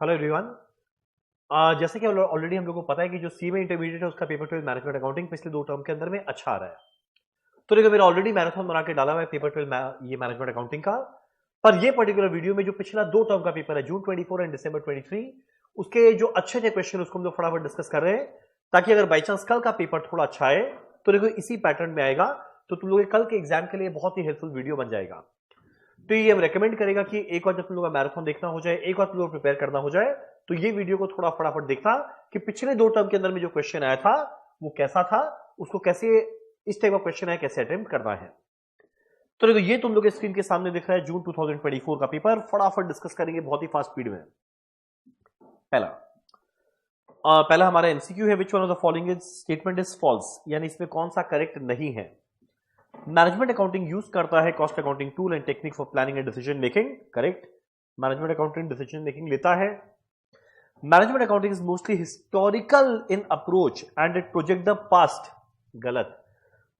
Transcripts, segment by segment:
Hello everyone. जैसे कि already हम लोग को पता है कि जो सी में इंटरमीडिएट है उसका पेपर 12 मैनेजमेंट अकाउंटिंग पिछले 2 टर्म के अंदर में अच्छा आ रहा है। तो देखो मेरा ऑलरेडी मैराथन बना के डाला हुआ है पेपर 12 ये मैनेजमेंट अकाउंटिंग का। पर ये पर्टिकुलर वीडियो में जो पिछला 2 टर्म का पेपर है जून 24 एंड दिसंबर 23, उसके जो अच्छे अच्छे क्वेश्चन उसको हम लोग फटाफट डिस्कस कर रहे हैं, ताकि अगर बाई चांस कल का पेपर थोड़ा अच्छा है तो देखो इसी पैटर्न में आएगा, तो तुम लोग कल के एग्जाम के लिए बहुत ही हेल्पफुल वीडियो बन जाएगा। तो ये हम रेकमेंड करेगा कि एक बार जब तुम लोग का मैराथन देखना हो जाए, एक बार तुम लोग प्रिपेयर करना हो जाए, तो ये वीडियो को थोड़ा फटाफट देखना कि पिछले 2 टर्म के अंदर में जो क्वेश्चन आया था वो कैसा था, उसको कैसे इस टाइप का क्वेश्चन है कैसे अटेम्प्ट करना है। तो देखो ये तुम लोग के स्क्रीन के सामने दिख रहा है जून 2024 का पेपर, फटाफट डिस्कस करेंगे बहुत ही फास्ट स्पीड में। पहला हमारा एमसीक्यू है, which one of the following is statement is false, यानी इसमें कौन सा करेक्ट नहीं है। मैनेजमेंट अकाउंटिंग यूज करता है cost accounting tool and technique for planning and decision making, correct. Management accounting decision making लेता है। Management accounting is mostly historical in approach and it project the past, गलत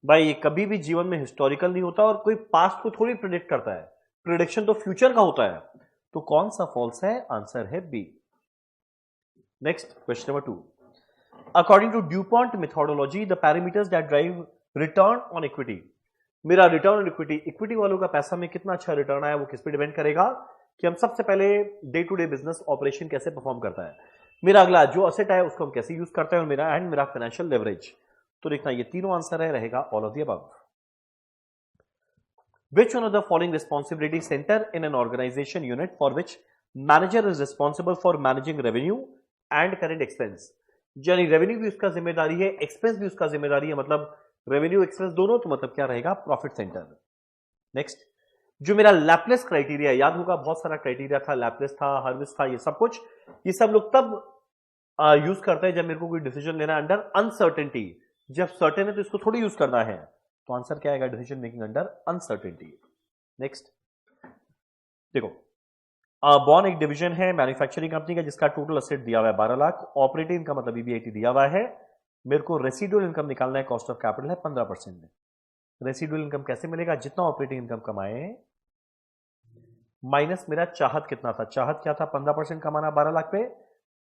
भाई। ये कभी भी जीवन में हिस्टोरिकल नहीं होता और कोई पास्ट को थोड़ी प्रिडिक्ट करता है, प्रिडिक्शन तो फ्यूचर का होता है। तो कौन सा फॉल्स है, आंसर है B. Next question number 2, according to DuPont methodology the parameters that drive return on equity. मेरा रिटर्न ऑन इक्विटी, इक्विटी वालों का पैसा में कितना अच्छा रिटर्न आया वो किस पे डिपेंड करेगा कि हम सबसे पहले day to day business operation कैसे परफॉर्म करता है। मेरा अगला जो असेट है उसको हम कैसे यूज करते हैं, और मेरा फाइनेंशियल लेवरेज। तो देखना ये तीनों आंसर है, रहेगा all of the above. Which one of the following responsibility center in an organization unit for which manager is responsible for managing revenue and current expense? यानी रेवेन्यू भी उसका जिम्मेदारी है, एक्सपेंस भी उसका जिम्मेदारी है, मतलब रेवेन्यू एक्सपेंस दोनों, तो मतलब क्या रहेगा, प्रॉफिट सेंटर। नेक्स्ट, जो मेरा लैपलेस क्राइटेरिया, याद होगा बहुत सारा क्राइटेरिया था, लैपलेस था, हर्विस था, ये सब कुछ, ये सब लोग तब यूज करते हैं जब मेरे को कोई डिसीजन लेना है अंडर अनसर्टेनिटी। जब सर्टेन है तो इसको थोड़ी यूज करना है, तो आंसर क्या आएगा, decision making under uncertainty. Next देखो, बॉन एक डिवीजन है मैन्युफैक्चरिंग कंपनी का जिसका टोटल असेट दिया हुआ है 12 लाख, ऑपरेटिंग इनकम मतलब ईबीआईटी दिया हुआ है। मेरे को रेसिडुअल इनकम निकालना है, कॉस्ट ऑफ कैपिटल है 15% में। रेसिडुअल इनकम कैसे मिलेगा, जितना ऑपरेटिंग इनकम कमाए माइनस मेरा चाहत कितना था, चाहत क्या था 15% कमाना 12 लाख पे,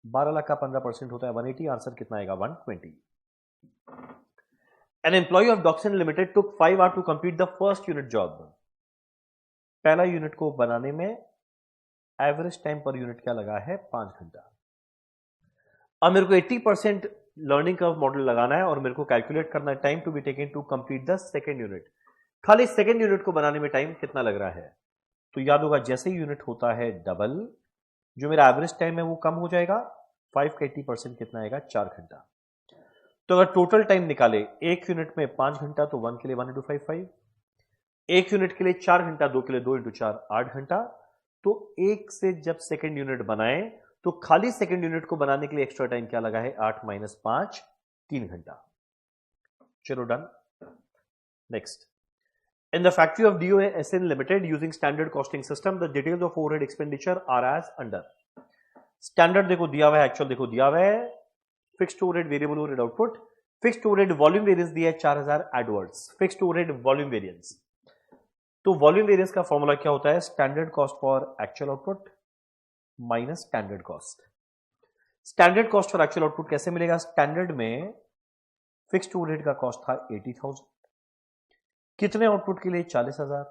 12 लाख का 15% होता है 180, आंसर कितना आएगा 120। An employee of Doxin Limited took 5 hours to complete the first unit job. पहला यूनिट को बनाने में एवरेज टाइम पर यूनिट क्या लगा है, 5 घंटा। अब मेरे को 80% लर्निंग कर्व मॉडल लगाना है और मेरे को कैलकुलेट करना है time to be taken to complete the second unit. खाली सेकेंड यूनिट को बनाने में टाइम कितना लग रहा है, तो याद होगा जैसे ही यूनिट होता है डबल, जो मेरा एवरेज टाइम है वो कम हो जाएगा, 5 का 80% कितना आएगा, 4 घंटा। तो अगर टोटल टाइम निकाले एक यूनिट में 5 घंटा, तो 1 के लिए 1 × 5 5, एक यूनिट के लिए 4 घंटा, 2 के लिए 2 × 4 8 घंटा। तो एक से जब सेकेंड यूनिट बनाए तो खाली सेकेंड यूनिट को बनाने के लिए एक्स्ट्रा टाइम क्या लगा है, 8 - 5 3 घंटा। चलो done. Next, in the factory of DOSN limited using standard costing system the details of overhead expenditure are as under. Standard देखो दिया हुआ है, एक्चुअल देखो दिया हुआ है, fixed overhead, variable overhead output. Fixed overhead volume variance दिया है 4000 adverse, fixed overhead volume variance. तो वॉल्यूम वेरिएंस का फॉर्मूला क्या होता है, standard cost for actual output minus standard cost. Standard cost for actual output कैसे मिलेगा, स्टैंडर्ड में फिक्स्ड ओवरहेड का कॉस्ट था 80,000, कितने आउटपुट के लिए, 40,000।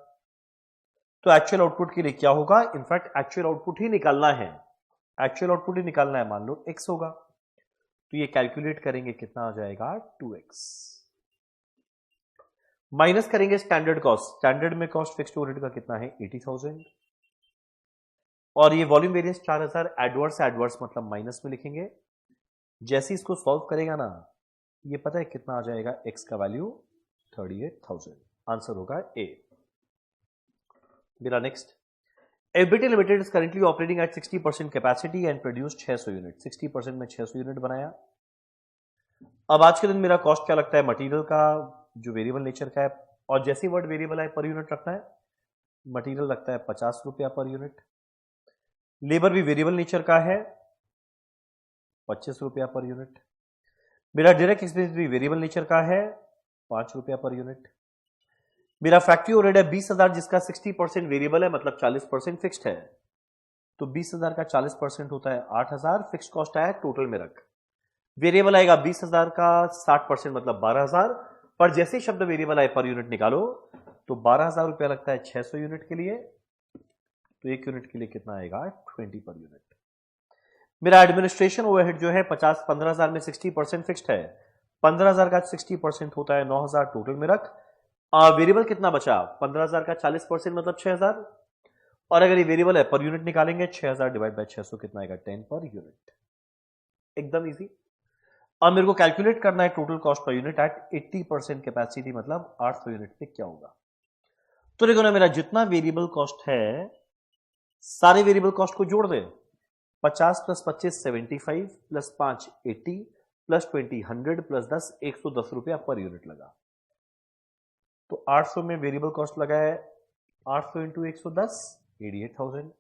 तो एक्चुअल आउटपुट के लिए क्या होगा, इनफैक्ट एक्चुअल आउटपुट ही निकालना है, एक्चुअल आउटपुट ही निकालना है, मान लो x होगा, तो ये कैलकुलेट करेंगे कितना आ जाएगा, 2x। माइनस करेंगे स्टैंडर्ड कॉस्ट, स्टैंडर्ड में कॉस्ट फिक्स्ड ओवरहेड का कितना है, 80,000, और ये वॉल्यूम वेरिएंस 4000 एडवर्स, एडवर्स मतलब माइनस में लिखेंगे। जैसे इसको सॉल्व करेगा ना, ये पता है कितना आ जाएगा, x का वैल्यू 38,000, आंसर होगा ए। मेरा next, FBT limited is currently operating at 60% capacity and produce 600 unit, 60% में 600 यूनिट बनाया। अब आज के दिन मेरा कॉस्ट क्या लगता है, मटेरियल का जो वेरिएबल नेचर का है, और जैसे वर्ड वेरिएबल है पर यूनिट रखना है, मटेरियल लगता है 50 रुपया पर यूनिट, लेबर भी वेरिएबल नेचर का है 25 रुपया पर यूनिट, मेरा डायरेक्ट एक्सपेंस भी वेरिएबल नेचर का है 5 रुपया पर यूनिट, मेरा फैक्ट्री ओवरहेड है 20,000 जिसका 60% वेरिएबल है, मतलब 40% फिक्स्ड है, तो 20,000 का 40% होता है 8,000, फिक्स कॉस्ट आया टोटल में रख। वेरिएबल आएगा 20,000 का 60% मतलब 12,000, पर जैसे शब्द वेरिएबल आए पर यूनिट निकालो तो 12,000 रुपया लगता है 600 यूनिट के लिए, तो 1 यूनिट के लिए कितना आएगा 20 पर यूनिट। मेरा एडमिनिस्ट्रेशन ओवरहेड जो है 15,000 में 60% फिक्स्ड है, 15,000 का 60% होता है 9,000 टोटल में रख। वेरिएबल कितना बचा 15,000 का 40% मतलब 6,000, और अगर ये वेरिएबल है पर यूनिट निकालेंगे 6,000 डिवाइड बाय 600 कितना आएगा 10 पर यूनिट। एकदम इजी। अब मेरे को कैलकुलेट करना है total cost per unit at 80% capacity मतलब 800 यूनिट पे क्या होगा। तो देखो ना मेरा जितना वेरिएबल कॉस्ट है सारे वेरिएबल कॉस्ट को जोड़ दे, 50 प्लस 25 75 प्लस 5 80 प्लस 20 100 प्लस 10 110 रुपया पर यूनिट लगा। तो 800 में वेरिएबल कॉस्ट लगा है 800 इंटू 110 88,000,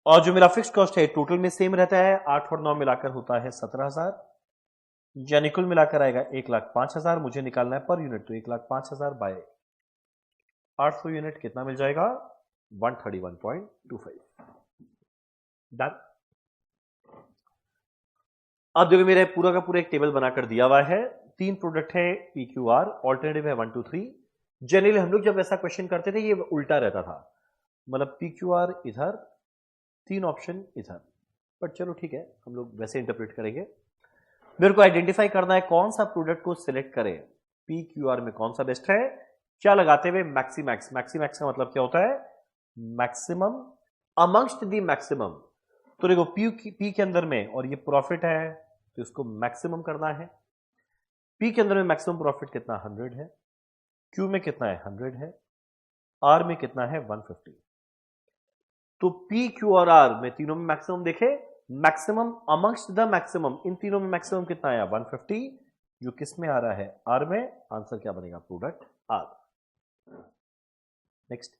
और जो मेरा फिक्स कॉस्ट है टोटल में सेम रहता है 8 और 9 मिलाकर होता है 17,000, यानी कुल मिलाकर आएगा 1,05,000। मुझे निकालना है पर यूनिट, तो 1,05,000 बाय 800 यूनिट कितना मिल जाएगा 131.25। डन। अब देखो मेरे पूरा का पूरा एक टेबल बनाकर दिया हुआ है, 3 प्रोडक्ट है PQR, ऑल्टरनेटिव है 1 2 3। जनरली हम लोग जब ऐसा क्वेश्चन करते थे ये उल्टा रहता था, मतलब PQR इधर 3 ऑप्शन इधर, बट चलो ठीक है हम लोग वैसे इंटरप्रेट करेंगे। मेरे को आइडेंटिफाई करना है कौन सा प्रोडक्ट को सिलेक्ट करें, PQR में कौन सा बेस्ट है, क्या लगाते हुए मैक्सीमैक्स। मैक्सीमैक्स का मतलब क्या होता है मैक्सिमम अमंगस्ट दी मैक्सिमम। तो देखो P के अंदर में, और ये प्रॉफिट है तो इसको मैक्सिमम करना है। P के अंदर में मैक्सिमम प्रॉफिट कितना 100 है, Q में कितना है 100 है, R में कितना है 150। तो P Q और R में तीनों में मैक्सिमम देखे, मैक्सिमम अमंगस्ट द मैक्सिमम, इन तीनों में मैक्सिमम कितना आया 150, जो किस में आ रहा है R में। आंसर क्या बनेगा product R। Next,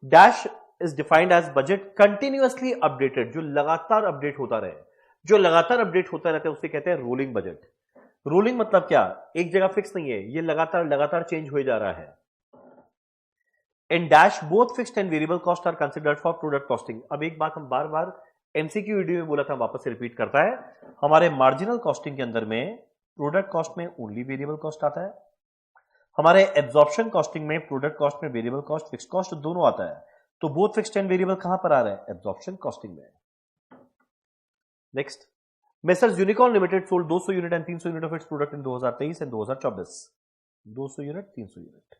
dash is defined as budget continuously updated, जो लगातार अपडेट होता रहे, जो लगातार अपडेट होता रहता है उसे कहते हैं रोलिंग बजट। रोलिंग मतलब क्या, एक जगह फिक्स नहीं है, ये लगातार लगातार चेंज हो जा रहा है। In dash both fixed and variable cost are considered for product costing. अब एक बात हम बार बार एमसीक्यू वीडियो में बोला था, वापस से रिपीट करता है, हमारे मार्जिनल कॉस्टिंग के अंदर में प्रोडक्ट कॉस्ट में ओनली वेरिएबल कॉस्ट आता है, हमारे एब्जॉर्प्शन कॉस्टिंग में प्रोडक्ट कॉस्ट में वेरिएबल कॉस्ट फिक्स्ड कॉस्ट दोनों आता है। तो बोथ फिक्स्ड एंड वेरिएबल कहां पर आ रहा है एब्जॉर्प्शन कॉस्टिंग में। Next, messrs unicorn limited sold 200 unit and 300 unit of its product in 2023 and 2024। 200 unit 300 unit.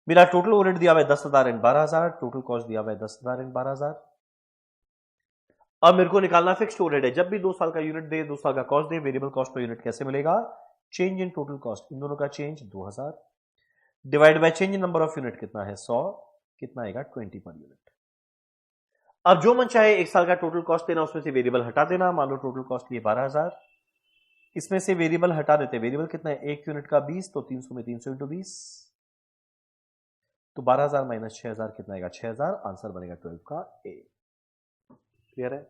मेरा टोटल ओवरहेड दिया हुआ है 10,000 एंड 12,000, टोटल कॉस्ट दिया हुआ है 10,000 एंड 12,000। अब मेरे को निकालना फिक्स्ड ओवरहेड है, जब भी 2 साल का यूनिट दे 2 साल का कॉस्ट दे, वेरिएबल कॉस्ट पर यूनिट कैसे मिलेगा, चेंज इन टोटल कॉस्ट, इन दोनों का change 2,000 divide by change in number of unit कितना है 100, कितना आएगा 20 पर यूनिट। अब जो मन चाहे 1 साल का टोटल कॉस्ट देना, उसमें से वेरिएबल हटा देना। मान लो टोटल कॉस्ट लिए 12,000, इसमें से वेरिएबल हटा देते, वेरिएबल कितना है 1 यूनिट का 20, तो 300 में 300 इंटू 20, तो 12,000 माइनस 6,000 कितना आएगा 6,000। आंसर बनेगा 12 का ए। क्लियर है।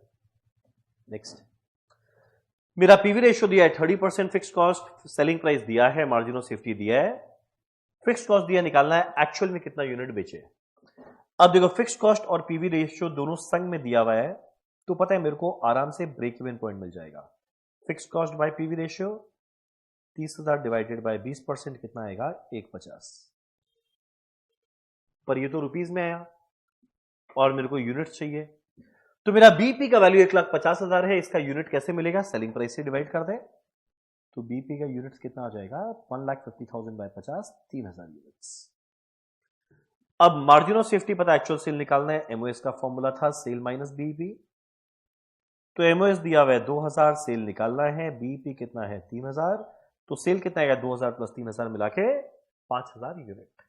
नेक्स्ट, मेरा पीवी रेशियो दिया है 30% फिक्स कॉस्ट, सेलिंग प्राइस दिया है, मार्जिन ऑफ सेफ्टी दिया है, फिक्स कॉस्ट दिया, निकालना है एक्चुअल में कितना यूनिट बेचे। अब देखो फिक्स कॉस्ट और पीवी रेशियो दोनों संग में दिया हुआ है, तो पता है मेरे को आराम से ब्रेक इवन पॉइंट मिल जाएगा। Fix cost by PV ratio 30,000 divided by 20% कितना आएगा 150, पर ये तो रुपीज में आया और मेरे को यूनिट चाहिए, तो मेरा बीपी का वैल्यू 1,50,000 है, इसका यूनिट कैसे मिलेगा, सेलिंग प्राइस से डिवाइड कर दे, तो बीपी का यूनिट्स कितना आ जाएगा 1,50,000 बाय 50, 3,000 यूनिट्स। अब मार्जिन ऑफ सेफ्टी पता है, एक्चुअल सेल निकालना है, एमओएस का फॉर्मूला था सेल माइनस बीपी, तो एमओएस दिया हुआ है 2,000, सेल निकालना है, बीपी कितना है 3,000, तो सेल कितना आएगा 2,000 प्लस 3,000 मिला के 5,000 unit.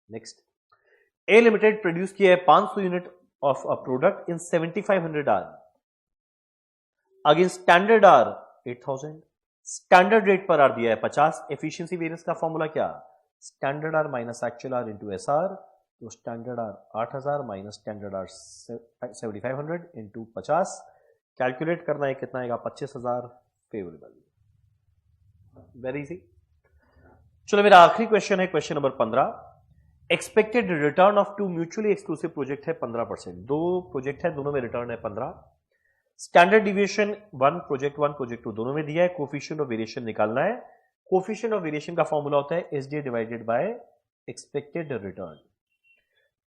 Next, A limited produce किया है 500 unit of a product in 7,500 hours against standard hours 8,000, standard rate per hour दिया है 50। एफिशिएंसी वेरिएंस का फॉर्मूला क्या, standard are minus actual are into S R, तो standard hours 8,000 minus standard hours 7,500 into 50, calculate करना है कितना आएगा 25,000 favourable. Very easy. चलो मेरा आखिरी क्वेश्चन है question number 15। Expected return of two mutually exclusive project है 15%, दो प्रोजेक्ट है, दोनों में रिटर्न है 15। Standard deviation one project two दोनों में दिया है। कोफिशिएंट ऑफ वेरिएशन निकालना है। कोफिशिएंट ऑफ वेरिएशन का फॉर्मूला होता है SD divided by expected return.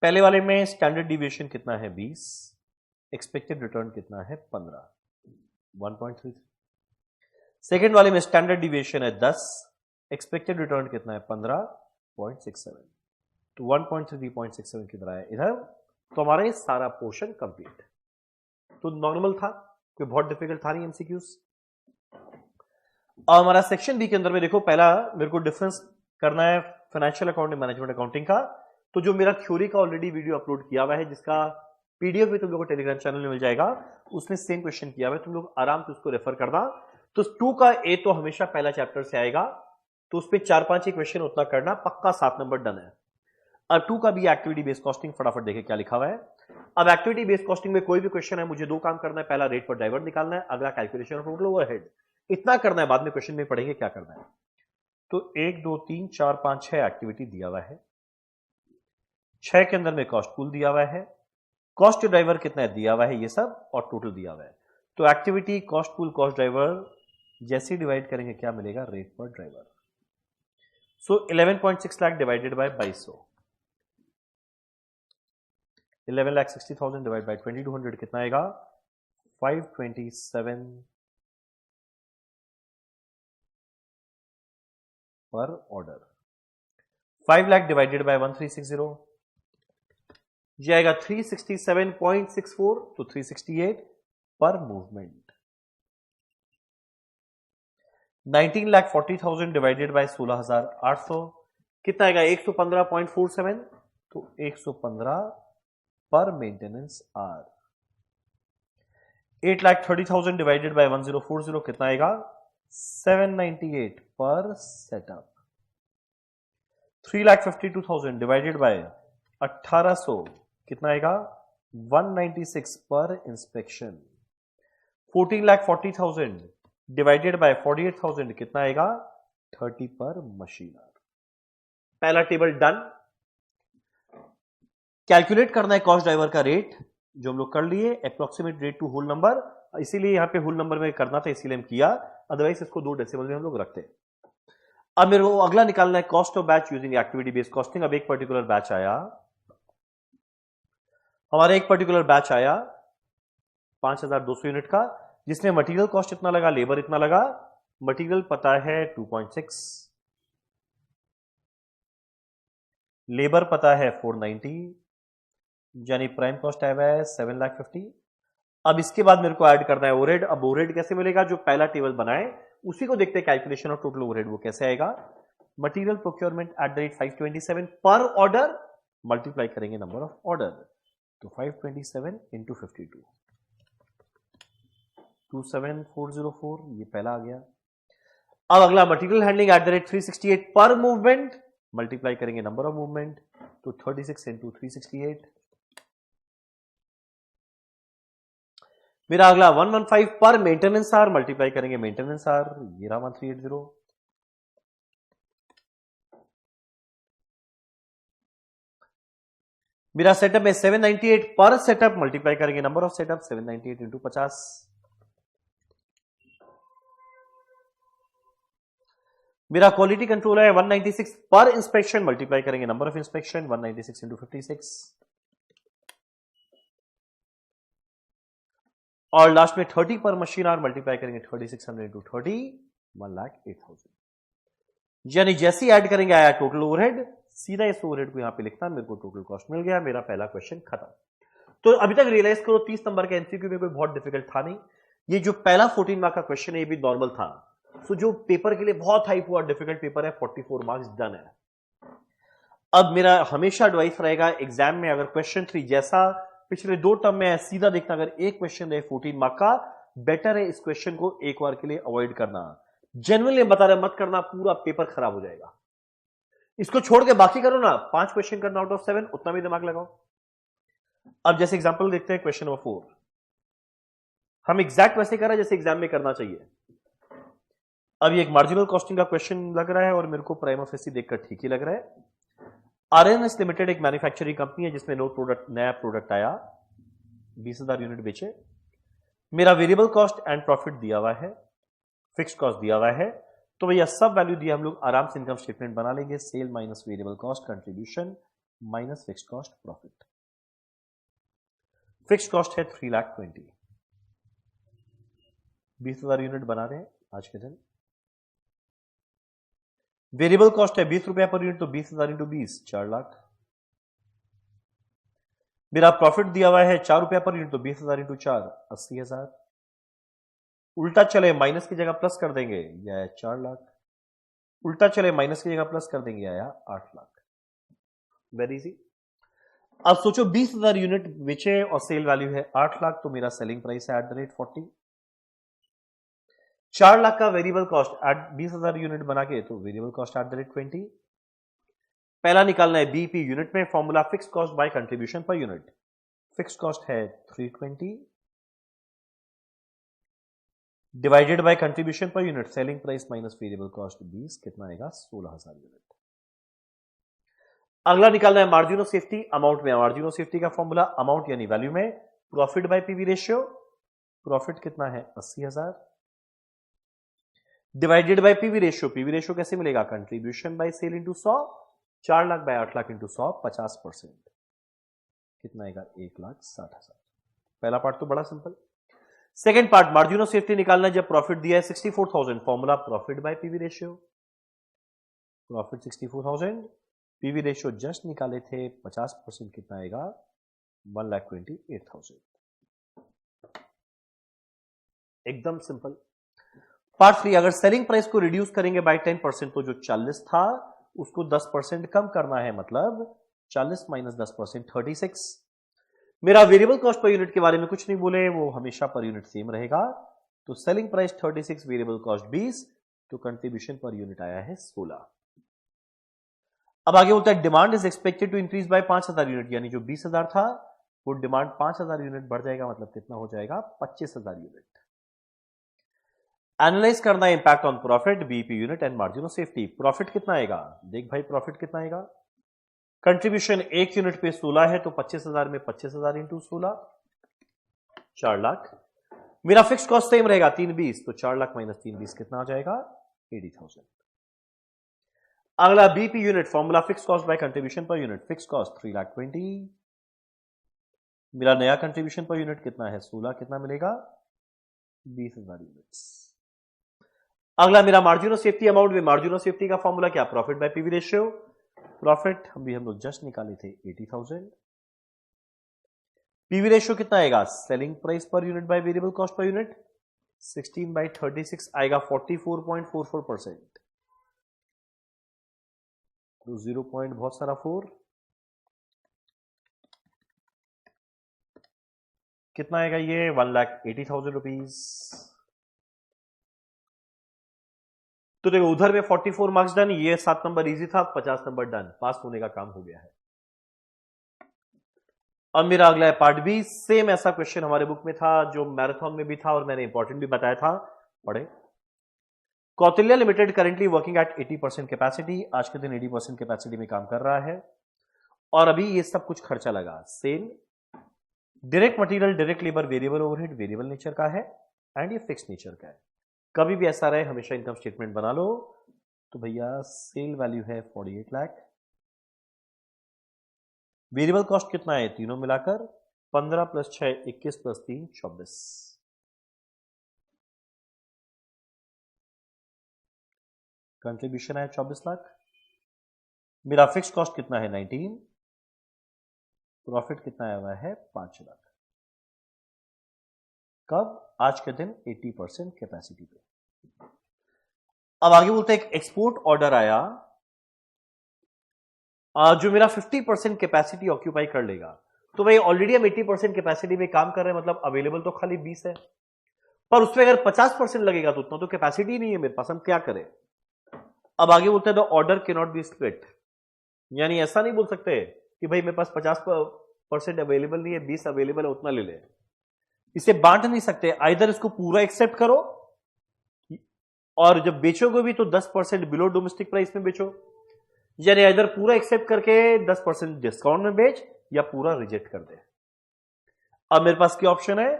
पहले वाले में स्टैंडर्ड डिविएशन कितना है 20, एक्सपेक्टेड रिटर्न कितना है 15, 1.33। सेकेंड वाले में स्टैंडर्ड डिविएशन है 10, एक्सपेक्टेड रिटर्न कितना है 15.67, तो 1.3.67 की तरह है इधर। तो हमारा ये सारा पोर्शन कंप्लीट, तो नॉर्मल था, कोई बहुत डिफिकल्ट था नहीं एमसीक्यूज। और हमारा सेक्शन बी के अंदर में देखो, पहला मेरे को डिफरेंस करना है फाइनेंशियल अकाउंटिंग मैनेजमेंट अकाउंटिंग का। तो जो मेरा थ्योरी का ऑलरेडी वीडियो अपलोड किया हुआ है, जिसका पीडीएफ भी तुम लोगों को टेलीग्राम चैनल में मिल जाएगा, उसमें सेम क्वेश्चन किया हुआ है, तुम लोग आराम से उसको रेफर करना। तो 2 का ए तो हमेशा पहला चैप्टर से आएगा, तो उस पर 4-5 ही क्वेश्चन उतना करना, पक्का 7 नंबर डन है। अब 2 का भी एक्टिविटी बेस्ड कॉस्टिंग, फटाफट देखें क्या लिखा हुआ है। अब एक्टिविटी बेस्ड कॉस्टिंग में कोई भी क्वेश्चन है, मुझे 2 काम करना है, पहला रेट पर ड्राइवर निकालना है, अगला कैलकुलेशन ऑफ टोटल ओवरहेड, इतना करना है, बाद में क्वेश्चन में पढ़ेंगे क्या करना है। तो 1 2 3 4 5 6 एक्टिविटी दिया हुआ है, 6 के अंदर में कॉस्ट पूल दिया हुआ है, कॉस्ट ड्राइवर कितना है दिया हुआ है, ये सब और टोटल दिया हुआ है। तो activity cost pool cost driver जैसे डिवाइड करेंगे क्या मिलेगा, रेट पर driver. So 11.6 lakh divided by 2200, 11,60,000 divide by 2200 कितना आएगा, 527 पर ऑर्डर। 5 लाख डिवाइडेड बाय 1360 ये आएगा 367.64, तो 368 पर मूवमेंट। 19,40,000 डिवाइडेड बाय 16,800 कितना आएगा, 115.47, तो 115 पर मेंटेनेंस आर। 8,30,000 डिवाइडेड बाय 1040 कितना आएगा, 798 पर सेटअप। 3,52,000 डिवाइडेड बाय 1800 कितना आएगा, 196 पर इंस्पेक्शन। 14,40,000 डिवाइडेड बाय 48,000 कितना आएगा, 30 पर मशीनर। पहला टेबल डन। कैलकुलेट करना है कॉस्ट ड्राइवर का रेट, जो हम लोग कर लिए, approximate rate to whole number, इसीलिए यहां पे होल नंबर में करना था, इसीलिए हम किया, अदरवाइज इसको 2 डेसिमल में हम लोग रखते। अब मेरे को अगला निकालना है cost of batch using activity based costing. अब एक पर्टिकुलर बैच आया, हमारा एक पर्टिकुलर बैच आया 5,200 यूनिट का, जिसमें मटेरियल कॉस्ट इतना लगा, लेबर इतना लगा। मटेरियल पता है 2.6, लेबर पता है 490, यानी प्राइम कॉस्ट आया है 7,50,000। अब इसके बाद मेरे को ऐड करना है ओवरहेड। अब ओवरहेड कैसे मिलेगा, जो पहला टेबल बनाए उसी को देखते हैं, कैलकुलेशन ऑफ टोटल ओवरहेड वो कैसे आएगा। Material procurement at the rate 527 पर ऑर्डर, मल्टीप्लाई करेंगे नंबर ऑफ ऑर्डर, तो 527 इंटू 52, 27404, ये पहला आ गया। अब अगला material handling at the rate 368 पर मूवमेंट, मल्टीप्लाई करेंगे नंबर ऑफ मूवमेंट, तो 36 इंटू 368। मेरा अगला 115 पर मेंटेनेंस आर, मल्टीप्लाई करेंगे मेंटेनेंस आर, ये रहा 1380। मेरा सेटअप है 798 पर सेटअप, मल्टीप्लाई करेंगे नंबर ऑफ सेटअप, 798 इंटू 50। मेरा क्वालिटी कंट्रोल है 196 पर इंस्पेक्शन, मल्टीप्लाई करेंगे नंबर ऑफ इंस्पेक्शन, 196 इंटू 56। और लास्ट में 30 पर मशीन आर, मल्टीप्लाई करेंगे 3600 इंटू 30, 1,08,000। यानी जैसे ही ऐड करेंगे आया टोटल ओवरहेड, सीधा इस ओवरहेड को यहां पे लिखना, मेरे को टोटल कॉस्ट मिल गया, मेरा पहला क्वेश्चन खत्म। तो अभी तक रियलाइज करो 30 नंबर का एमसीक्यू में कोई बहुत डिफिकल्ट था नहीं। ये जो पहला 14 मार्क का क्वेश्चन है ये भी नॉर्मल था। सो जो पेपर के लिए बहुत हाइप हुआ डिफिकल्ट पेपर है, 44 मार्क्स डन है। अब मेरा हमेशा एडवाइस रहेगा एग्जाम में अगर क्वेश्चन 3 जैसा पिछले 2 टर्म में सीधा देखना, अगर एक क्वेश्चन है 14 मार्क का, बेटर है इस क्वेश्चन को एक बार के लिए अवॉइड करना। जेन्युइनली बता रहे मत करना, पूरा पेपर खराब हो जाएगा। इसको छोड़ के बाकी करो ना, 5 क्वेश्चन करना आउट ऑफ 7, उतना भी दिमाग लगाओ। अब जैसे एग्जांपल देखते हैं क्वेश्चन नंबर 4, हम एग्जैक्ट वैसे कर रहे हैं जैसे एग्जाम में करना चाहिए। अब ये एक मार्जिनल कॉस्टिंग का क्वेश्चन लग रहा है और मेरे को प्राइमा फेसी देखकर ठीक ही लग रहा है। आरएनएस लिमिटेड एक मैन्युफैक्चरिंग कंपनी है जिसमें नया प्रोडक्ट आया, 20,000 यूनिट बेचे। मेरा वेरिएबल कॉस्ट एंड प्रॉफिट दिया हुआ है, फिक्स कॉस्ट दिया हुआ है, तो भैया सब वैल्यू दिया, हम लोग आराम से इनकम स्टेटमेंट बना लेंगे। Sale minus variable cost contribution minus fix cost profit. Fix cost है 3,20,000, 20,000 यूनिट बना रहे हैं आज के दिन। वेरिएबल कॉस्ट है 20 रुपया पर यूनिट, तो 20,000 इंटू 20 4 लाख। मेरा प्रॉफिट दिया हुआ है 4 रुपया पर यूनिट, तो 20,000 इंटू 4 80,000। उल्टा चले माइनस की जगह प्लस कर देंगे, यह आया 4 लाख। उल्टा चले माइनस की जगह प्लस कर देंगे, आया 8 लाख। Very easy. अब सोचो 20,000 यूनिट बेचे और सेल वैल्यू है 8 लाख, तो मेरा सेलिंग प्राइस है @40। 4 लाख का वेरिएबल कॉस्ट 20,000 यूनिट बना के, तो वेरिएबल कॉस्ट @20। पहला निकालना है बीईपी यूनिट में, formula fix cost by contribution per unit. Fix cost है 320 divided by contribution per unit, selling price minus variable cost 20, कितना आएगा 16,000 यूनिट। अगला निकालना है मार्जिन ऑफ सेफ्टी अमाउंट में। मार्जिन ऑफ सेफ्टी का फॉर्मूला अमाउंट यानी वैल्यू में, profit by PV ratio. Profit कितना है 80,000 divided by PV ratio. PV ratio कैसे मिलेगा, contribution by cell into 100। 4 lakh bye 8 lakh into 100, 50%, कितना आएगा 1,60,000। पहला पार्ट तो बड़ा simple. Second part margin of safety निकालना है जब प्रॉफिट दिया है 64,000, formula profit by PV ratio. Profit 64,000, PV ratio just निकाले थे 50%, कितना आएगा 1,28,000। एकदम सिंपल। पार्ट 3, अगर सेलिंग प्राइस को रिड्यूस करेंगे बाय 10%, तो जो 40 था उसको 10% कम करना है, मतलब 40 माइनस 10% 36। मेरा वेरिएबल कॉस्ट पर यूनिट के बारे में कुछ नहीं बोले, वो हमेशा पर यूनिट सेम रहेगा। तो सेलिंग प्राइस 36, वेरिएबल कॉस्ट 20, तो कंट्रीब्यूशन पर यूनिट आया है 16। अब आगे होता है demand is expected to increase by 5,000 unit, यानी जो 20,000 था वो डिमांड 5,000 यूनिट बढ़ जाएगा, मतलब कितना हो जाएगा 25,000 यूनिट। एनालाइज करना है impact on profit, BEP unit and margin of safety. Profit कितना आएगा, देख भाई प्रॉफिट कितना आएगा। कंट्रीब्यूशन 1 यूनिट पे 16 है, तो 25,000 में 25,000 इंटू 16 4 लाख। मेरा फिक्स कॉस्ट सेम रहेगा 320, तो 4 लाख माइनस 320 कितना आ जाएगा 80,000। अगला BEP unit, formula fix cost by contribution per unit. Fix cost 3,20,000, मेरा नया कंट्रीब्यूशन पर यूनिट कितना है 16, कितना मिलेगा 20,000 यूनिट्स। अगला मेरा मार्जिन ऑफ सेफ्टी अमाउंट में, मार्जिन ऑफ सेफ्टी का फॉर्मूला क्या, profit by PV ratio. Profit हम लोग जस्ट निकाले थे 80,000। पीवी रेशियो कितना आएगा, selling price per unit by variable cost per unit, 16/36 आएगा 44.44%। तो 0 पॉइंट बहुत सारा 4, कितना आएगा ये 1,80,000 रुपीज। तो देखो उधर में 44 मार्क्स डन, ये 7 नंबर इजी था, 50 नंबर डन, पास होने का काम हो गया है। अब मेरा अगला है पार्ट बी। सेम ऐसा क्वेश्चन हमारे बुक में था, जो मैराथन में भी था और मैंने इंपॉर्टेंट भी बताया था, पढ़े। Kautilya limited currently working at 80% capacity, आज के दिन 80% कैपेसिटी में काम कर रहा है, और अभी ये सब कुछ खर्चा लगा। Sale, direct material, direct labour, variable overhead variable nature का है, एंड ये फिक्स नेचर का है। कभी भी ऐसा रहे हमेशा इनकम स्टेटमेंट बना लो। तो भैया सेल वैल्यू है 48 लाख, वेरिएबल कॉस्ट कितना है तीनों मिलाकर 15 + 6 21 + 3 24, कंट्रीब्यूशन है 24 लाख। मेरा फिक्स कॉस्ट कितना है 19, प्रॉफिट कितना आया हुआ है 5 लाख। कब, आज के दिन 80% कैपेसिटी पे। अब आगे बोलते हैं एक्सपोर्ट ऑर्डर आया जो मेरा 50% कैपेसिटी ऑक्यूपाई कर लेगा। तो भाई ऑलरेडी हम 80% कैपेसिटी में काम कर रहे हैं, मतलब अवेलेबल तो खाली 20 है, पर उसमें अगर 50% लगेगा तो उतना तो कैपेसिटी नहीं है मेरे पास, हम क्या करें। अब आगे बोलते हैं the order can not be split, यानी ऐसा नहीं बोल सकते कि भाई मेरे पास 50% अवेलेबल नहीं है, 20 अवेलेबल है, उतना ले ले। इसे बांट नहीं सकते, आइदर इसको पूरा एक्सेप्ट करो और जब बेचोगे भी तो 10% बिलो डोमेस्टिक प्राइस में बेचो, यानी इधर पूरा एक्सेप्ट करके 10% डिस्काउंट में बेच या पूरा रिजेक्ट कर दे। अब मेरे पास क्या ऑप्शन है,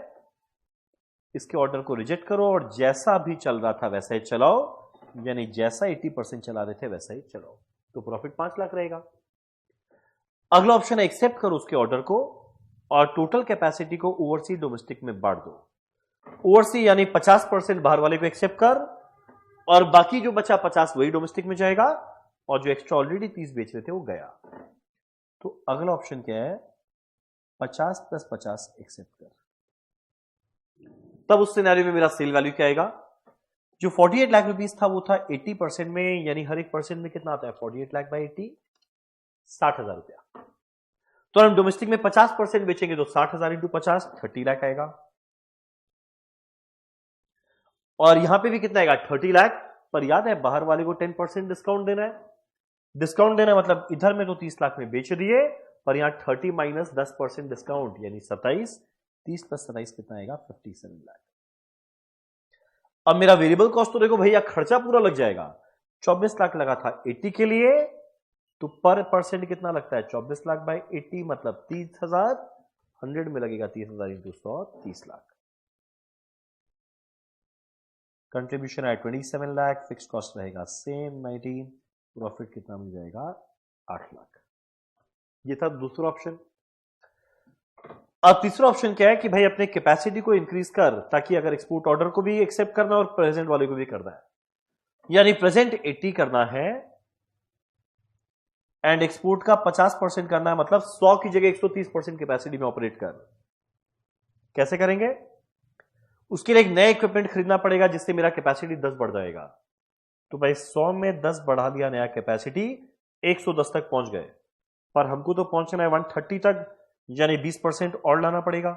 इसके ऑर्डर को रिजेक्ट करो और जैसा भी चल रहा था वैसा ही चलाओ, यानी जैसा 80% चला रहे थे वैसा ही चलाओ, तो प्रॉफिट 5 लाख रहेगा। अगला ऑप्शन है एक्सेप्ट करो उसके ऑर्डर को और टोटल कैपेसिटी को ओवरसीज डोमेस्टिक में बांट दो। ओवरसीज यानी 50% बाहर वाले को एक्सेप्ट कर और बाकी जो बचा 50 वही डोमेस्टिक में जाएगा और जो एक्स्ट्रा ऑलरेडी 30 बेच रहे थे वो गया। तो अगला ऑप्शन क्या है, 50 + 50 एक्सेप्ट कर। तब उस सिनेरियो में मेरा सेल वैल्यू क्या आएगा, जो 48 लाख रुपीस था वो था 80% में, यानी हर एक परसेंट में कितना आता है 48 लाख बाई 80, 60,000 रुपया। तो हम डोमेस्टिक में 50% बेचेंगे तो 60,000 इंटू 50 30 लाख आएगा। और यहां पे भी कितना आएगा 30 लाख, पर याद है बाहर वाले को 10% डिस्काउंट देना है। डिस्काउंट देना मतलब इधर में तो 30 लाख में बेच दिए, पर यहां 30 माइनस 10% डिस्काउंट यानी 27, 30 + 27 कितना आएगा 57 लाख। अब मेरा वेरिएबल कॉस्ट तो देखो भैया खर्चा पूरा लग जाएगा, 24 लाख लगा था 80 के लिए, तो पर परसेंट कितना लगता है 24 लाख बाई 80 मतलब 30,000, 100 में लगेगा 30,000 इंटू 100 30 लाख। कंट्रीब्यूशन है 27 लाख, फिक्स कॉस्ट रहेगा सेम 19, प्रॉफिट कितना मिल जाएगा 8 लाख। ये था दूसरा ऑप्शन। अब तीसरा ऑप्शन क्या है कि भाई अपने कैपेसिटी को इंक्रीज कर, ताकि अगर एक्सपोर्ट ऑर्डर को भी एक्सेप्ट करना और प्रेजेंट वाले को भी करना है, यानी प्रेजेंट 80 करना है एंड एक्सपोर्ट का 50% करना है, मतलब 100 की जगह 130% कैपेसिटी में ऑपरेट कर। कैसे करेंगे, उसके लिए एक नया इक्विपमेंट खरीदना पड़ेगा जिससे मेरा कैपेसिटी 10 बढ़ जाएगा। तो भाई 100 में 10 बढ़ा दिया नया कैपेसिटी, 110 तक पहुंच गए, पर हमको तो पहुंचना है 130 तक, यानी 20% और लाना पड़ेगा।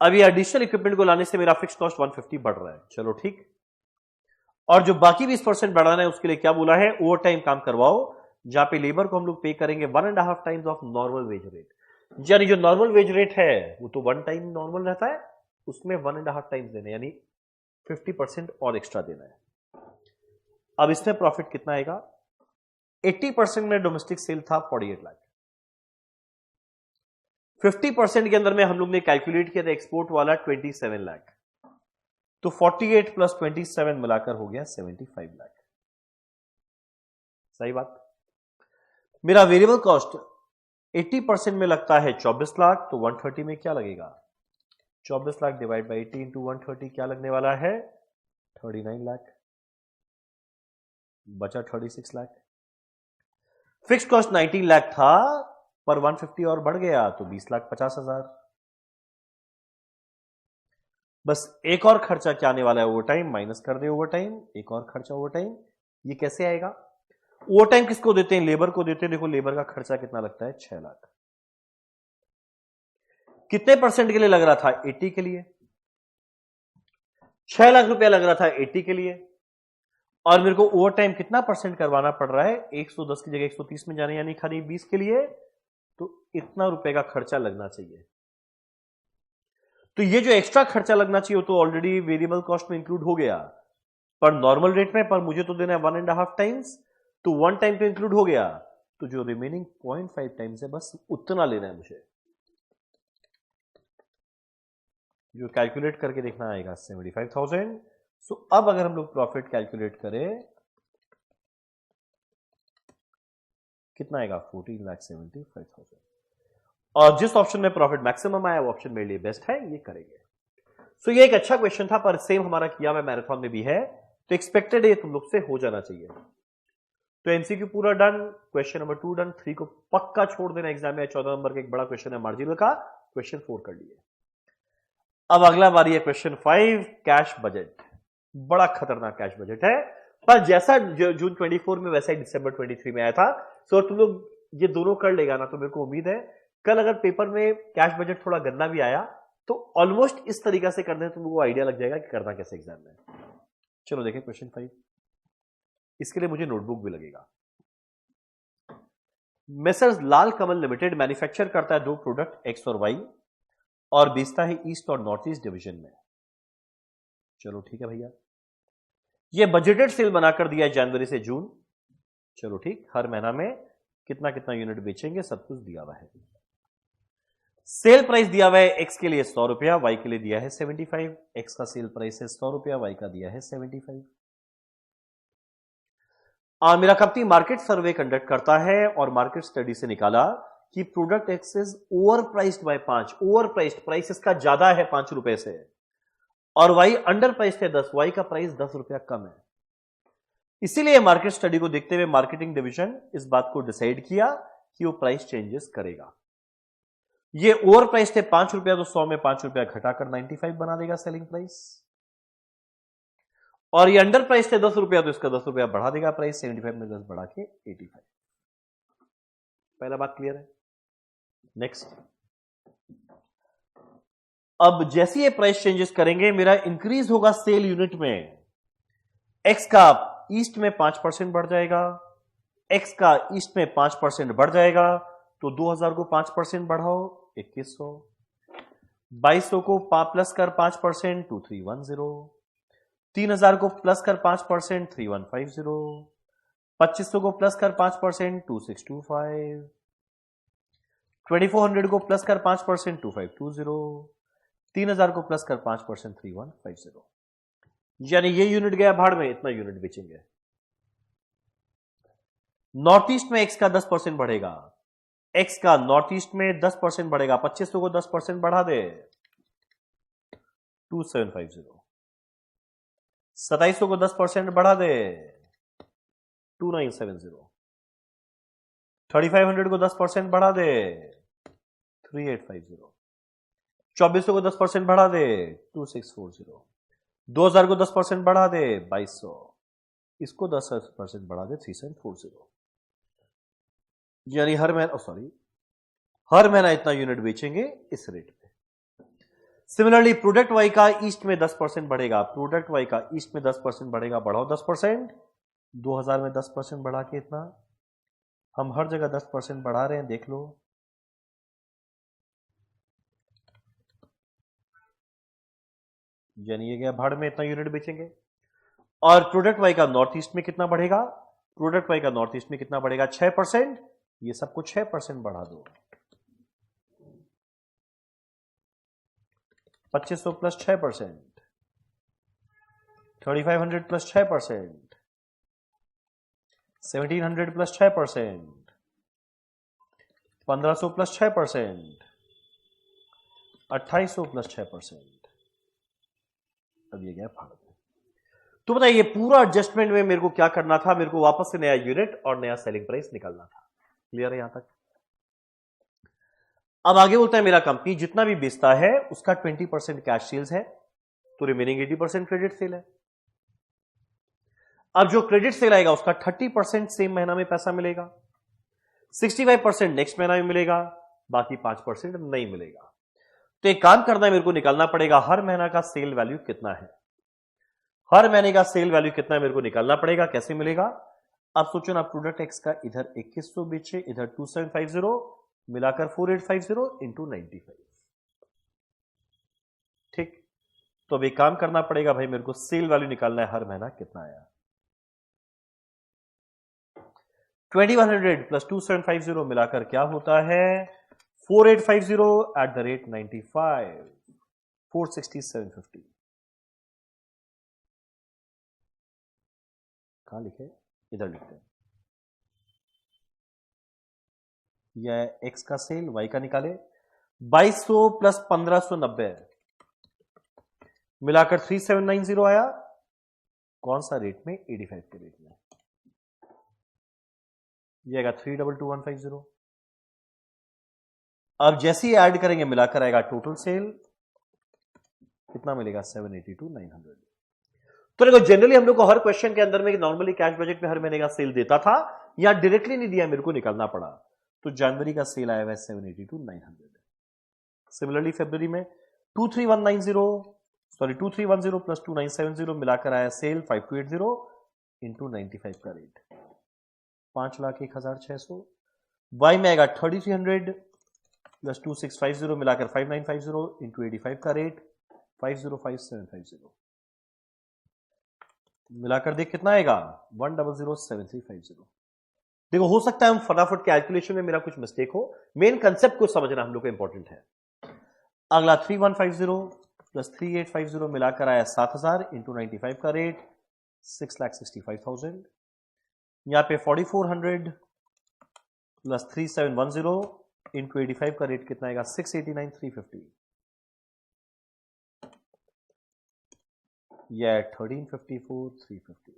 अब ये एडिशनल इक्विपमेंट को लाने से मेरा फिक्स कॉस्ट 150 बढ़ रहा है, चलो ठीक। और जो बाकी 20% बढ़ाना है उसके लिए क्या बोला है, ओवर टाइम काम करवाओ, जहां पे लेबर को हम लोग पे करेंगे 1.5 times of normal wage rate, यानी जो नॉर्मल वेज रेट है वो तो 1 टाइम नॉर्मल रहता है, उसमें 1.5 टाइम्स देना, यानी 50% और एक्स्ट्रा देना है। अब इसमें प्रॉफिट कितना आएगा, 80% में डोमेस्टिक सेल था 48 लाख, 50% के अंदर में हम लोग ने कैलकुलेट किया था एक्सपोर्ट वाला 27 लाख, तो 48 + 27 मिलाकर हो गया 75 लाख। सही बात। मेरा वेरिएबल कॉस्ट 80% में लगता है 24 लाख, तो 130 में क्या लगेगा, 24 लाख डिवाइड बाई 80 इंटू 130 क्या लगने वाला है 39 लाख, बचा 36 लाख। फिक्स कॉस्ट 19 लाख था, पर 150 और बढ़ गया तो 20,50,000। बस एक और खर्चा क्या आने वाला है, ओवर टाइम, माइनस कर दे ओवर टाइम, एक और खर्चा ओवर टाइम। ये कैसे आएगा, ओवर टाइम किसको देते हैं, लेबर को देते हैं। देखो लेबर का खर्चा कितना लगता है 6 लाख, कितने परसेंट के लिए लग रहा था 80 के लिए, 6 लाख रुपया लग रहा था 80 के लिए, और मेरे को ओवर टाइम कितना परसेंट करवाना पड़ रहा है 110 की जगह 130 में जाने, यानी खाली 20 के लिए, तो इतना रुपए का खर्चा लगना चाहिए। तो ये जो एक्स्ट्रा खर्चा लगना चाहिए वो तो ऑलरेडी वेरिएबल कॉस्ट में इंक्लूड हो गया, पर नॉर्मल रेट में, पर मुझे तो देना है 1.5 टाइम्स, तो 1 टाइम तो इंक्लूड हो गया, तो जो रिमेनिंग 0.5 टाइम्स है बस उतना लेना है मुझे, जो कैलकुलेट करके देखना आएगा 75,000। सो अब अगर हम लोग प्रॉफिट कैलकुलेट करें कितना आएगा 14,75,000, और जिस ऑप्शन में प्रॉफिट मैक्सिमम आया वो ऑप्शन मेरे लिए बेस्ट है, ये करेंगे। सो ये एक अच्छा क्वेश्चन था, पर सेम हमारा किया हुआ मैराथन में भी है, तो एक्सपेक्टेड है तुम लोग से हो जाना चाहिए। तो एमसीक्यू पूरा डन, क्वेश्चन नंबर 2 डन, 3 को पक्का छोड़ देना एग्जाम में, 14 नंबर का एक बड़ा क्वेश्चन है मार्जिनल का, क्वेश्चन 4 कर लिए। अब अगला बारी है क्वेश्चन 5, कैश बजट। बड़ा खतरनाक कैश बजट है, पर जैसा जून 24 में वैसा ही दिसंबर 23 में आया था। सो तुम लोग ये दोनों कर लेगा ना, तो मेरे को उम्मीद है कल अगर पेपर में कैश बजट थोड़ा गंदा भी आया तो ऑलमोस्ट इस तरीका से करने तुम लोगों को आइडिया लग जाएगा कि करना कैसे एग्जाम में। चलो देखें क्वेश्चन 5, इसके लिए मुझे नोटबुक भी लगेगा। मेसर्स लाल कमल लिमिटेड मैन्युफैक्चर करता है 2 प्रोडक्ट एक्स और वाई और बेचता है ईस्ट और नॉर्थ ईस्ट डिवीजन में। चलो ठीक है भैया, ये बजटेड सेल बनाकर दिया है जनवरी से जून, चलो ठीक, हर महीना में कितना कितना यूनिट बेचेंगे सब कुछ दिया हुआ है। सेल प्राइस दिया हुआ है एक्स के लिए 100 रुपया, वाई के लिए दिया है 75। एक्स का सेल प्राइस है 100 रुपया, वाई का दिया है 75। मेरा कंपनी मार्केट सर्वे कंडक्ट करता है और मार्केट स्टडी से निकाला कि product X is over priced by 5। Over priced, price इसका ज्यादा है 5 रुपए से, और वाई अंडर प्राइस्ड है 10। वाई का प्राइस 10 रुपया कम है। इसीलिए मार्केट स्टडी को देखते हुए मार्केटिंग डिवीजन इस बात को डिसाइड किया कि वो प्राइस चेंजेस करेगा। ये ओवर प्राइस थे 5 रुपया, तो 100 में 5 रुपया घटाकर 95 बना देगा सेलिंग प्राइस। और ये अंडर प्राइस थे 10 रुपया, तो इसका 10 रुपया बढ़ा देगा प्राइस। 75 में 10 बढ़ा के 85। पहला बात क्लियर है। नेक्स्ट, अब जैसे ये प्राइस चेंजेस करेंगे मेरा इंक्रीज होगा सेल यूनिट में। एक्स का ईस्ट में 5% बढ़ जाएगा, एक्स का ईस्ट में 5% बढ़ जाएगा, तो 2000 को 5% बढ़ाओ 2100, 2200 को प्लस कर 5% 2310, 3000 को प्लस कर 5% 3150, 2500 को प्लस कर 5% 2625, 2400 को प्लस कर 5% 2520, 3000 को प्लस कर 5% 3150। यानी ये यूनिट गया भाड़ में, इतना यूनिट बेचेंगे। नॉर्थ ईस्ट में एक्स का 10% बढ़ेगा, एक्स का नॉर्थ ईस्ट में 10% बढ़ेगा। 2500 को 10% बढ़ा दे 2750, 2700 को 10% बढ़ा दे 2970, 3500 को 10% बढ़ा दे 3850, 2400 को 10% बढ़ा दे 2640, 2000 को 10% बढ़ा दे 2200, इसको 10% बढ़ा दे 3740। यानी हर महीना इतना यूनिट बेचेंगे इस रेट पे। सिमिलरली प्रोडक्ट वाई का ईस्ट में 10% बढ़ेगा, प्रोडक्ट वाई का ईस्ट में 10% बढ़ेगा, बढ़ाओ 10%। 2000 में 10% बढ़ा के इतना, हम हर जगह 10% बढ़ा रहे हैं, देख लो। यानी ये गया भाड़ में, इतना यूनिट बेचेंगे। और प्रोडक्ट वाई का नॉर्थ ईस्ट में कितना बढ़ेगा, प्रोडक्ट वाई का नॉर्थ ईस्ट में कितना बढ़ेगा 6%। ये सबको 6% बढ़ा दो, 2500 plus 6%, 3500 plus 6%, 1700 plus 6%, 1500 plus 6%, 2800 plus 6%। अब ये गया भाड़ में। तो बताइए पूरा एडजस्टमेंट में मेरे को क्या करना था, मेरे को वापस से नया यूनिट और नया सेलिंग प्राइस निकालना था। क्लियर है यहां तक? अब आगे बोलता है मेरा कंपनी जितना भी बेचता है उसका 20% कैश सेल्स है, तो रिमेनिंग 80% क्रेडिट सेल है। अब जो क्रेडिट सेल आएगा उसका 30% सेम महीना में पैसा मिलेगा, 65% नेक्स्ट महीना में मिलेगा, बाकी 5% नहीं मिलेगा। तो एक काम करना है, मेरे को निकालना पड़ेगा हर महीना का सेल वैल्यू कितना है। हर महीने का सेल वैल्यू कितना है मेरे को निकालना पड़ेगा। कैसे मिलेगा? अब सोचो ना, प्रोडक्ट एक्स का इधर 2100 बेचे, इधर 2750, मिलाकर 4850 इंटू 95। ठीक, तो अब एक काम करना पड़ेगा भाई, मेरे को सेल वैल्यू निकालना है हर महीना कितना आया। 2100 प्लस 2750 मिलाकर क्या होता है 4850 एट द रेट 95, 46750। कहां लिखे? इधर लिखते हैं। यह एक्स का सेल, वाई का निकाले। 2200 प्लस 1590 मिलाकर 3790 आया। कौन सा रेट में? 85 के रेट में। यह आएगा 322150। अब जैसे ही ऐड करेंगे मिलाकर आएगा टोटल सेल कितना मिलेगा 782,900। तो देखो जनरली हम लोग को हर क्वेश्चन के अंदर में नॉर्मली कैश बजट में हर महीने का सेल देता था, या डायरेक्टली नहीं दिया, मेरे को निकालना पड़ा। तो जनवरी का सेल आया हुआ है 782,900। सिमिलरली फरवरी में 2310 प्लस 2970 मिलाकर आया सेल 5280 इंटू 95 का रेट 5,01,600। वाई में आएगा 3300 प्लस 2650 मिलाकर 5950 इंटू 85 का रेट 505750। मिलाकर देख कितना आएगा 1007350। देखो हो सकता है हम फटाफट कैलकुलेशन में मेरा कुछ मिस्टेक हो, मेन कंसेप्ट को समझना हम लोग को इंपॉर्टेंट है। अगला 3150 प्लस 3850 मिलाकर आया 7000 इंटू 95 का रेट 6,65,000। यहां पे 4400 प्लस 3710 इंटू 85 का रेट कितना आएगा 689,350। यह 1354,350।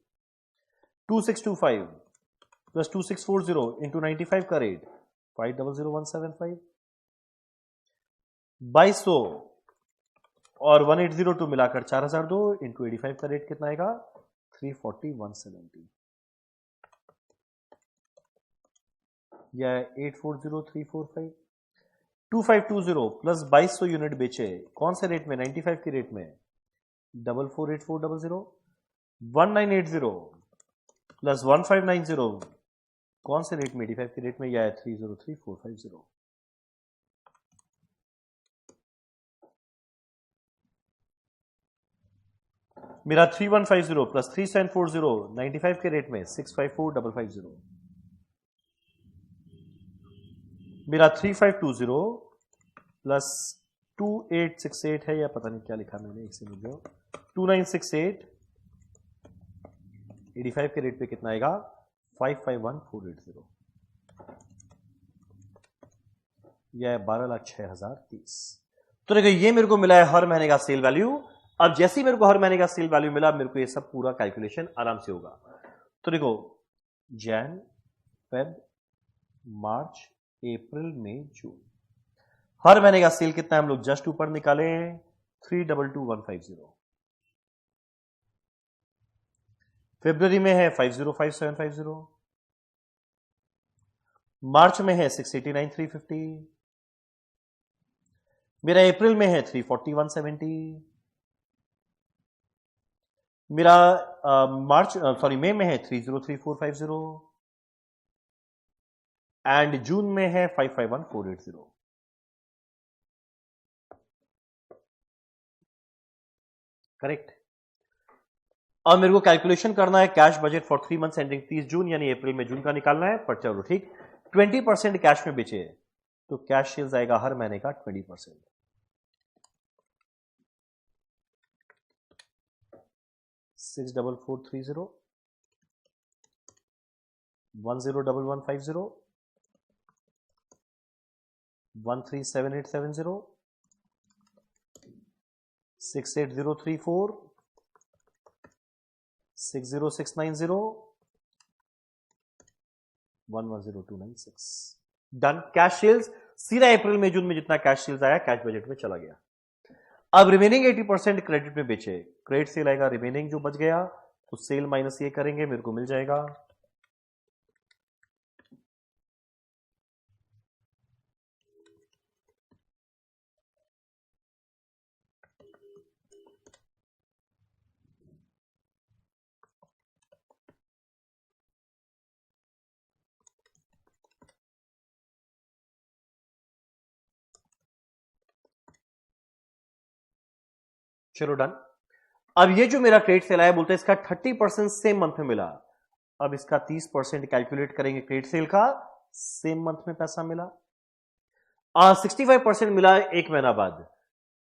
2625 प्लस 2640 इंटू 95 का रेट 5,00175। 2200 और 1802 मिलाकर 4002 इंटू 85 का रेट कितना आएगा 340,170। यह 840,345। 2520 प्लस 2200 यूनिट बेचे कौन से रेट में 95 के रेट में 448400। 1980 प्लस 1590 कौन से रेट में 85 के रेट में यह है 303450। मेरा 3150 प्लस 3740 95 के रेट में 654550। मेरा 3520 प्लस 2868 है या पता नहीं क्या लिखा मैंने, एक से मुझे 2968 85 के रेट पे कितना आएगा 551480। यह 12,06,030। तो देखो ये मेरे को मिला है हर महीने का सेल वैल्यू। अब जैसे ही मेरे को हर महीने का सेल वैल्यू मिला मेरे को ये सब पूरा कैलकुलेशन आराम से होगा। तो देखो जैन, फेब, मार्च, अप्रैल, मई, जून, हर महीने का सेल कितना है हम लोग जस्ट ऊपर निकाले 322,150। फरवरी में है 505750। मार्च में है 689,350। मेरा अप्रैल में है 340,170। मेरा मई में है 303450 एंड जून में है 551480। करेक्ट। अब मेरे को कैलकुलेशन करना है cash budget for 3 months ending 30 जून यानी अप्रैल में जून का निकालना है। पर चलो ठीक 20% कैश में बेचे तो कैश सेल्स आएगा हर महीने का 20%। 64430 101150 137870 68034 60690 110296। डन। कैश सेल्स सीधा अप्रैल में जून में जितना कैश सेल्स आया कैश बजट में चला गया। अब रिमेनिंग 80% क्रेडिट में बेचे, क्रेडिट सेल आएगा, रिमेनिंग जो बच गया तो सेल माइनस ये करेंगे मेरे को मिल जाएगा चलो डन। अब ये जो मेरा क्रेडिट सेल आया बोलते हैं इसका 30% सेम मंथ में मिला। अब इसका 30% कैलकुलेट करेंगे क्रेडिट सेल का, सेम मंथ में पैसा मिला। 65% मिला एक महीना बाद,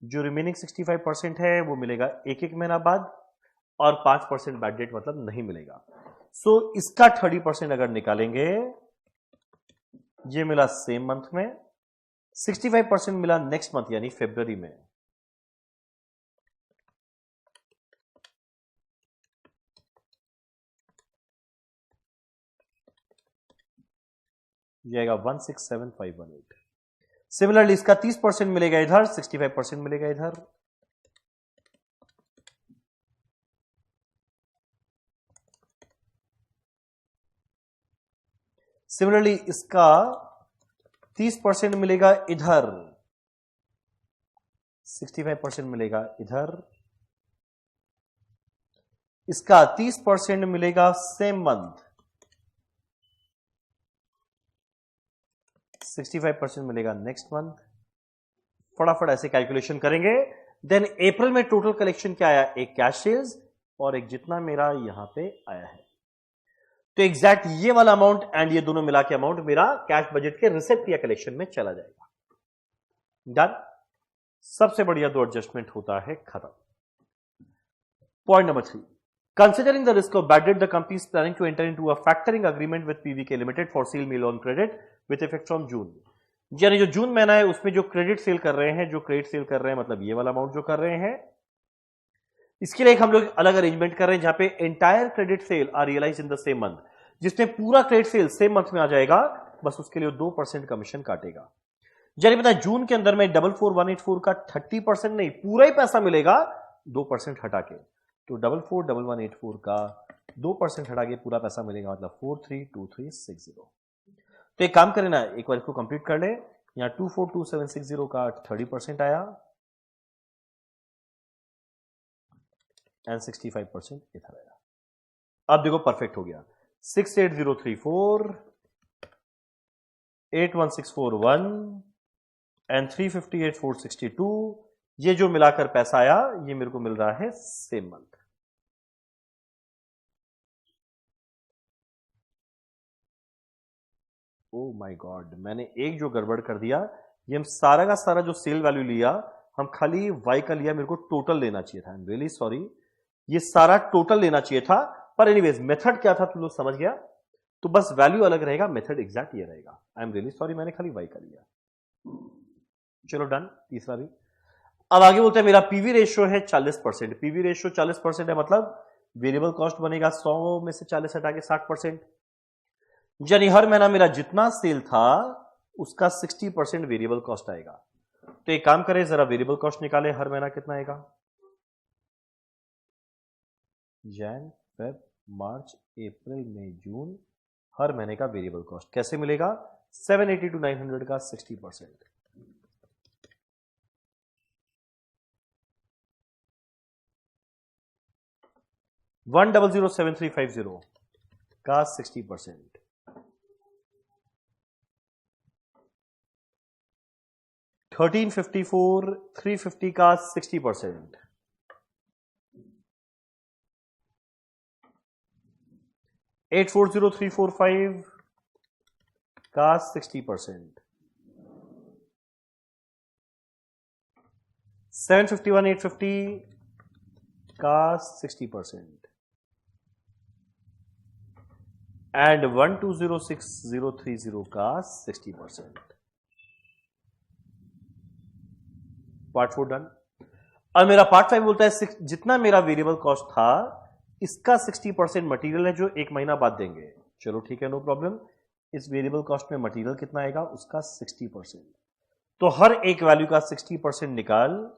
जो रिमेनिंग 65% है वो मिलेगा एक एक महीना बाद और 5% बैड डेट मतलब नहीं मिलेगा। सो इसका 30% अगर निकालेंगे ये मिला सेम मंथ में, 65% मिला नेक्स्ट मंथ यानी फरवरी में। जाएगा 167518। सिमिलरली इसका 30% मिलेगा इधर, 65% मिलेगा इधर। सिमिलरली इसका 30% मिलेगा इधर, 65% मिलेगा इधर। इसका 30% मिलेगा सेम मंथ, 65% मिलेगा नेक्स्ट मंथ। फटाफट ऐसे कैलकुलेशन करेंगे। देन अप्रैल में टोटल कलेक्शन क्या आया, एक कैश सेल्स और एक जितना मेरा यहां पे आया है। तो एग्जैक्ट ये वाला अमाउंट एंड ये दोनों मिला के अमाउंट मेरा कैश बजट के रिसिप्ट या कलेक्शन में चला जाएगा। डन। सबसे बढ़िया दो एडजस्टमेंट होता है खत्म। Point number 3, considering the risk of bad debt, the company is planning to enter into a factoring agreement with PVK Limited for sale mail on credit with effect from June। यानी जो जून महीना है उसमें जो credit sale कर रहे हैं, जो क्रेडिट सेल कर रहे हैं मतलब ये वाला अमाउंट जो कर रहे हैं, इसके लिए हम लोग अलग अरेंजमेंट कर रहे हैं जहां पे entire credit sale are realise in the same month, जिसमें पूरा क्रेडिट सेल सेम मंथ में आ जाएगा, बस उसके लिए 2% कमीशन काटेगा। यानी पता है जून के अंदर में 44184 का 30% नहीं पूरा ही पैसा मिलेगा 2% हटा के, तो 441184 का 2% हटा के पूरा पैसा मिलेगा, मतलब 432360। तो एक काम करें ना, एक बार इसको कंप्लीट कर ले। यहां 242760 का 30% आया एंड 65% इधर आया। अब देखो परफेक्ट हो गया। 68034 81641 एंड 358462, ये जो मिलाकर पैसा आया ये मेरे को मिल रहा है same month. Oh my God, मैंने एक जो गड़बड़ कर दिया, ये हम सारा का सारा जो सेल वैल्यू लिया हम खाली वाई का लिया, मेरे को टोटल लेना चाहिए था। आई एम रियली सॉरी, ये सारा टोटल लेना चाहिए था, पर एनीवेज मेथड क्या था तुम लोग समझ गया, तो बस वैल्यू अलग रहेगा, मेथड एग्जैक्ट ये रहेगा। आई एम रियली सॉरी, मैंने खाली वाई का लिया। चलो डन। तीसरा भी अब आगे बोलते हैं मेरा पीवी रेशियो है 40%। पीवी रेशियो 40% है मतलब वेरिएबल कॉस्ट बनेगा 100 में से 40 हटा के 60%, यानी हर महीना मेरा जितना सेल था उसका 60% वेरिएबल कॉस्ट आएगा। तो एक काम करें, जरा वेरिएबल कॉस्ट निकाले, हर महीना कितना आएगा, जैन फेब मार्च अप्रैल मई जून, हर महीने का वेरिएबल कॉस्ट कैसे मिलेगा, 780 to 900 का 60%, 1007350 का 60%, 1354 350 का 60%, 840345 का 60%, 751 850 का 60% एंड 1206030 का 60%। Part 4 done. अब मेरा पार्ट 5 बोलता है जितना मेरा वेरिएबल कॉस्ट था इसका 60% मटेरियल है जो एक महीना बाद देंगे। चलो ठीक है, नो प्रॉब्लम। इस वेरिएबल कॉस्ट में मटेरियल कितना आएगा, उसका 60%, तो हर एक वैल्यू का 60% निकाल,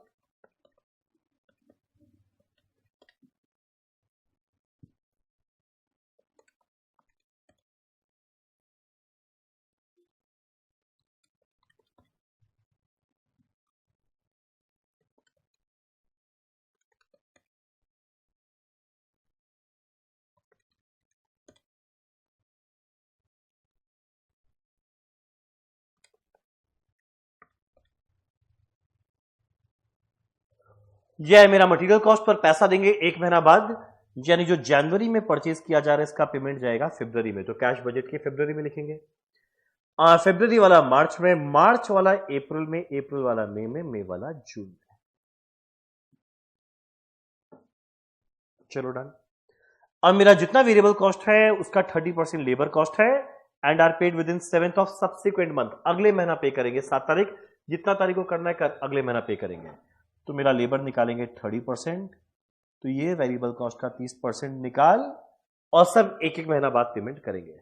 यह है मेरा मटेरियल कॉस्ट पर पैसा देंगे एक महीना बाद, यानी जो जनवरी में परचेज किया जा रहा है इसका पेमेंट जाएगा फरवरी में, तो कैश बजट के फरवरी में लिखेंगे। फरवरी वाला मार्च में, मार्च वाला अप्रैल में, अप्रैल वाला मई में, मई वाला जून में। चलो डन। अब मेरा जितना वेरिएबल कॉस्ट है उसका 30% लेबर कॉस्ट है and are paid within 7th of subsequent month, अगले महीना पे करेंगे, 7 तारीख, जितना तारीख को करना है कर, अगले महीना पे करेंगे। तो मेरा लेबर निकालेंगे 30%, तो ये वेरिएबल कॉस्ट का 30% निकाल और सब एक एक महीना बाद पेमेंट करेंगे,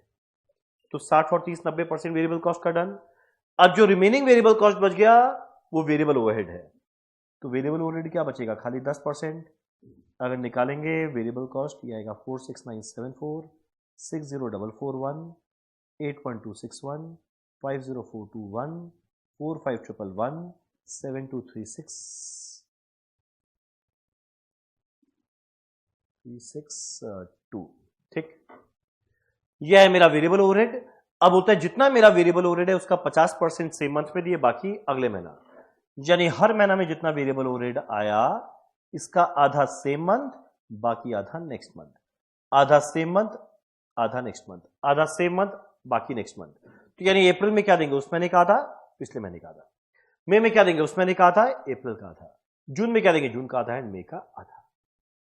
तो 60 और 30 90% वेरिएबल कॉस्ट का डन। अब जो रिमेनिंग वेरिएबल कॉस्ट बच गया वो वेरिएबल ओवरहेड है, तो वेरिएबल ओवरहेड क्या बचेगा, खाली 10%। अगर निकालेंगे वेरिएबल कॉस्ट ये आएगा 46974 60441 81261 50421 45111 7236 362। ठीक, यह है मेरा वेरिएबल ओवरहेड। अब होता है जितना मेरा वेरिएबल ओवरहेड है उसका 50% सेम मंथ में दिए, बाकी अगले महीना, यानी हर महीना में जितना वेरिएबल ओवरहेड आया इसका आधा सेम मंथ, बाकी आधा नेक्स्ट मंथ, आधा सेम मंथ, आधा नेक्स्ट मंथ, आधा सेम मंथ, बाकी नेक्स्ट मंथ। तो यानी अप्रैल में क्या देंगे उस महीने का आधा, पिछले महीने का आधा। मई में क्या देंगे उस महीने का आधा, अप्रैल का आधा। जून में क्या देंगे, जून का आधा एंड मई का आधा।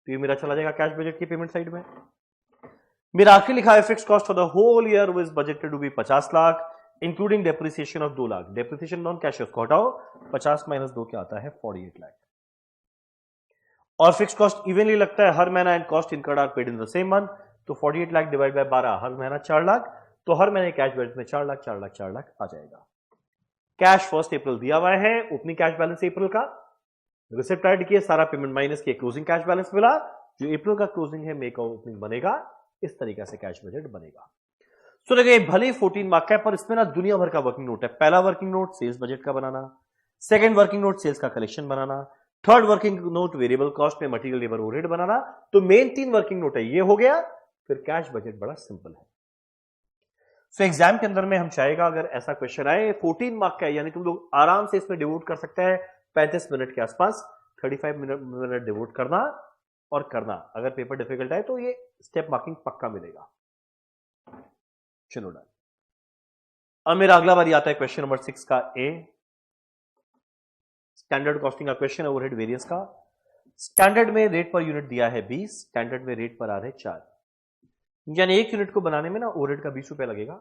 तो ये मेरा चला जाएगा कैश बजट की पेमेंट साइड में। मेरा आखिरी लिखा है fix cost for the whole year was budgeted to be 50 lakh including depreciation of 2 lakh. Depreciation non cash है, उसको हटाओ, 50 माइनस 2 क्या आता है, 48 लाख। और फिक्स कॉस्ट इवनली लगता है हर महीना and cost incurred are paid in the same month. तो 48 लाख डिवाइड बाय 12, हर महीना 4 लाख। तो हर महीने कैश बजट में 4 लाख 4 लाख 4 लाख आ जाएगा। कैश फर्स्ट अप्रैल दिया हुआ है, ओपनिंग कैश बैलेंस अप्रैल का, रिसिप्ट ऐड किए, सारा पेमेंट माइनस किए, क्लोजिंग कैश बैलेंस मिला। जो अप्रैल का क्लोजिंग है, मई का ओपनिंग बनेगा। इस तरीके से कैश बजट बनेगा। सो देखिए भले 14 मार्क का है, पर इसमें ना दुनिया भर का वर्किंग नोट है। पहला वर्किंग नोट सेल्स बजट का बनाना, सेकंड वर्किंग नोट सेल्स का कलेक्शन बनाना, third working note variable cost में मटेरियल लेबर ओवरहेड बनाना। तो मेन 3 वर्किंग नोट है, ये हो गया। फिर कैश बजट बड़ा सिंपल है। सो एग्जाम के अंदर में हम चाहेगा अगर ऐसा क्वेश्चन आए 14 मार्क का है, यानी तुम लोग आराम से इसमें डिवोट कर सकते हैं 35 मिनट के आसपास, 35 मिनट डिवोट करना और करना। अगर पेपर डिफिकल्ट है तो ये स्टेप मार्किंग पक्का मिलेगा। चलो डन। अब मेरा अगला बारी आता है क्वेश्चन नंबर 6 का ए, स्टैंडर्ड कॉस्टिंग का क्वेश्चन है, ओवरहेड वेरिएंस का। स्टैंडर्ड में रेट पर यूनिट दिया है 20, स्टैंडर्ड में रेट पर आ रहे 4, यानी 1 यूनिट को बनाने में ना ओवरहेड का 20 रुपया लगेगा।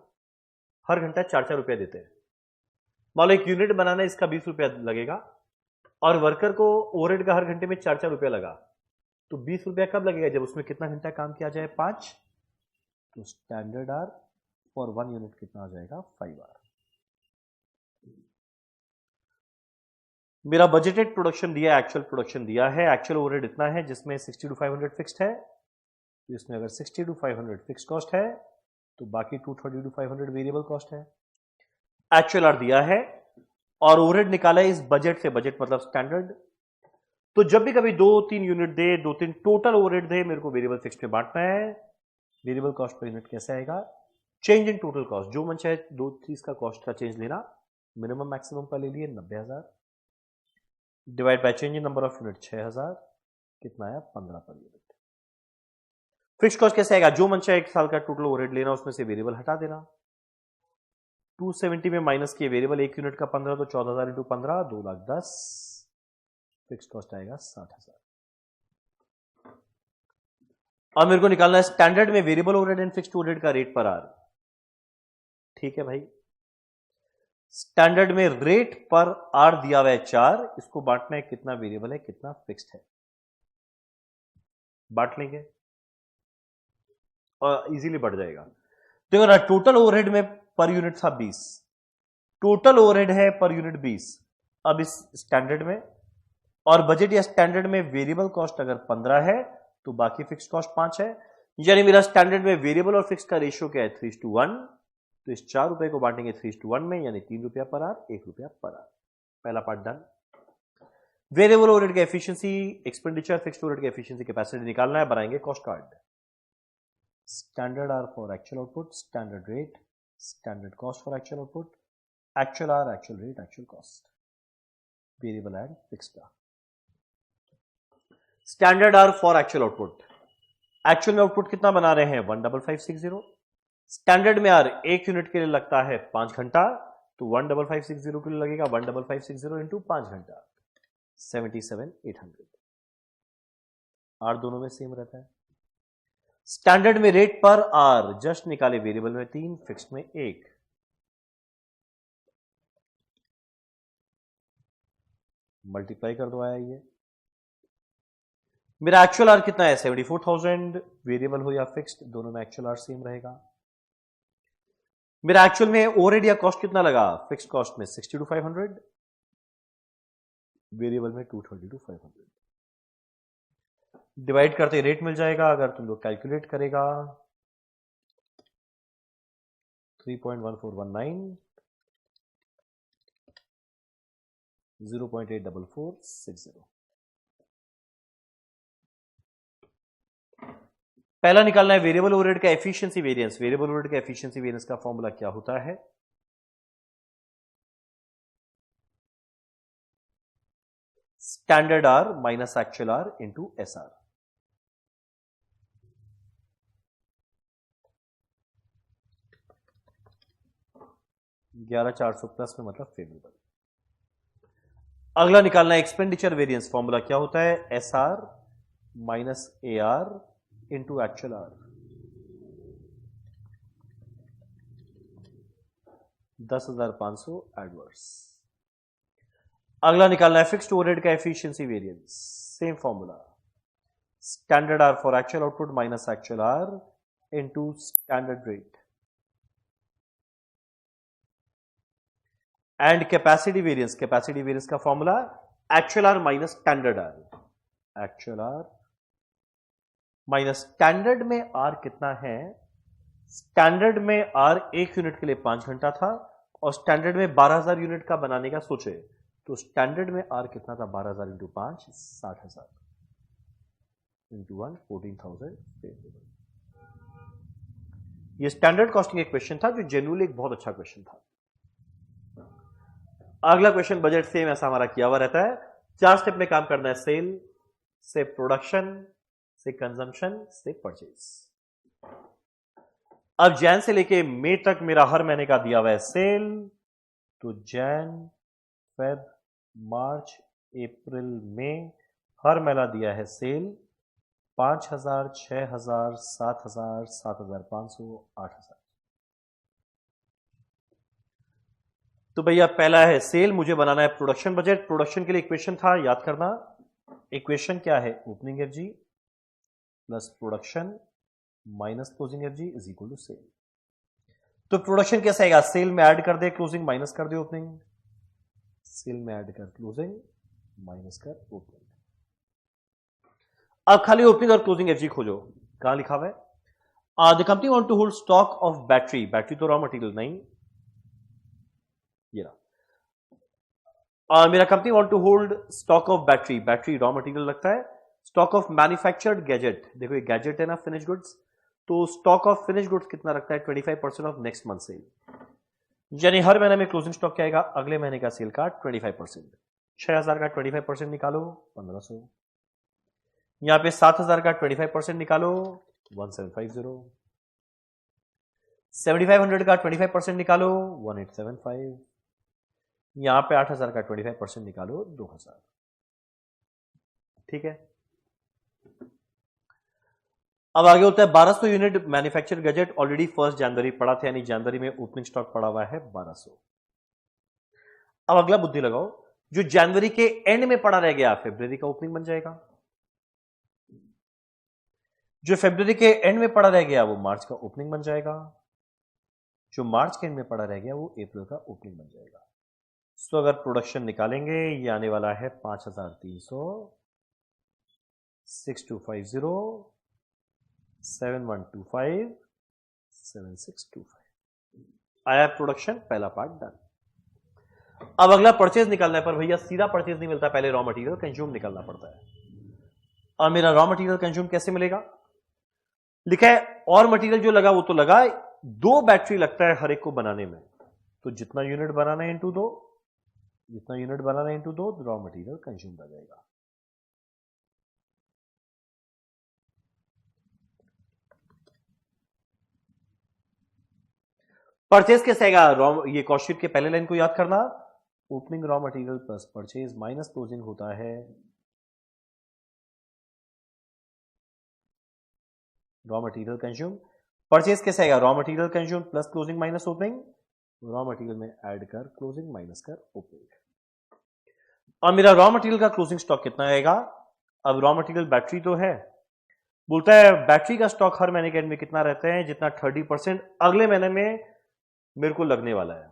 हर घंटा 4-4 रुपया देते हैं। मान लो 1 यूनिट बनाना है, इसका 20 रुपया लगेगा और वर्कर को ओवरहेड का हर घंटे में 4-4 रुपया लगा। तो 20 रुपया कब लगेगा, जब उसमें कितना घंटा काम किया जाए, 5। तो स्टैंडर्ड आर फॉर 1 यूनिट कितना आ जाएगा, 5 आर। मेरा बजटेड प्रोडक्शन दिया, एक्चुअल प्रोडक्शन दिया है। एक्चुअल ओवरहेड इतना है जिसमें 60 to 500 फिक्स्ड है। तो इसमें अगर 60 to 500 फिक्स कॉस्ट है तो बाकी 230 to 500 वेरिएबल कॉस्ट है। एक्चुअल आर दिया है और ओवरहेड निकाला है इस बजट से, बजट मतलब स्टैंडर्ड। तो जब भी कभी 2-3 यूनिट दे, 2-3 टोटल ओवरहेड दे, मेरे को वेरिएबल फिक्स में बांटना है। वेरिएबल कॉस्ट पर यूनिट कैसे आएगा, चेंज इन टोटल कॉस्ट, जो मन चाहे 2 चीज का कॉस्ट का चेंज लेना। मिनिमम मैक्सिमम का ले लिए 90,000 divide by change in number of unit 6,000, कितना आया 15 पर यूनिट। फिक्स कॉस्ट कैसे आएगा, जो मन चाहे 1 साल का टोटल ओवरहेड लेना, उसमें से वेरिएबल हटा देना। 270 में माइनस किए वेरिएबल, 1 यूनिट का 15, तो 14,000 इंटू 15, 2,10,000। फिक्स कॉस्ट आएगा 60,000। अब मेरे को निकालना है स्टैंडर्ड में variable overhead and fixed overhead का रेट पर आर। ठीक है भाई, स्टैंडर्ड में रेट पर आर दिया हुआ है 4, इसको बांटना है कितना वेरिएबल है कितना फिक्स्ड है, बांट लेंगे और इजीली बढ़ जाएगा। देखो ना, टोटल ओवरहेड में पर यूनिट था 20, टोटल ओवरहेड है पर यूनिट 20। अब इस स्टैंडर्ड में और बजट या स्टैंडर्ड में वेरिएबल कॉस्ट अगर 15 है तो बाकी फिक्स कॉस्ट 5 है, यानी मेरा स्टैंडर्ड में वेरिएबल और फिक्स का रेशियो क्या है, 3:1। तो इस 4 रुपए को बांटेंगे 3:1 में, यानी 3 रुपया पर आर, 1 रुपया पर आर। पहला पार्ट डन। वेरिएबल ओवरहेड का एफिशिएंसी, एक्सपेंडिचर, फिक्स्ड ओवरहेड का एफिशिएंसी, कैपेसिटी निकालना है, बनाएंगे cost card. Standard are for actual output, standard rate, standard cost for actual output, actual are, actual rate, actual cost, variable and fixed का। Standard are for actual output, actual में output कितना बना रहे हैं 15560। Standard में are 1 unit के लिए लगता है 5 घंटा, तो 15560 के लिए लगेगा 15560 इंटू 5 घंटा, 77,800। आर दोनों में सेम रहता है। स्टैंडर्ड में रेट पर आर जस्ट निकाले, वेरिएबल में 3, फिक्स्ड में 1। मल्टीप्लाई कर दो, आया ये। मेरा एक्चुअल आर कितना है 74,000, वेरिएबल हो या फिक्स्ड दोनों में एक्चुअल आर सेम रहेगा। मेरा एक्चुअल में ओवरहेड या कॉस्ट कितना लगा, फिक्स्ड कॉस्ट में 60 to 500, वेरिएबल में 230 to 500। डिवाइड करते रेट मिल जाएगा, अगर तुम लोग कैलकुलेट करेगा 3.1419, 0.84460। पहला निकालना है वेरिएबल ओवरहेड का एफिशिएंसी वेरिएंस। वेरिएबल ओवरहेड का एफिशिएंसी वेरिएंस का फॉर्मूला क्या होता है, standard are minus actual are into S R. 11,400 plus में मतलब फेवरेबल। अगला निकालना है एक्सपेंडिचर वेरिएंस। फॉर्मूला क्या होता है? S R minus A R into actual hours. 10,500 adverse. अगला निकालना है फिक्स्ड ओवरहेड का efficiency variance. Same formula, standard are for actual output minus actual are into standard rate. And capacity variance, capacity variance का formula actual are minus standard hours. Actual are minus standard में are कितना है? Standard में are 1 unit के लिए 5 घंटा था और स्टैंडर्ड में 12,000 यूनिट का बनाने का सोचे तो स्टैंडर्ड में आर कितना था? 12,000 इंटू 5 60,000 इंटू 1 14,000। ये स्टैंडर्ड कॉस्टिंग एक क्वेश्चन था जो जेन्युइनली एक बहुत अच्छा क्वेश्चन था। अगला क्वेश्चन बजट सेम ऐसा हमारा किया हुआ रहता है। 4 स्टेप में काम करना है, सेल से प्रोडक्शन से कंजम्पशन से परचेज। अब जैन से लेके मई तक मेरा हर महीने का दिया हुआ है सेल, तो जैन फेब मार्च अप्रैल मई हर महीना दिया है सेल 5,000 6,000 7,000 7,500 8,000। तो भैया पहला है सेल, मुझे बनाना है प्रोडक्शन बजट। प्रोडक्शन के लिए इक्वेशन था, याद करना। इक्वेशन क्या है? Opening FG plus production minus closing FG is equal to sale. तो प्रोडक्शन कैसे आएगा? सेल में ऐड कर दे क्लोजिंग माइनस कर दे ओपनिंग, सेल में ऐड कर क्लोजिंग माइनस कर ओपनिंग। अब खाली ओपनिंग और क्लोजिंग एफजी खोजो। कहां लिखा हुआ है? The company want to hold stock of battery. Battery तो रॉ मटेरियल नहीं, ये रहा। मेरा company want to hold stock of battery, battery raw material लगता है। स्टॉक ऑफ मैन्युफैक्चर्ड गैजेट, देखो ये गैजेट है ना, फिनिश गुड्स, तो स्टॉक ऑफ फिनिश गुड्स कितना रखता है? 25% ऑफ नेक्स्ट मंथ सेल। यानी हर महीने में क्लोजिंग स्टॉक क्या आएगा? अगले महीने का सेल का 25%। 6,000 का 25% निकालो 1,500। यहां पे 7,000 का 25% निकालो 1,750। 7,500 का 25% निकालो 1,875। यहां पे 8,000 का 25% निकालो 2,000। ठीक है। अब आगे होता है 1200 यूनिट मैन्युफैक्चर गैजेट। ऑलरेडी 1 जनवरी पड़ा था, यानी जनवरी में ओपनिंग स्टॉक पड़ा हुआ है 1200। अब अगला बुद्धि लगाओ, जो जनवरी के एंड में पड़ा रह गया फरवरी का ओपनिंग बन जाएगा। जो फरवरी के एंड में पड़ा रह गया वो मार्च का ओपनिंग बन जाएगा। जो मार्च के एंड में पड़ा रह गया वो अप्रैल का ओपनिंग बन जाएगा। तो अगर प्रोडक्शन निकालेंगे ये आने वाला है 5,300, 6,250, 7,125, 7,625। आया प्रोडक्शन, पहला पार्ट डन। अब अगला परचेज निकालना है, पर भैया सीधा परचेज नहीं मिलता, पहले रॉ मटेरियल कंज्यूम निकालना पड़ता है। और मेरा रॉ मटेरियल कंज्यूम कैसे मिलेगा? लिखा है और मटेरियल जो लगा वो तो लगा, 2 बैटरी लगता है हर एक को बनाने में, तो जितना यूनिट बनाना है इंटू 2, जितना यूनिट बनाना है इंटू 2 रॉ मटेरियल कंज्यूम आ जाएगा। परचेज कैसे आएगा? रॉ, ये कॉस्ट के पहले लाइन को याद करना, opening raw material plus purchase minus closing होता है रॉ मटेरियल कंज्यूम। परचेज कैसे आएगा? Raw material consume plus closing minus opening, raw material में ऐड कर क्लोजिंग माइनस कर ओपनिंग। और मेरा रॉ मटेरियल का क्लोजिंग स्टॉक कितना आएगा? अब रॉ मटेरियल बैटरी तो है, बोलता है बैटरी का स्टॉक हर महीने के एंड में कितना रहता है? जितना 30% अगले महीने में मेरे को लगने वाला है।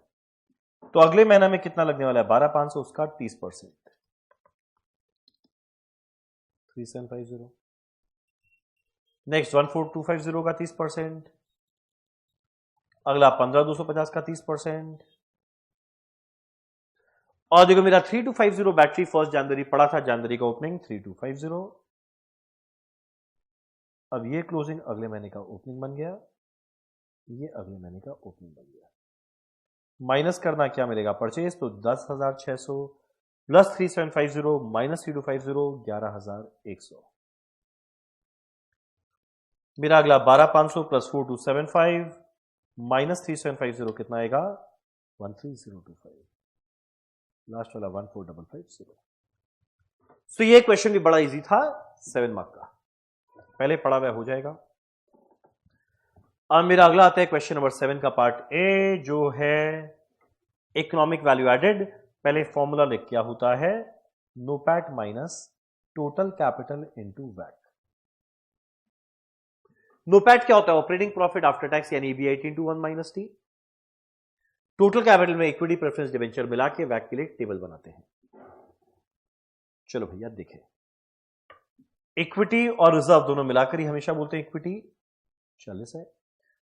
तो अगले महीने में कितना लगने वाला है? 12,500, उसका 30%, 3,750। नेक्स्ट 14,250 का 30%, अगला 15,250 का 30%। और देखो मेरा 3,250 बैटरी 1 जनवरी पड़ा था, जनवरी का ओपनिंग 3,250। अब ये क्लोजिंग अगले महीने का ओपनिंग बन गया, ये अगले महीने का ओपनिंग बन गया। माइनस करना क्या मिलेगा? परचेज, तो 10,600 प्लस 3,750 माइनस 3,250 11,100। मेरा अगला 12,500 प्लस 4,275 माइनस 3,750 कितना आएगा? 13025, लास्ट वाला 14550। तो ये क्वेश्चन भी बड़ा इजी था, 7 मार्क का, पहले पढ़ा हुआ हो जाएगा। अब मेरा अगला आता है क्वेश्चन नंबर 7 का पार्ट ए, जो है इकोनॉमिक वैल्यू एडेड। पहले फॉर्मूला लिख, क्या होता है, NOPAT minus total capital into वैट। नोपैट क्या होता है, ऑपरेटिंग प्रॉफिट आफ्टर टैक्स यानी EBIT into 1 minus T. Total capital में इक्विटी प्रेफरेंस डिवेंचर मिला के वैट के लिए टेबल बनाते हैं। चलो भैया देखें, इक्विटी और रिजर्व दोनों मिलाकर ही हमेशा बोलते हैं इक्विटी 40 है,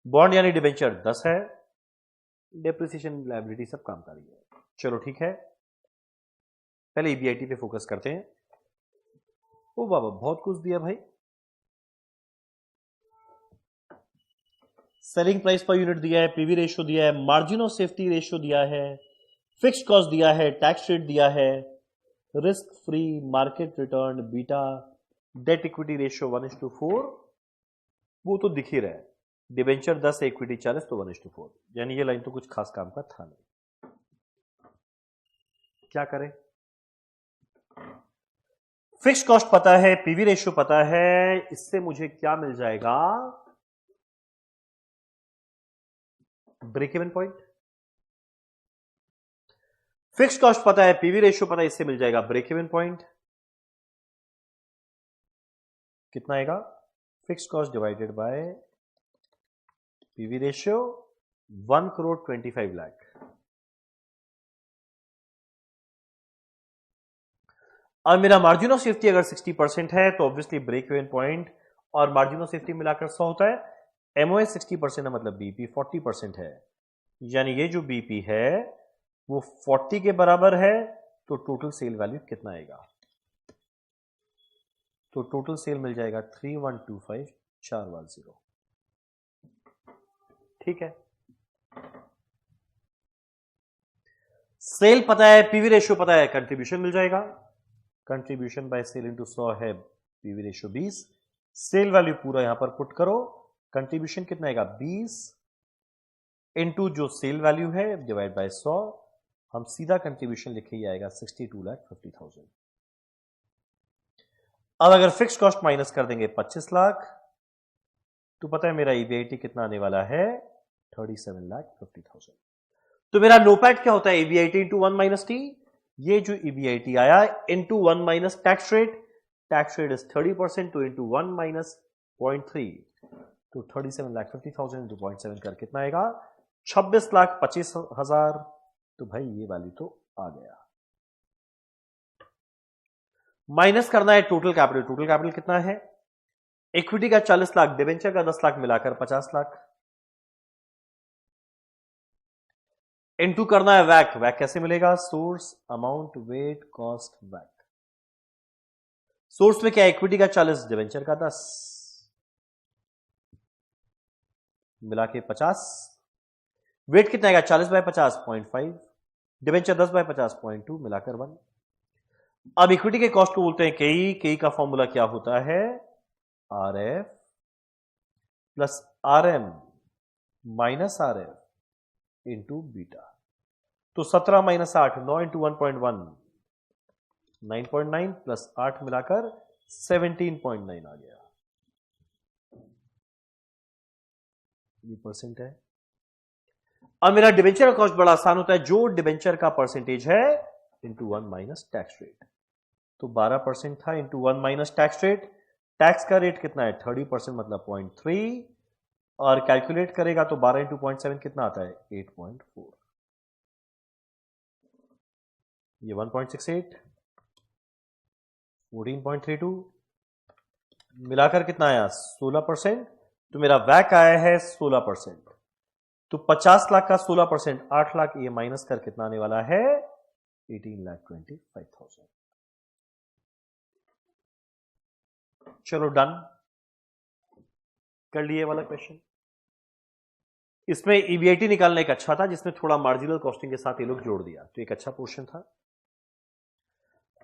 बॉन्ड यानी डिवेंचर 10 है, डेप्रिसिएशन लायबिलिटी सब काम कर रही है। चलो ठीक है, पहले EBIT पे फोकस करते हैं। ओ बाबा बहुत कुछ दिया भाई, सेलिंग प्राइस पर यूनिट दिया है, पीवी रेशियो दिया है, मार्जिन ऑफ सेफ्टी रेशियो दिया है, फिक्स्ड कॉस्ट दिया है, टैक्स रेट दिया है, risk free, market return, beta, debt equity ratio 1:4, वो तो दिख ही रहा है। डिबेंचर 10 है, इक्विटी 40, तो 1:4, यानी ये लाइन तो कुछ खास काम का था नहीं। क्या करें, फिक्स कॉस्ट पता है, पीवी रेशियो पता है, इससे मुझे क्या मिल जाएगा, break even point. Fix cost पता है, पीवी रेशियो पता है, इससे मिल जाएगा ब्रेक इवन पॉइंट। कितना आएगा, fix cost divided by PV ratio 1,25,00,000। अब मेरा मार्जिन ऑफ सेफ्टी अगर 60% है तो ऑब्वियसली ब्रेक इवन पॉइंट और मार्जिन ऑफ सेफ्टी मिलाकर 100 होता है। एमओएस 60% है, मतलब बीपी 40% है, यानी ये जो बीपी है वो 40 के बराबर है, तो टोटल सेल वैल्यू कितना आएगा, तो टोटल सेल मिल जाएगा 3125,410। ठीक है, सेल पता है, पीवी रेशियो पता है, कंट्रीब्यूशन मिल जाएगा, कंट्रीब्यूशन बाय सेल इंटू 100 है, पीवी रेशियो 20, सेल वैल्यू पूरा यहां पर पुट करो, कंट्रीब्यूशन कितना आएगा 20 इंटू जो सेल वैल्यू है डिवाइड बाय 100, हम सीधा कंट्रीब्यूशन लिखे ही आएगा 62,50,000। अब अगर फिक्स कॉस्ट माइनस कर देंगे 25 लाख, तो पता है मेरा EBIT कितना आने वाला है 37,50,000। तो मेरा नोपैट क्या होता है, EBIT इंटू 1 माइनस टी। ये जो EBIT आया into 1 minus tax rate, tax rate is 30%, तो इंटू 1 माइनस 0.3, तो 37,50,000 इंटू 0.7 कर कितना आएगा 26,25,000। तो भाई ये वैल्यू तो आ गया। माइनस करना है टोटल कैपिटल, टोटल कैपिटल कितना है, इक्विटी का 40 लाख, डिबेंचर का 10 लाख मिलाकर 50 लाख, इनटू करना है वैक, वैक कैसे मिलेगा, source amount weight cost वैक। Source में क्या, इक्विटी का 40, डिबेंचर का 10, मिला के 50, वेट कितना आएगा 40 बाय 50 0.5, डिबेंचर 10 बाय 50 0.2, मिलाकर 1। अब इक्विटी के कॉस्ट को बोलते हैं के का फॉर्मूला क्या होता है, RF plus RM minus RF into beta. तो 17 माइनस 8, 9 इंटू 1.1, 9.9 प्लस 8 मिलाकर 17.9 आ गया, ये परसेंट है। अब मेरा डिबेंचर का कॉस्ट बड़ा आसान होता है, जो डिबेंचर का परसेंटेज है इंटू 1 माइनस टैक्स रेट, तो 12% था into 1 minus tax rate, tax का रेट कितना है 30%, मतलब 0.3, और कैलकुलेट करेगा तो 12 इंटू 0.7 कितना आता है 8.4, ये 1.68, 14.32 मिलाकर कितना आया 16%, तो मेरा वैक आया है 16%। तो 50 लाख का 16%, 8 लाख, ये माइनस कर कितना आने वाला है 18,25,000। चलो डन कर लिए वाला क्वेश्चन। इसमें EBIT निकालना एक अच्छा था, जिसमें थोड़ा मार्जिनल कॉस्टिंग के साथ ये लोग जोड़ दिया, तो एक अच्छा पोर्शन था।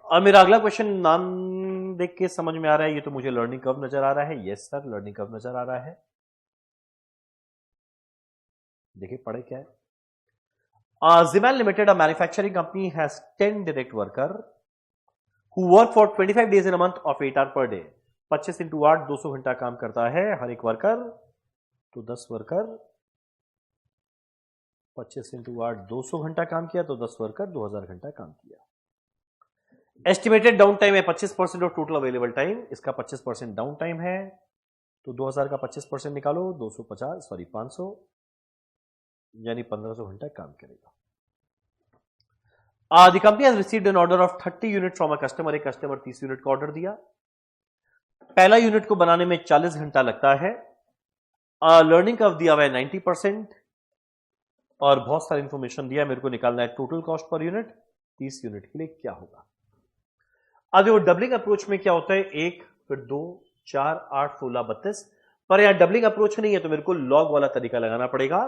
अब मेरा अगला क्वेश्चन नाम देख के समझ में आ रहा है, ये तो मुझे लर्निंग कर्व नजर आ रहा है। यस सर, लर्निंग कर्व नजर आ रहा है। देखिए पढ़े क्या है। Zeman Limited, a manufacturing company, has 10 direct workers who work for 25 days in a month of 8 hours per day. 25 into 8 200 घंटा काम करता है हर एक वर्कर, तो 10 वर्कर 25 into 8 200 घंटा काम किया, तो 10 वर्कर 2000 घंटा काम किया। एस्टिमेटेड डाउन टाइम है 25% ऑफ टोटल अवेलेबल टाइम, इसका 25% डाउन टाइम है, तो 2000 का 25% निकालो, 500 यानी 1500 घंटा काम करेगा। The company has received an order of 30 unit from a customer, एक कस्टमर 30 यूनिट का ऑर्डर दिया। पहला यूनिट को बनाने में 40 घंटा लगता है। लर्निंग कर्व दिया हुआ है 90% और बहुत सारी इंफॉर्मेशन दिया, मेरे को निकालना है total cost per unit 30 unit के लिए क्या होगा। अब देखो डबलिंग अप्रोच में क्या होता है, 1 फिर 2 4 8 16 32, पर यहां डबलिंग अप्रोच नहीं है तो मेरे को लॉग वाला तरीका लगाना पड़ेगा,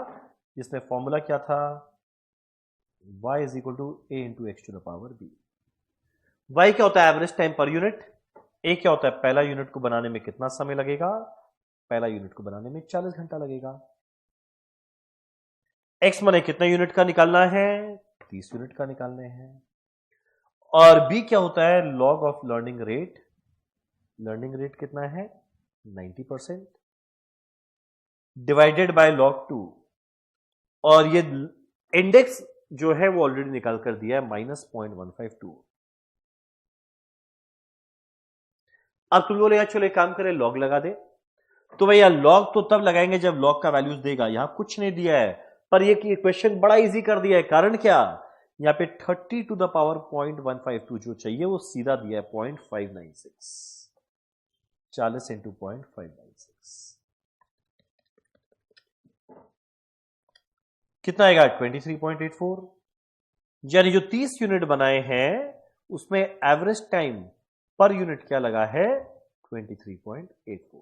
जिसमें फॉर्मूला क्या था, y is equal to a into X to the power b। y क्या होता है average time per unit, a क्या होता है पहला यूनिट को बनाने में कितना समय लगेगा, पहला यूनिट को बनाने में 40 घंटा लगेगा। x माने कितना यूनिट का निकालना है, 30 यूनिट का निकालने हैं। और b क्या होता है log of learning rate, learning rate कितना है 90% डिवाइडेड बाय लॉग 2, और ये इंडेक्स जो है वो ऑलरेडी निकाल कर दिया है -0.152। अब तुम बोले यार चलो एक काम करें लॉग लगा दे, तो भैया लॉग तो तब लगाएंगे जब लॉग का वैल्यूज देगा, यहां कुछ नहीं दिया है, पर ये क्वेश्चन बड़ा इजी कर दिया है। कारण क्या, यहां पे 30 टू द पावर 0.152 जो चाहिए वो सीधा दिया है 0.596, 40 इंटू 0.596 कितना आएगा 23.84, यानी जो 30 यूनिट बनाए हैं उसमें एवरेज टाइम पर यूनिट क्या लगा है 23.84।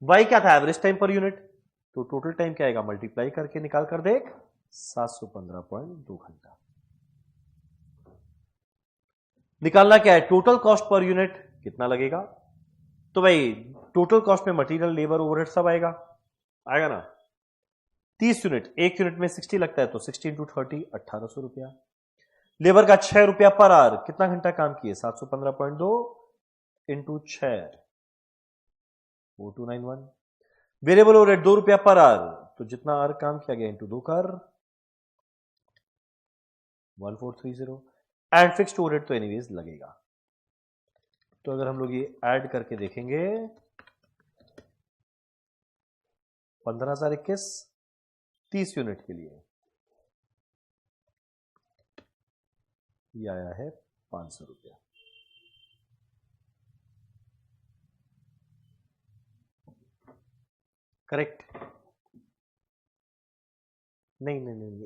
वाई क्या था एवरेज टाइम पर यूनिट, तो टोटल टाइम क्या आएगा मल्टीप्लाई करके निकाल कर देख 715.2 घंटा। निकालना क्या है टोटल कॉस्ट पर यूनिट कितना लगेगा, तो भाई टोटल कॉस्ट में मटेरियल लेबर ओवरहेड सब आएगा ना। 30 यूनिट, एक यूनिट में 60 लगता है, तो 60 इंटू 30 1800 रुपया। लेबर का 6 रुपया पर आवर, कितना घंटा काम किए 715.2 इंटू 6 4291। वेरिएबल ओवरहेड 2 रुपया पर आवर, तो जितना आवर काम किया गया इंटू 2 कर 1430, एंड फिक्स्ड ओवरहेड तो एनीवेज लगेगा। तो अगर हम लोग ये ऐड करके देखेंगे 15,021 30 यूनिट के लिए ये आया है 500 रुपया। करेक्ट, नहीं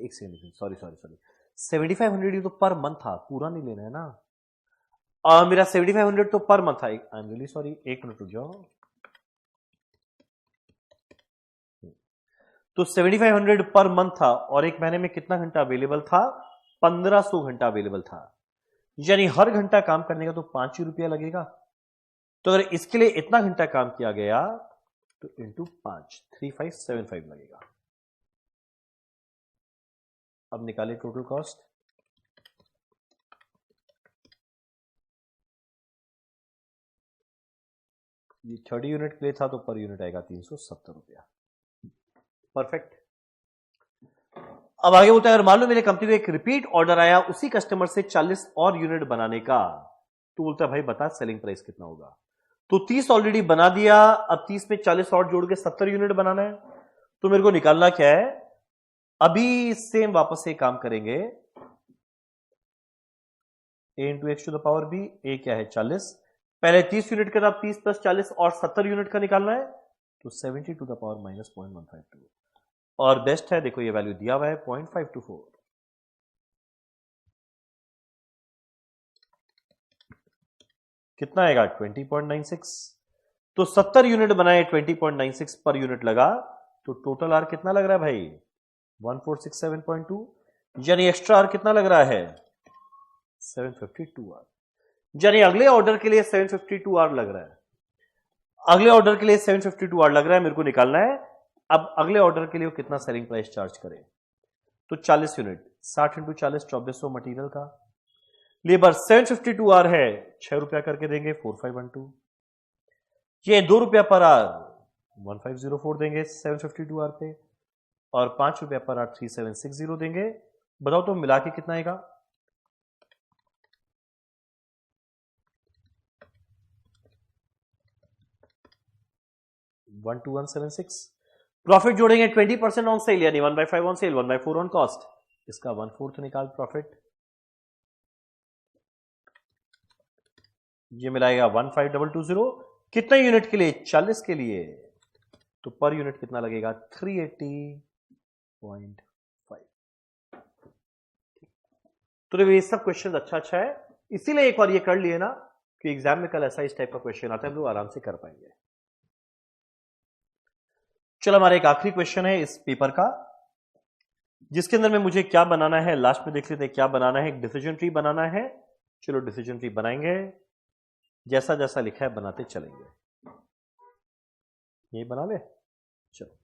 एक सेकंड, सॉरी 7500 ये तो पर मंथ था, पूरा नहीं लेना है ना। मेरा 7500 तो पर मंथ था, आई एम रियली सॉरी, एक मिनट रुक जाओ। तो 7500 पर मंथ था और एक महीने में कितना घंटा अवेलेबल था 1500 घंटा अवेलेबल था, यानी हर घंटा काम करने का तो 5 रुपया लगेगा। तो अगर इसके लिए इतना घंटा काम किया गया तो इंटू 5 3575 लगेगा। अब निकाले टोटल कॉस्ट, ये 30 यूनिट के लिए था तो पर यूनिट आएगा 370 रुपया। परफेक्ट। अब आगे बोलता है अगर मान लो मेरे कंपनी को एक रिपीट ऑर्डर आया उसी कस्टमर से 40 और यूनिट बनाने का, तो बोलता है भाई बता सेलिंग प्राइस कितना होगा। तो 30 ऑलरेडी बना दिया, अब 30 में 40 और जोड़ के 70 यूनिट बनाना है, तो मेरे को निकालना क्या है, अभी सेम वापस से काम करेंगे, a into X to the power b, a क्या है 40, पहले 30 यूनिट का था, 30 प्लस 40 और 70 यूनिट का निकालना है, तो 70 टू द पावर माइनस 0.152, और बेस्ट है देखो ये वैल्यू दिया हुआ है 0.524। कितना आएगा 20.96, तो 70 यूनिट बनाए 20.96 पर यूनिट लगा, तो टोटल आर कितना लग रहा है भाई 1467.2, यानी एक्स्ट्रा आर कितना लग रहा है 752 आर, यानी अगले ऑर्डर के लिए 752 आर लग रहा है, अगले ऑर्डर के लिए 752 आर लग रहा है, मेरे को निकालना है अब अगले ऑर्डर के लिए वो कितना सेलिंग प्राइस चार्ज करे। तो 40 यूनिट 60 इंटू 40 2400 मटीरियल का। लेबर 752 आर है, 6 रुपया करके देंगे 4512। ये 2 रुपया पर आर 1504 देंगे 752 आर पे, और 5 रुपया पर आर 3760 देंगे। बताओ तो मिला के कितना आएगा? One two 176। प्रॉफिट जोड़ेंगे 20% ऑन सेल, यानी 1/5 ऑन सेल, 1/4 ऑन कॉस्ट। इसका 1/4 निकाल प्रॉफिट, ये मिलाएगा 15220। कितने यूनिट के लिए? 40 के लिए। तो पर यूनिट कितना लगेगा? 380.5। तो ये सब क्वेश्चन अच्छा है, इसीलिए एक बार ये कर लिए ना कि एग्जाम में कल ऐसा इस टाइप का क्वेश्चन आता है, हम लोग आराम से कर पाएंगे। चलो हमारा एक आखिरी क्वेश्चन है इस पेपर का, जिसके अंदर में मुझे क्या बनाना है लास्ट में देख लेते हैं क्या बनाना है। एक डिसीजन ट्री बनाना है। चलो डिसीजन ट्री बनाएंगे, जैसा जैसा लिखा है बनाते चलेंगे। ये बना ले। चलो,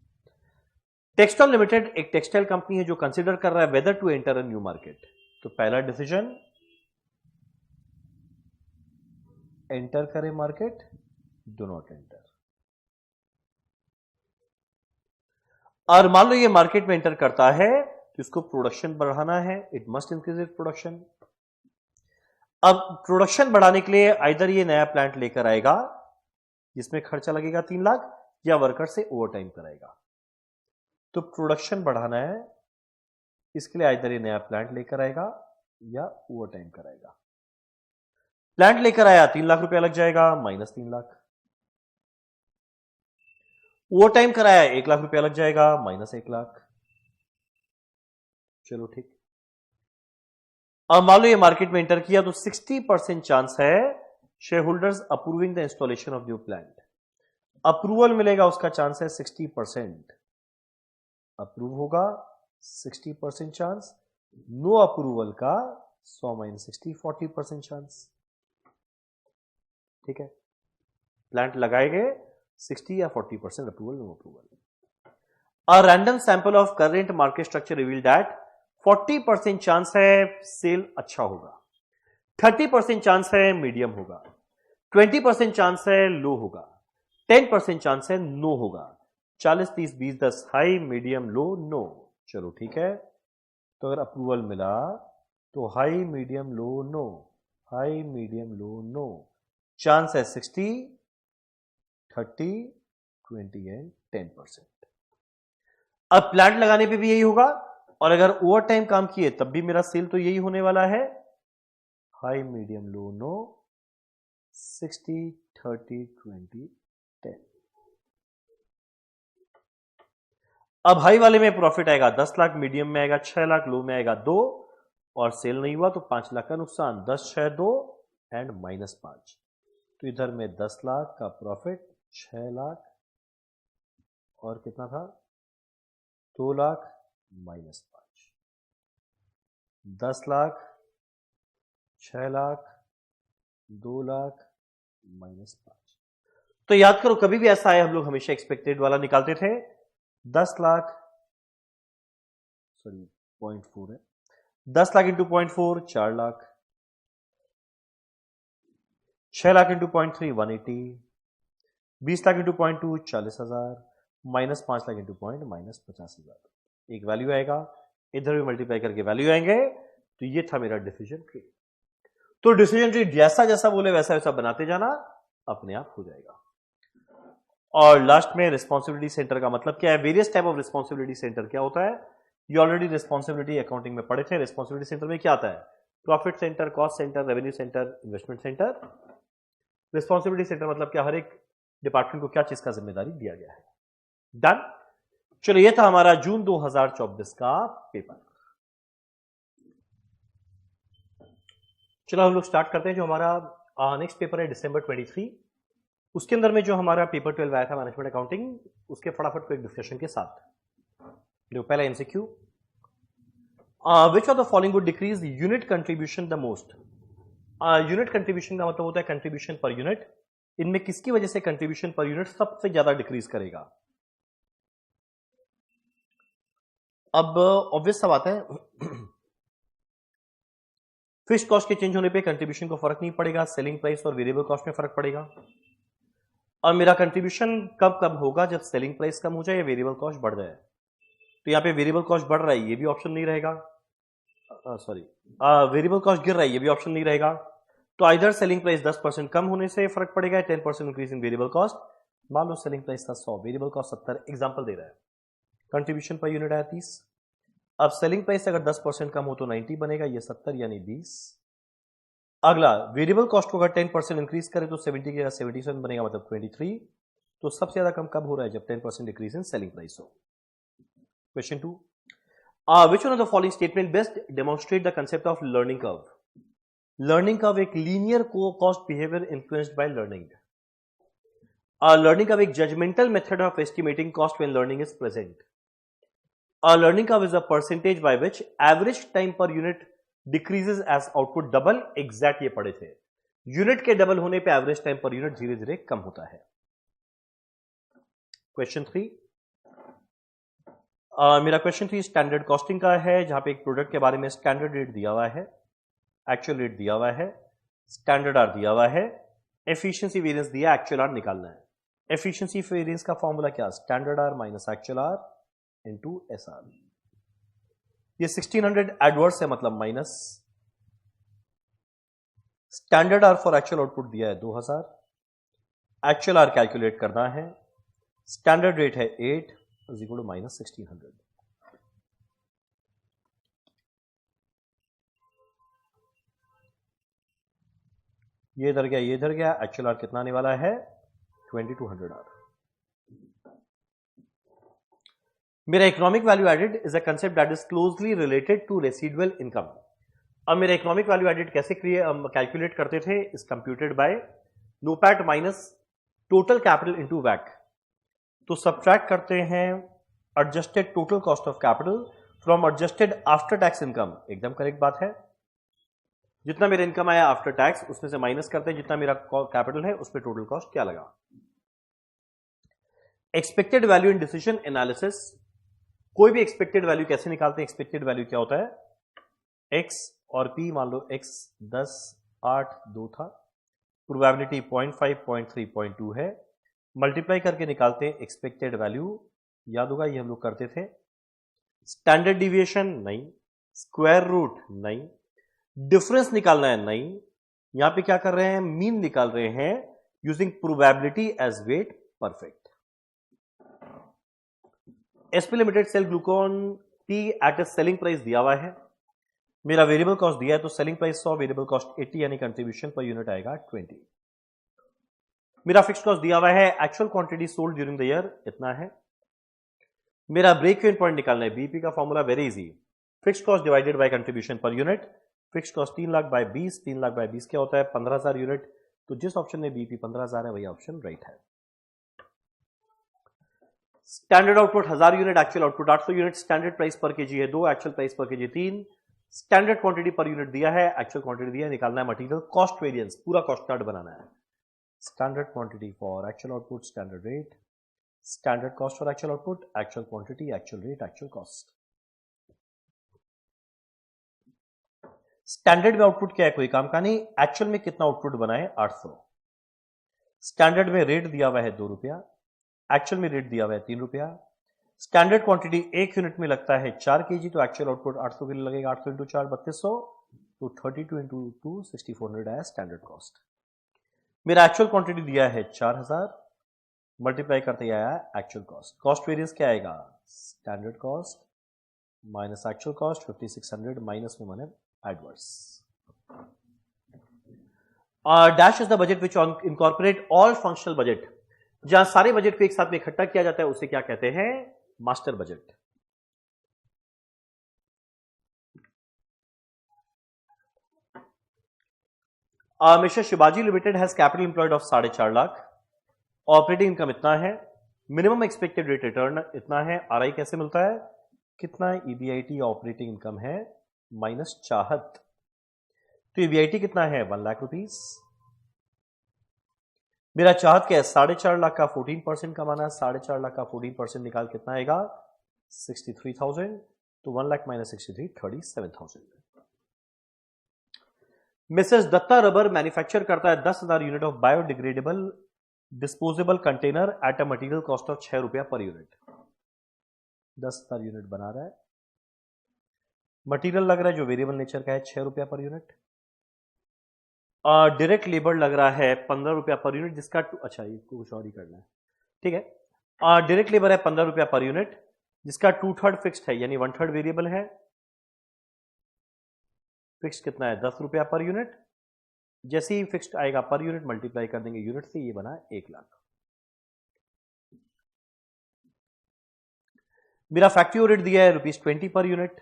टेक्सटाइल लिमिटेड एक टेक्सटाइल कंपनी है जो कंसीडर कर रहा है whether to enter a new market. तो पहला डिसीजन, एंटर करे मार्केट, डू नॉट एंटर। और मान लो ये मार्केट में एंटर करता है तो इसको प्रोडक्शन बढ़ाना है, it must increase it production. अब प्रोडक्शन बढ़ाने के लिए आइदर ये नया प्लांट लेकर आएगा जिसमें खर्चा लगेगा 3 लाख, या वर्कर से ओवरटाइम कराएगा। तो प्रोडक्शन बढ़ाना है, इसके लिए आइदर ये नया प्लांट लेकर आएगा या ओवरटाइम कराएगा। प्लांट लेकर आया 3 लाख रुपया लग जाएगा, -3 लाख। ओवरटाइम कराया 1 लाख रुपया लग जाएगा, -1 लाख। चलो ठीक। अब मान लो ये मार्केट में एंटर किया तो 60% चांस है share holders approving the installation of new plant. Approval मिलेगा उसका चांस है 60%। अप्रूव होगा 60% चांस, नो अप्रूवल का 100 - 60 40% चांस। ठीक है, प्लांट लगाएंगे 60 या 40% approval, no approval. A random sample of current market structure reveal that 40% chance है सेल अच्छा होगा, 30% चांस है मीडियम होगा, 20% चांस है लो होगा, 10% चांस है नो होगा, 40 30 20 10 हाई मीडियम लो नो। चलो ठीक है, तो अगर अप्रूवल मिला तो high medium low no, high medium low no. Chance है 60 30 20 एंड 10%। अब प्लांट लगाने पे भी यही होगा, और अगर ओवर टाइम काम किए तब भी मेरा सेल तो यही होने वाला है, हाई मीडियम लो नो, 60 30 20 10। अब हाई वाले में प्रॉफिट आएगा 10 लाख, मीडियम में आएगा 6 लाख, लो में आएगा 2, और सेल नहीं हुआ तो 5 लाख का नुकसान। 10 6 2 एंड -5। तो इधर में 10 लाख का प्रॉफिट, 6 लाख और कितना था 2 लाख -5। 10 लाख 6 लाख 2 लाख -5। तो याद करो कभी भी ऐसा है हम लोग हमेशा एक्सपेक्टेड वाला निकालते थे। 10 लाख, सॉरी 0.4 है, 10 lakh into 0.4 4 lakh, 6 lakh into 0.3 180, 20 lakh into 0.2 40,000, -5 lakh into point -50,000। एक वैल्यू आएगा, इधर भी मल्टीप्लाई करके वैल्यू आएंगे। तो ये था मेरा डिसीजन ट्री। तो डिसीजन ट्री जैसा जैसा बोले वैसा वैसा बनाते जाना, अपने आप हो जाएगा। और लास्ट में रिस्पॉन्सिबिलिटी सेंटर का मतलब क्या है, various type of responsibility centre क्या होता है, ये ऑलरेडी रिस्पॉन्सिबिलिटी अकाउंटिंग में पढ़े थे। रिस्पॉन्सिबिलिटी सेंटर में क्या आता है, profit centre, cost centre, revenue centre, investment centre. Responsibility centre मतलब क्या, हर एक डिपार्टमेंट को क्या चीज का जिम्मेदारी दिया गया है। डन। चलो ये था हमारा जून 2024 का पेपर। चलो हम लोग स्टार्ट करते हैं। जो हमारा नेक्स्ट पेपर है दिसंबर 23, उसके अंदर में जो हमारा पेपर 12 आया था मैनेजमेंट अकाउंटिंग, उसके फटाफट को एक डिस्कशन के साथ। देखो पहला MCQ, which of the following would decrease unit contribution the most. Unit contribution का मतलब होता है कंट्रीब्यूशन पर यूनिट। इनमें किसकी वजह से कंट्रीब्यूशन पर यूनिट सबसे ज्यादा डिक्रीज करेगा। अब ऑब्वियस सा बात है फिक्स्ड कॉस्ट के चेंज होने पे कंट्रीब्यूशन को फर्क नहीं पड़ेगा, सेलिंग प्राइस और वेरिएबल कॉस्ट में फर्क पड़ेगा। और मेरा कंट्रीब्यूशन कब कब होगा, जब सेलिंग प्राइस कम हो जाए या वेरिएबल कॉस्ट बढ़ जाए। तो यहां पे वेरिएबल कॉस्ट बढ़ रहा है, ये भी ऑप्शन नहीं रहेगा, सॉरी वेरिएबल कॉस्ट गिर रहा है, ये भी ऑप्शन नहीं रहेगा। तो आइदर सेलिंग प्राइस 10% कम होने से फर्क पड़ेगा, 10% इंक्रीज इन वेरिएबल कॉस्ट। मान लो सेलिंग प्राइस था 100, वेरिएबल कॉस्ट 70, एग्जांपल दे रहा है, कंट्रीब्यूशन पर यूनिट आया 30। अब सेलिंग प्राइस अगर 10% कम हो तो 90 बनेगा, ये 70 यानी 20। अगला वेरिएबल कॉस्ट को अगर 10% इंक्रीज करे तो 70 की जगह 77 बनेगा, मतलब 23। तो सबसे ज्यादा कम कब हो रहा है, जब 10% इंक्रीज इन सेलिंग प्राइस हो। Question 2, which one of the following statement best demonstrate the concept of learning curve? Learning curve एक linear cost behavior influenced by learning. Learning curve एक judgmental method of estimating cost when learning is present. Learning curve is a percentage by which average time per unit decreases as output double. Exact ये पढ़े थे, unit के double होने पे average time per unit धीरे धीरे कम होता है। क्वेश्चन 3, मेरा क्वेश्चन 3 स्टैंडर्ड कॉस्टिंग का है, जहां पे एक प्रोडक्ट के बारे में स्टैंडर्ड रेट दिया हुआ है, एक्चुअल रेट दिया हुआ है, स्टैंडर्ड आर दिया हुआ है, एफिशिएंसी वेरिएंस दिया, एक्चुअल आर निकालना है। एफिशिएंसी वेरिएंस का फॉर्मूला क्या, standard are minus actual R into S R. ये 1600 एडवर्स है, मतलब minus. Standard are for actual output दिया है 2000, एक्चुअल आर कैलकुलेट करना है, स्टैंडर्ड रेट है 8 इज इक्वल टू माइनस 1600। ये इधर गया, ये इधर गया, एक्चुअल आर कितना आने वाला है 2200 आर। मेरा economic value added is a concept that is closely related to residual income. अब मेरा इकोनॉमिक वैल्यू एडेड कैसे कैलकुलेट करते थे, is computed by NOPAT minus total capital into वैक। तो सब्ट्रैक्ट करते हैं adjusted total cost of capital from adjusted after tax income. एकदम करेक्ट बात है, जितना मेरा इनकम आया आफ्टर टैक्स उसमें से माइनस करते हैं जितना मेरा कैपिटल है, उस पर टोटल कॉस्ट क्या लगा। Expected value in decision analysis, कोई भी एक्सपेक्टेड वैल्यू कैसे निकालते हैं, एक्सपेक्टेड वैल्यू क्या होता है, एक्स और पी, मान लो एक्स 10 8 2 था, प्रोबेबिलिटी 0.5 0.3 0.2 है, मल्टीप्लाई करके निकालते हैं एक्सपेक्टेड वैल्यू। याद होगा ये हम लोग करते थे। स्टैंडर्ड डिविएशन नहीं, स्क्वायर रूट नहीं, डिफरेंस निकालना है नहीं, यहां पे क्या कर रहे हैं, मीन निकाल रहे हैं using probability as weight perfect. SP limited sell Glucon T at a selling price दिया हुआ है, मेरा वेरिएबल कॉस्ट दिया है, तो सेलिंग प्राइस 100, वेरिएबल कॉस्ट 80, यानी कंट्रीब्यूशन पर यूनिट आएगा 20। मेरा फिक्स्ड कॉस्ट दिया हुआ है, actual quantity sold during the year इतना है। मेरा ब्रेक इवन पॉइंट निकालना है, बीपी का formula very easy, fixed cost divided by contribution per unit. Fixed cost 3 lakh by 20, 3 lakh by 20 क्या होता है 15,000 यूनिट। तो जिस ऑप्शन में बीपी 15,000 है वही ऑप्शन राइट है। Standard output 1000 unit, actual output 800 unit, standard price पर केजी है 2, एक्चुअल प्राइस पर KG 3, standard quantity per unit दिया है, एक्चुअल क्वांटिटी दिया है, निकालना है मटेरियल कॉस्ट वेरिएंस, पूरा कॉस्ट चार्ट बनाना है। Standard quantity for actual output, standard rate, standard cost for actual output, actual quantity, actual rate, actual cost. Standard में output क्या है, कोई काम का नहीं, एक्चुअल में कितना आउटपुट बना है 800। स्टैंडर्ड में रेट दिया हुआ है 2 रुपया, एक्चुअल में रेट दिया हुआ है 3 रुपया। स्टैंडर्ड क्वांटिटी 1 यूनिट में लगता है 4 केजी, तो एक्चुअल आउटपुट 800 के लिए लगेगा, 800 इंटू 4 3200, तो 32 इंटू 2 6400 आया स्टैंडर्ड कॉस्ट। मेरा एक्चुअल क्वांटिटी दिया है 4000, मल्टीप्लाई करते आया एक्चुअल कॉस्ट। कॉस्ट वेरिएंस क्या आएगा, standard cost minus actual cost 5600 minus में मैंने adverse. Dash is the budget which incorporate all functional budget, जहां सारे बजट को एक साथ में इकट्ठा किया जाता है उसे क्या कहते हैं, master budget. Mister Shivaji limited has capital employed of 4.5 lakh, operating income इतना है, मिनिमम एक्सपेक्टेड रेट रिटर्न इतना है, आरआई कैसे मिलता है, कितना ईबीआईटी ऑपरेटिंग इनकम है माइनस चाहत, तो ईबीआईटी कितना है 1 लाख रुपीस। मेरा चाहत क्या है 4.5 लाख का 14% कमाना है, 4.5 लाख का 14% निकाल कितना आएगा 63,000, तो 1 lakh minus 63 37,000। Mrs Datta rubber manufacture करता है 10,000 unit of biodegradable disposable container at a material cost of 6 रुपया पर यूनिट। 10,000 यूनिट बना रहा है, मटीरियल लग रहा है जो वेरिएबल नेचर का है 6 रुपया पर यूनिट। डायरेक्ट लेबर लग रहा है 15 रुपया पर यूनिट, जिसका अच्छा ये कुछ और ही करना है, ठीक है। डायरेक्ट लेबर है 15 रुपया पर यूनिट, जिसका 2/3 फिक्स्ड है, यानी 1/3 वेरिएबल है। फिक्स्ड कितना है 10 रुपया पर यूनिट। जैसे ही फिक्स्ड आएगा पर यूनिट मल्टीप्लाई कर देंगे यूनिट से, ये बना 1 लाख। मेरा फैक्ट्री रेट दिया है ₹20 पर यूनिट,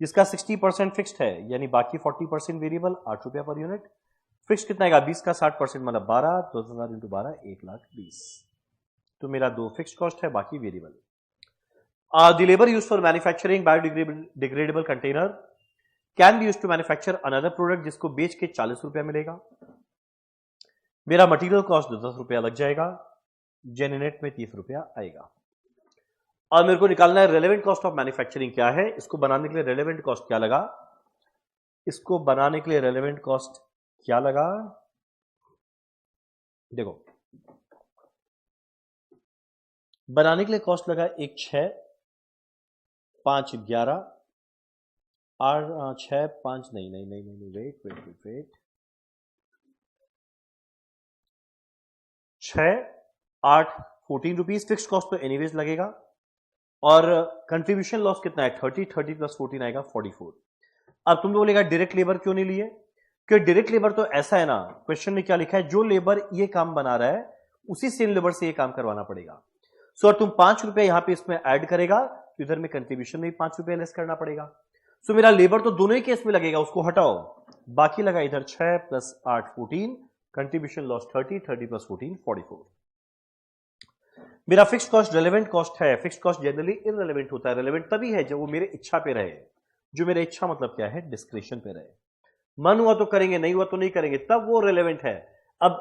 जिसका 60% फिक्स्ड है, यानी बाकी 40% वेरिएबल, 8 रुपया पर यूनिट। फिक्स्ड कितना आएगा 20 का 60% मतलब 12, 10,000 इंटू 12 1,20,000। तो मेरा 2 फिक्स्ड कॉस्ट है, बाकी variable. The labour use for manufacturing biodegradable container can be use to manufacture another product, जिसको बेच के 40 रुपया मिलेगा। मेरा मटीरियल कॉस्ट 10 रुपया लग जाएगा, जेनरेट में 30 रुपया आएगा। और मेरे को निकालना है रेलेवेंट कॉस्ट ऑफ मैन्युफैक्चरिंग क्या है। इसको बनाने के लिए रेलेवेंट कॉस्ट क्या लगा, इसको बनाने के लिए रेलेवेंट कॉस्ट क्या लगा, देखो बनाने के लिए कॉस्ट लगा 1 6 5 11 8 6 5 नहीं वेट 6 8 14 रुपीज फिक्स कॉस्ट तो एनीवेज लगेगा। और कंट्रीब्यूशन लॉस कितना है 30 प्लस 14 आएगा 44। अब तुम बोलेगा डायरेक्ट लेबर क्यों नहीं लिए, क्योंकि डायरेक्ट लेबर तो ऐसा है ना, क्वेश्चन में क्या लिखा है, जो लेबर ये काम बना रहा है उसी सेम लेबर से ये काम करवाना पड़ेगा। सो तुम 5 रुपए यहां पे इसमें ऐड करेगा तो इधर में कंट्रीब्यूशन में 5 रुपए लेस करना पड़ेगा। सो मेरा लेबर तो दोनों ही केस में लगेगा, उसको हटाओ, बाकी लगा इधर 6 प्लस 8 14, कंट्रीब्यूशन लॉस 30 प्लस 14 44। मेरा फिक्स्ड कॉस्ट रेलेवेंट कॉस्ट है। फिक्स्ड कॉस्ट जनरली इररेलेवेंट होता है, रेलेवेंट तभी है जब वो मेरे इच्छा पे रहे। जो मेरे इच्छा मतलब क्या है, डिस्क्रिप्शन पे रहे। मन हुआ तो करेंगे, नहीं हुआ तो नहीं करेंगे, तब वो रेलेवेंट है। अब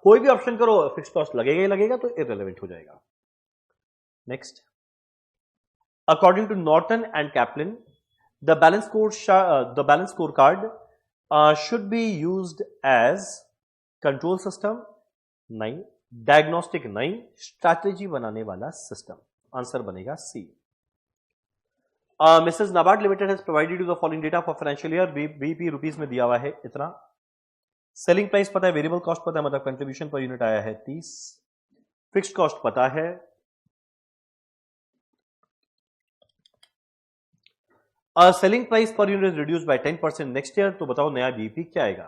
कोई भी ऑप्शन करो फिक्स्ड कॉस्ट लगेगा ही लगेगा, तो इररेलेवेंट हो जाएगा। Next, according to Norton and Kaplan the balance score card should be used as control system, नहीं, डायग्नोस्टिक नहीं, स्ट्रैटेजी बनाने वाला सिस्टम। आंसर बनेगा C. Mrs NABARD limited has provided you the following data for financial year. BP rupees में दिया हुआ है इतना। सेलिंग प्राइस पता है, वेरिएबल कॉस्ट पता है, मतलब कंट्रीब्यूशन पर यूनिट आया है 30। फिक्स्ड कॉस्ट पता है, selling price per unit reduce by 10% next year. तो बताओ नया बीपी क्या आएगा।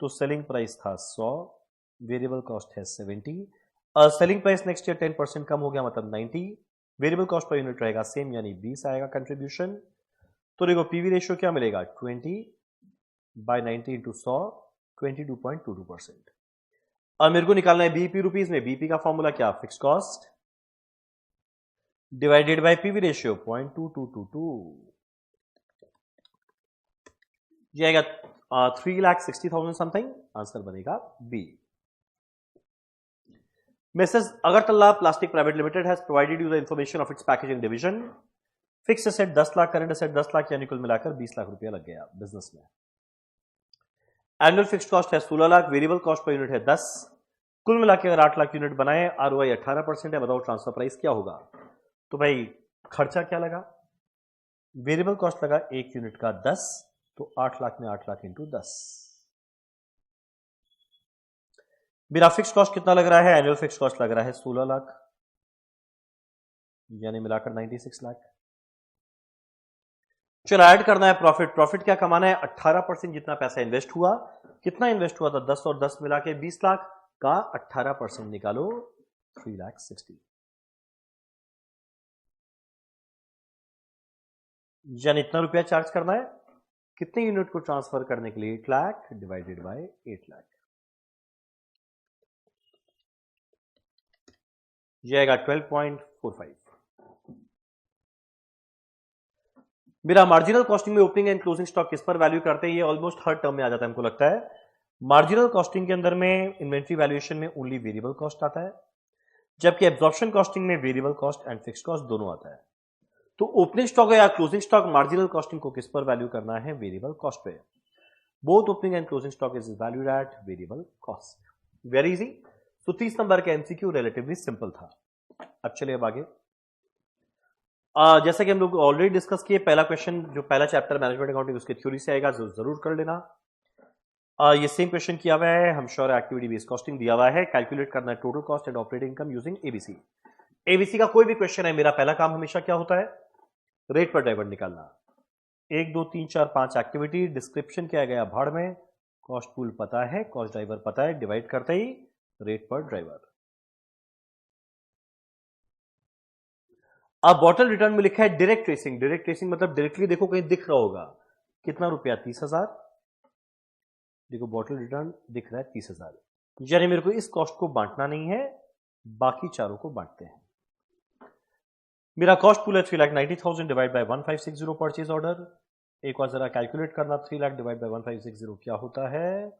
तो सेलिंग प्राइस था 100, वेरिएबल कॉस्ट है 70। सेलिंग प्राइस नेक्स्ट ईयर 10% कम हो गया, मतलब 90। वेरिएबल कॉस्ट पर यूनिट रहेगा सेम, यानी 20 आएगा कंट्रीब्यूशन। तो देखो पीवी रेशियो क्या मिलेगा 20/90 इंटू 100, 22.22%। अब मेरे को निकालना है बीपी रुपीज में। बीपी का फॉर्मूला क्या, fix cost divided by PV ratio 0.2222, जाएगा 3,60,000 समथिंग। आंसर बनेगा B. Mrs Agartala plastic private limited has provided you the information of its packaging division. Fix asset 10 lakh, current asset 10 lakh, यानी कुल मिलाकर 20 लाख रुपया लग गया बिजनेस में। एनुअल फिक्स्ड कॉस्ट है 16 lakh, variable cost per unit है 10। कुल मिलाकर अगर 8 लाख यूनिट बनाए, आरओआई 18% है। बताओ ट्रांसफर प्राइस क्या होगा। तो भाई खर्चा क्या लगा, वेरिएबल कॉस्ट लगा 1 यूनिट का 10, तो 8 लाख में 8 लाख इंटू 10। मेरा फिक्स कॉस्ट कितना लग रहा है, एनुअल फिक्स कॉस्ट लग रहा है 16 लाख, यानी मिलाकर 96 लाख। चलो ऐड करना है प्रॉफिट। प्रॉफिट क्या कमाना है, 18% जितना पैसा इन्वेस्ट हुआ। कितना इन्वेस्ट हुआ था 10 और 10 मिला के 20 लाख का 18% निकालो 3,60,000, यानी इतना रुपया चार्ज करना है। कितने यूनिट को ट्रांसफर करने के लिए, 8 लाख डिवाइडेड बाय 8 लाख, जाएगा 12.45। मेरा मार्जिनल कॉस्टिंग में ओपनिंग एंड क्लोजिंग स्टॉक किस पर वैल्यू करते हैं, ये ऑलमोस्ट हर टर्म में आ जाता है हमको लगता है। मार्जिनल कॉस्टिंग के अंदर में इन्वेंट्री वैल्यूएशन में ओनली वेरिएबल कॉस्ट आता है, जबकि एब्जॉर्प्शन कॉस्टिंग में variable cost and fixed cost दोनों आता है। तो ओपनिंग स्टॉक या क्लोजिंग स्टॉक मार्जिनल कॉस्टिंग को किस पर वैल्यू करना है, वेरिएबल कॉस्ट पे। Both opening and closing stock is valued at variable cost. Very easy. तो 30 नंबर का एमसीक्यू रिलेटिवली सिंपल था। अब चलिए अब आगे। जैसा कि हम लोग ऑलरेडी डिस्कस किए, पहला क्वेश्चन जो पहला चैप्टर मैनेजमेंट अकाउंटिंग उसके थ्योरी से आएगा, जरूर कर लेना। ये सेम क्वेश्चन किया हुआ है, हम श्योर एक्टिविटी बेस्ड कॉस्टिंग दिया हुआ है, कैलकुलेट करना है total cost and operating income using ABC. ABC का कोई भी क्वेश्चन है, मेरा पहला काम हमेशा क्या होता है, रेट पर ड्राइवर निकालना। 1 2 3 4 5 एक्टिविटी, डिस्क्रिप्शन क्या गया भाड़ में, कॉस्ट पूल पता है, कॉस्ट ड्राइवर पता है, डिवाइड करते ही रेट पर ड्राइवर। अब बॉटल रिटर्न में लिखा है डायरेक्ट ट्रेसिंग। डायरेक्ट ट्रेसिंग मतलब डायरेक्टली देखो कहीं दिख रहा होगा कितना रुपया, 30,000। देखो बॉटल रिटर्न दिख रहा है 30,000, यानी मेरे को इस कॉस्ट को बांटना नहीं है, बाकी चारों को बांटते हैं। मेरा कॉस्ट पूल है 3,90,000 डिवाइड बाय 1560 परचेज ऑर्डर। एक बार जरा कैलकुलेट करना, 3 लाख डिवाइड बाय 1560 क्या होता है,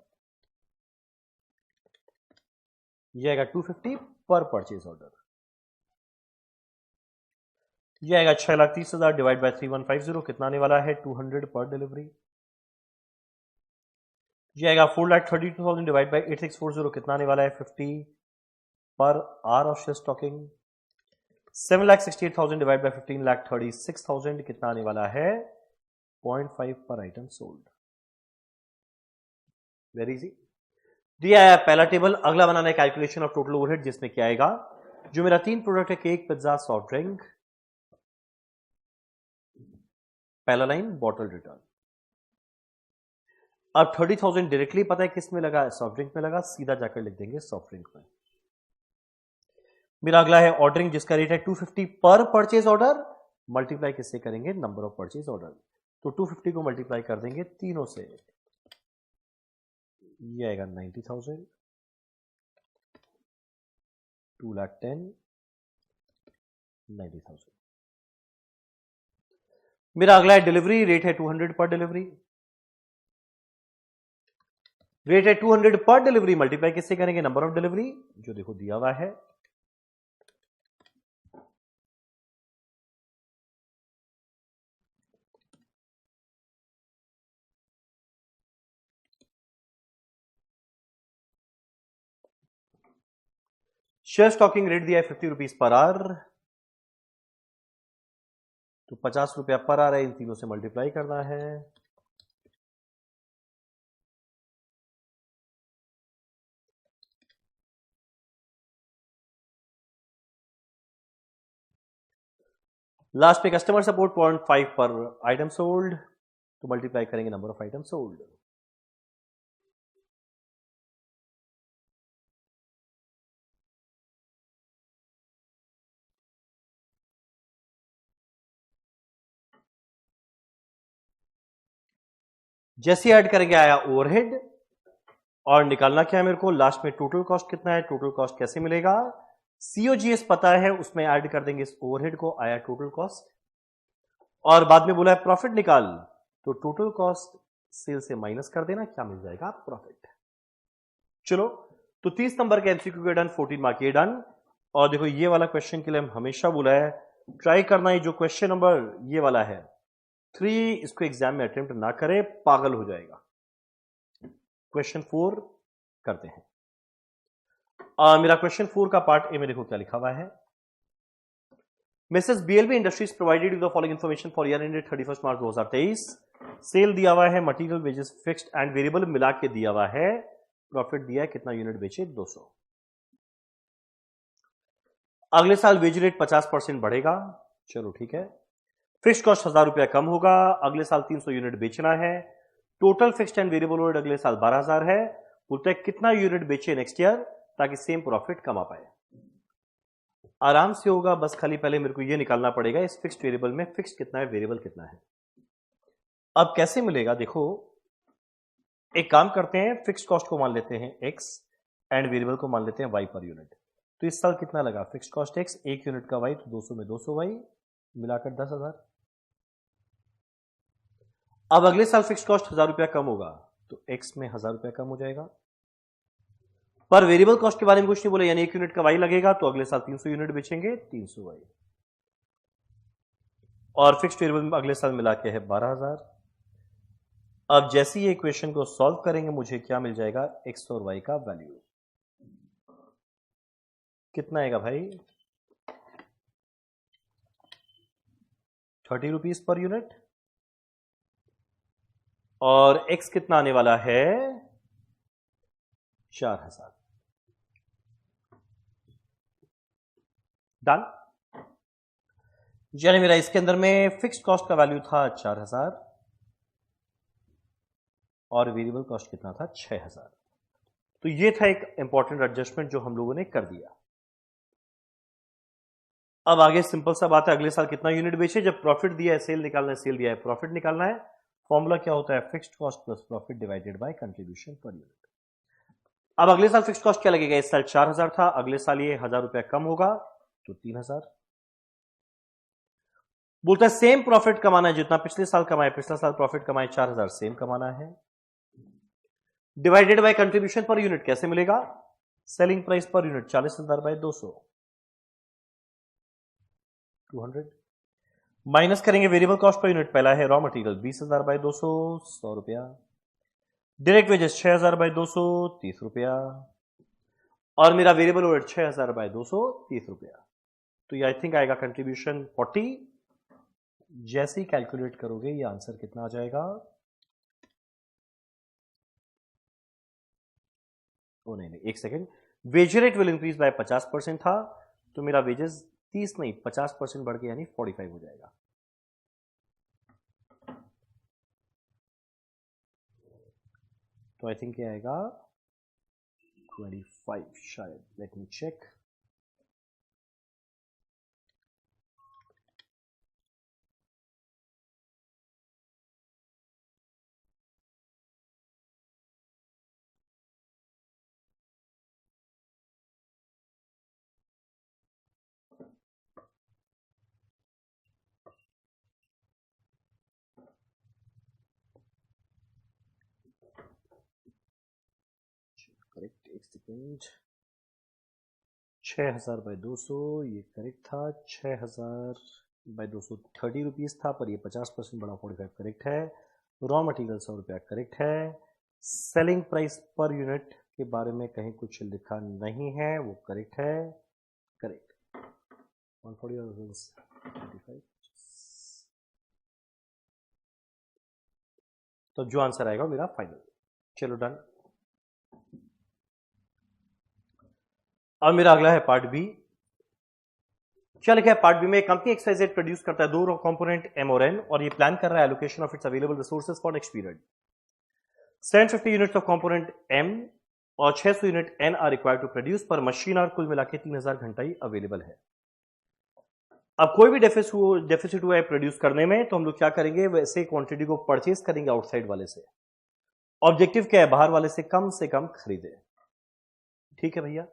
यह आएगा 250 पर परचेज ऑर्डर। यह आएगा 6,30,000 डिवाइड बाय 3150, कितना आने वाला है, 200 पर डिलीवरी। यह आएगा 4,32,000 डिवाइड बाय 8640, कितना आने वाला है, 50 per hour of share stocking. 7,68,000 divide by 15,36,000, कितना आने वाला है, 0.5 पर आइटम सोल्ड। Very easy. दिया है पहला टेबल। अगला बनाना है कैलकुलेशन ऑफ टोटल ओवरहेड, जिसमें क्या आएगा, जो मेरा 3 प्रोडक्ट है, केक, पिज्जा, सॉफ्ट ड्रिंक। पहला लाइन बॉटल रिटर्न। अब 30,000 डायरेक्टली पता है किस में लगा, सॉफ्ट ड्रिंक में लगा, सीधा जाकर लिख देंगे सॉफ्ट ड्रिंक में। मेरा अगला है ऑर्डरिंग, जिसका रेट है 250 पर परचेज ऑर्डर, मल्टीप्लाई किससे करेंगे, नंबर ऑफ परचेज ऑर्डर। तो 250 को मल्टीप्लाई कर देंगे तीनों से, ये आएगा 90,000, 2,10,000, 90,000। मेरा अगला है डिलीवरी, रेट है 200 पर डिलीवरी। रेट है 200 पर डिलीवरी, मल्टीप्लाई किससे करेंगे, नंबर ऑफ डिलीवरी, जो देखो दिया हुआ है। शेयर स्टॉकिंग रेट दिया है 50 रुपीज पर आवर, तो 50 रुपया पर आवर है, इन तीनों से मल्टीप्लाई करना है। लास्ट पे कस्टमर सपोर्ट 0.5 पर आइटम सोल्ड, तो मल्टीप्लाई करेंगे नंबर ऑफ आइटम सोल्ड। जैसे ऐड करेंगे आया ओवरहेड, और निकालना क्या है मेरे को, लास्ट में टोटल कॉस्ट कितना है, टोटल कॉस्ट कैसे मिलेगा, सीओजीएस पता है, उसमें ऐड कर देंगे इस ओवरहेड को, आया टोटल कॉस्ट। और बाद में बोला है प्रॉफिट निकाल, तो टोटल कॉस्ट सेल से माइनस कर देना, क्या मिल जाएगा, प्रॉफिट। चलो, तो 30 नंबर का एमसीक्यू के डन, 14 मार्क ये डन। और देखो ये वाला क्वेश्चन के लिए हम हमेशा बोला है ट्राई करना है, जो क्वेश्चन नंबर ये वाला है 3, इसको एग्जाम में अटेम्प्ट ना करें, पागल हो जाएगा। क्वेश्चन 4 करते हैं। मेरा क्वेश्चन 4 का पार्ट ए में देखो क्या लिखा हुआ है। Mrs BLB industries provided with the following information for year ended 31 March 2023। Sale दिया हुआ है, material, wages, fixed and variable मिला के दिया हुआ है, प्रॉफिट दिया है, कितना यूनिट बेचे, 200। अगले साल वेज रेट 50% बढ़ेगा, चलो ठीक है। फिक्स्ड कॉस्ट 1000 रुपया कम होगा, अगले साल 300 यूनिट बेचना है, total fixed and variable overhead अगले साल 12,000 है। बोलते हैं कितना यूनिट बेचे नेक्स्ट ईयर, ताकि सेम प्रॉफिट कमा पाए। आराम से होगा, बस खाली पहले मेरे को यह निकालना पड़ेगा इस फिक्स्ड वेरिएबल में फिक्स्ड कितना है, वेरिएबल कितना है। अब कैसे मिलेगा, देखो एक काम करते हैं, फिक्स्ड कॉस्ट को मान लेते हैं x एंड वेरिएबल को मान लेते हैं y पर यूनिट। तो इस साल कितना लगा, फिक्स्ड कॉस्ट x, 1 यूनिट का y, तो 200 में 200 y, मिलाकर 10,000। अब अगले साल फिक्स्ड कॉस्ट 1000 रुपया कम होगा, तो x में 1000 रुपया कम हो जाएगा। पर वेरिएबल कॉस्ट के बारे में कुछ नहीं बोले, यानी 1 यूनिट का y लगेगा, तो अगले साल 300 यूनिट बेचेंगे, 300 y। और फिक्स्ड वेरिएबल में अगले साल मिला के है 12,000। अब जैसे ही इक्वेशन को सॉल्व करेंगे मुझे क्या मिल जाएगा, एक्स और वाई का वैल्यू कितना आएगा भाई, 30 रुपीज पर यूनिट, और एक्स कितना आने वाला है, 4000। डन। यानी मेरा इसके अंदर में फिक्स्ड कॉस्ट का वैल्यू था 4000 और वेरिएबल कॉस्ट कितना था, 6000। तो ये था एक इंपॉर्टेंट एडजस्टमेंट जो हम लोगों ने कर दिया। अब आगे सिंपल सा बात है, अगले साल कितना यूनिट बेचे, जब प्रॉफिट दिया है, सेल निकालना है, सेल दिया है, प्रॉफिट निकालना है। फॉर्मूला क्या होता है, fixed cost plus profit divided by contribution per unit. अब अगले साल फिक्स्ड कॉस्ट क्या लगेगा, इस साल 4000 था, अगले साल ये 1000 रुपया कम होगा तो 3000। बोलता है सेम प्रॉफिट कमाना है जितना पिछले साल कमाए, पिछला साल प्रॉफिट कमाए 4000, सेम कमाना है। Divided by contribution per unit कैसे मिलेगा, selling price per unit 40,000 by 200, 200 minus करेंगे वेरिएबल कॉस्ट पर यूनिट, पहला है रॉ मटेरियल 20,000 बाय 200, 100 रुपया। डायरेक्ट वेजेस 6000 बाय 200, 30 रुपया। और मेरा वेरिएबल ओवरहेड 6000 बाय 200, 30 रुपया। तो ये आई थिंक आएगा कंट्रीब्यूशन 40। जैसे ही कैलकुलेट करोगे ये आंसर कितना आ जाएगा, ओ नहीं, एक second, wage rate will increase by 50% था, तो मेरा वेजेस 30 नहीं 50% बढ़ के यानी 45 हो जाएगा। तो आई थिंक ये आएगा 25 शायद, लेट मी चेक। करेक्ट, एक सेकेंड, 6000 बाय 200 ये करेक्ट था, 6000 बाय 200 30 रुपीज था, पर ये 50% बढ़ा 45 करेक्ट है। रॉ मटेरियल 100 रुपया करेक्ट है। सेलिंग प्राइस पर यूनिट के बारे में कहीं कुछ लिखा नहीं है, वो करेक्ट है, करेक्ट 140 और 35। तो जो आंसर आएगा मेरा फाइनल। चलो डन। अब मेरा अगला है पार्ट बी। क्या लिखा है पार्ट बी में, कंपनी एक्सवाइजेड प्रोड्यूस करता है दो कंपोनेंट एम और एन, और ये प्लान कर रहा है allocation of its available resources for next period. 750 units of component M और 600 unit N are required to produce, per machine R कुल मिला के 3000 घंटा ही अवेलेबल है। अब कोई भी डेफिसिट हुआ है प्रोड्यूस करने में, तो हम लोग क्या करेंगे, वैसे क्वांटिटी को परचेज करेंगे आउटसाइड वाले से। ऑब्जेक्टिव क्या है, बाहर वाले से कम खरीदे। ठीक है भैया।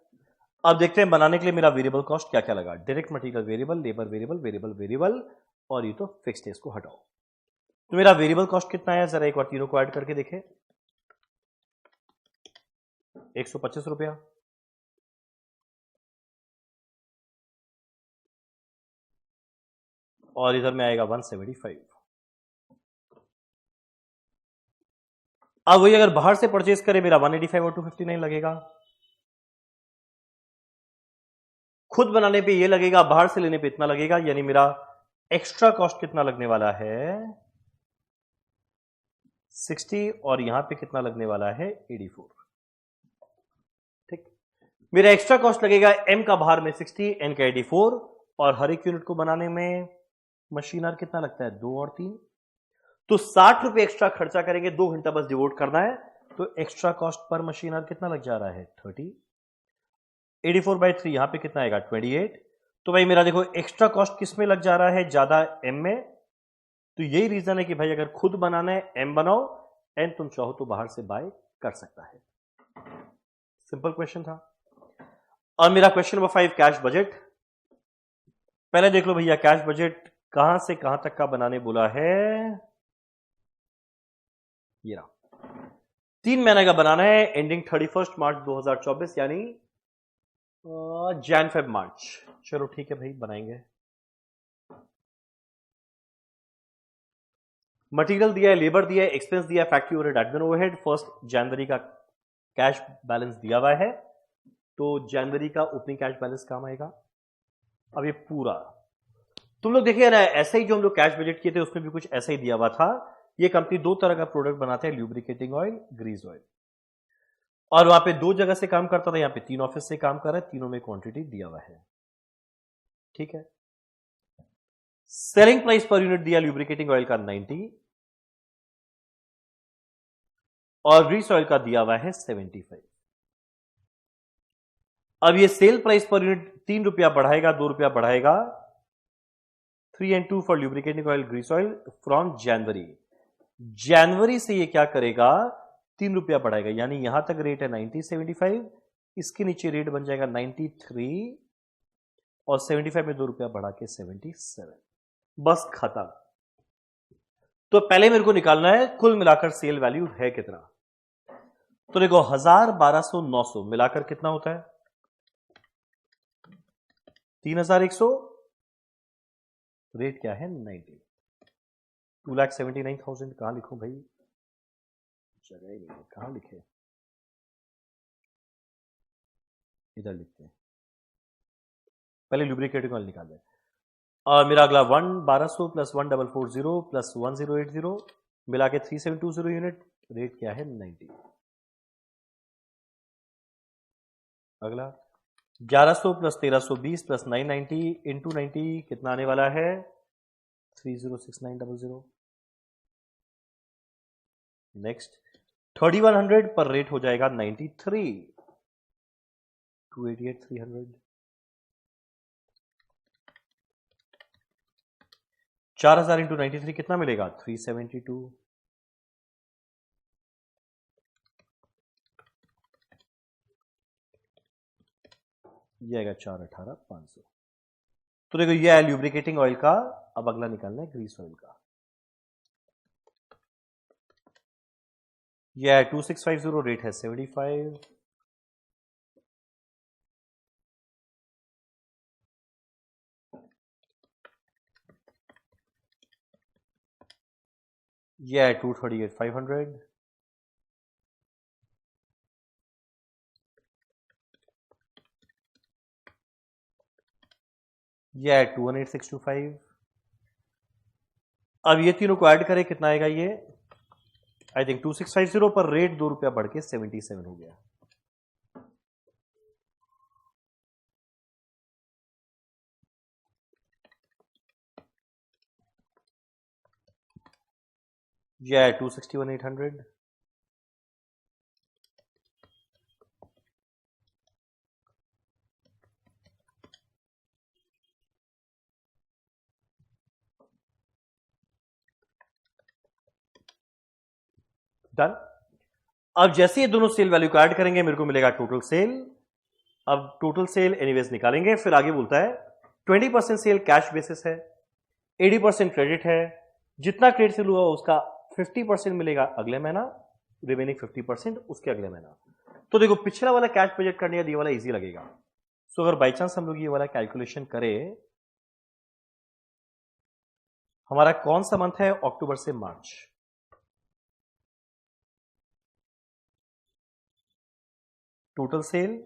अब देखते हैं बनाने के लिए मेरा वेरिएबल कॉस्ट क्या क्या लगा। Direct material variable, labour variable, variable और ये तो फिक्स्ड है, इसको हटाओ। तो मेरा वेरिएबल कॉस्ट कितना है, जरा एक बार तीनों को ऐड करके देखें। 125 रुपया, और इधर में आएगा 175। अब वही अगर बाहर से परचेज करें, मेरा 185 और 259 लगेगा। खुद बनाने पे ये लगेगा, बाहर से लेने पे इतना लगेगा, यानी मेरा एक्स्ट्रा कॉस्ट कितना लगने वाला है 60, और यहां पे कितना लगने वाला है 84। ठीक, मेरा एक्स्ट्रा कॉस्ट लगेगा एम का बाहर में 60, एन का 84, और हर एक यूनिट को बनाने में मशीन आर कितना लगता है 2 और 3, तो 60 रुपए एक्स्ट्रा खर्चा करेंगे, 2 घंटा बस डिवोट करना है, तो extra cost per machine R कितना लग जा रहा है 30। 84/3 यहां पे कितना आएगा 28। तो भाई मेरा देखो एक्स्ट्रा कॉस्ट किस में लग जा रहा है, ज्यादा एम में। तो यही रीजन है कि भाई अगर खुद बनाना है एम बनाओ, एन तुम चाहो तो बाहर से बाय कर सकता है। सिंपल क्वेश्चन था। और मेरा क्वेश्चन नंबर 5, कैश बजट। पहले देख लो भैया कैश बजट कहां से कहां तक का बनाने बोला है, ये रहा 3 महीने का बनाना है, एंडिंग 31 मार्च 2024, यानी जैन फेब मार्च। चलो ठीक है भाई बनाएंगे। मटेरियल दिया है, लेबर दिया है, एक्सपेंस दिया है, factory overhead, admin overhead. First जनवरी का कैश बैलेंस दिया हुआ है, तो जनवरी का ओपनिंग कैश बैलेंस काम आएगा। अब ये पूरा तुम लोग देखिए ना, ऐसा ही जो हम लोग कैश बजट किए थे उसमें भी कुछ ऐसा ही दिया हुआ था। ये कंपनी दो तरह का प्रोडक्ट बनाते हैं, ल्यूब्रिकेटिंग ऑयल, ग्रीस ऑयल, और वहां पे दो जगह से काम करता था, यहां पे 3 ऑफिस से काम कर रहा है, तीनों में क्वांटिटी दिया हुआ है। ठीक है। सेलिंग प्राइस पर यूनिट दिया ल्यूब्रिकेटिंग ऑयल का 90 और ग्रीस ऑयल का दिया हुआ है 75। अब ये सेल प्राइस पर यूनिट 3 रुपया बढ़ाएगा, 2 रुपया बढ़ाएगा, 3 and 2 for lubricating oil, grease oil from January. जनवरी से ये क्या करेगा, 3 रुपया बढ़ाएगा, यानी यहां तक रेट है 90-75, इसके नीचे रेट बन जाएगा 93 और 75 में 2 रुपया बढ़ा के 77। बस खत्म। तो पहले मेरे को निकालना है कुल मिलाकर सेल वैल्यू है कितना। तो देखो 1000, 1200, 900 मिलाकर कितना होता है, 3100। रेट क्या है 90। 2,79,000 कहां लिखूं भाई, जगह ही नहीं है, कहां लिखे, इधर लिखते हैं। पहले ल्यूब्रिकेटिंग ऑयल निकाल दें। और मेरा अगला 1200 प्लस 1440 प्लस 1080 मिला के 3720 यूनिट। रेट क्या है 90। अगला 1100 प्लस 1320 प्लस 990 इंटू 90 कितना आने वाला है 306900। नेक्स्ट 3100 पर रेट हो जाएगा 93, 288 300। 4000 इंटू 93 कितना मिलेगा 372। ये आएगा 418,500। तो देखो ये है ल्यूब्रिकेटिंग ऑयल का। अब अगला निकालना है ग्रीस ऑयल का। ये है 2650, रेट है 75। ये है 238,500। ये है 218,625। अब ये तीनों को ऐड करें कितना आएगा ये, आई थिंक 2650 पर रेट 2 रुपया बढ़ के 77 हो गया। ये है 261,800। डन। अब जैसे ये दोनों सेल वैल्यू को ऐड करेंगे मेरे को मिलेगा टोटल सेल। अब टोटल सेल एनीवेज निकालेंगे, फिर आगे बोलता है 20% सेल कैश बेसिस है, 80% क्रेडिट है, जितना क्रेडिट सेल हुआ उसका 50% मिलेगा अगले महीना, रिमेनिंग 50% उसके अगले महीना। तो देखो पिछला वाला कैश बजट करने का ये वाला इजी लगेगा। सो अगर बाई चांस हम लोग ये वाला कैलकुलेशन करें, हमारा कौन सा मंथ है अक्टूबर से मार्च, टोटल सेल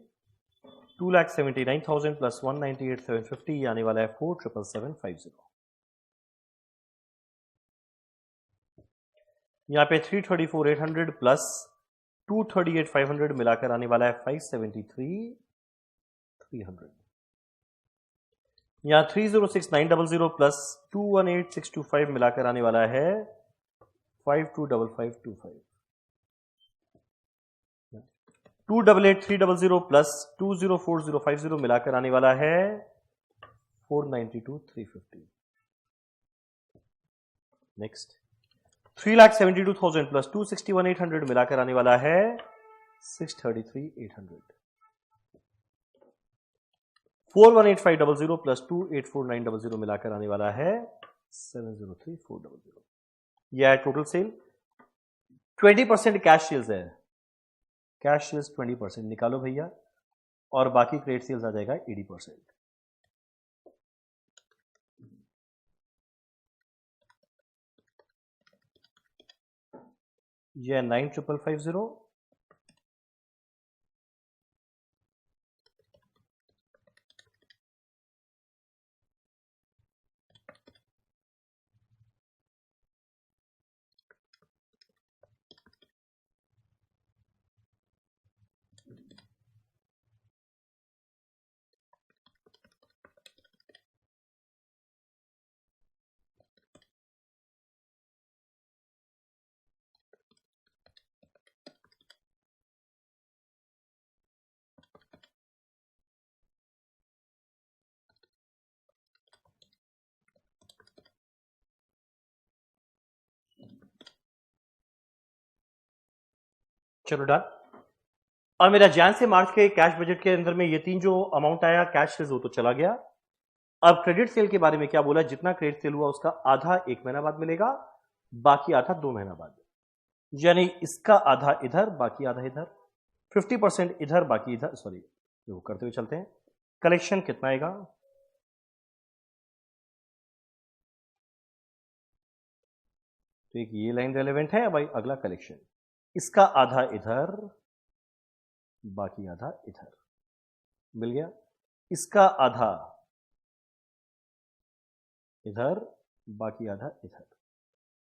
2,79,000 प्लस 198,750 आने वाला है 4,777,500। यहां पे 334,800 प्लस 238,500 मिलाकर आने वाला है 573,300। यहां 306,900 प्लस 218,625 मिलाकर आने वाला है 52,5,525। 288,300 प्लस 2040,50 मिलाकर आने वाला है 492,350। नेक्स्ट 3,72,000 प्लस 261,800 मिलाकर आने वाला है 633,800। 418,500 प्लस 284,900 मिलाकर आने वाला है 703,400। यह है टोटल सेल। 20% कैश सेल्स है, कैश सेल्स 20% निकालो भैया, और बाकी क्रेडिट सेल्स आ जाएगा 80%। ये है 95550। चलो डन। और मेरा जैन से मार्च के कैश बजट के अंदर में ये तीन जो अमाउंट आया कैश से वो तो चला गया। अब क्रेडिट सेल के बारे में क्या बोला, जितना क्रेडिट सेल हुआ उसका आधा 1 महीना बाद मिलेगा, बाकी आधा 2 महीना बाद। यानी इसका आधा इधर बाकी आधा इधर, 50% इधर बाकी इधर, सॉरी वो करते हुए चलते हैं। कलेक्शन कितना आएगा, तो एक ये लाइन रेलेवेंट है भाई। अगला कलेक्शन, इसका आधा इधर बाकी आधा इधर, मिल गया। इसका आधा इधर बाकी आधा इधर,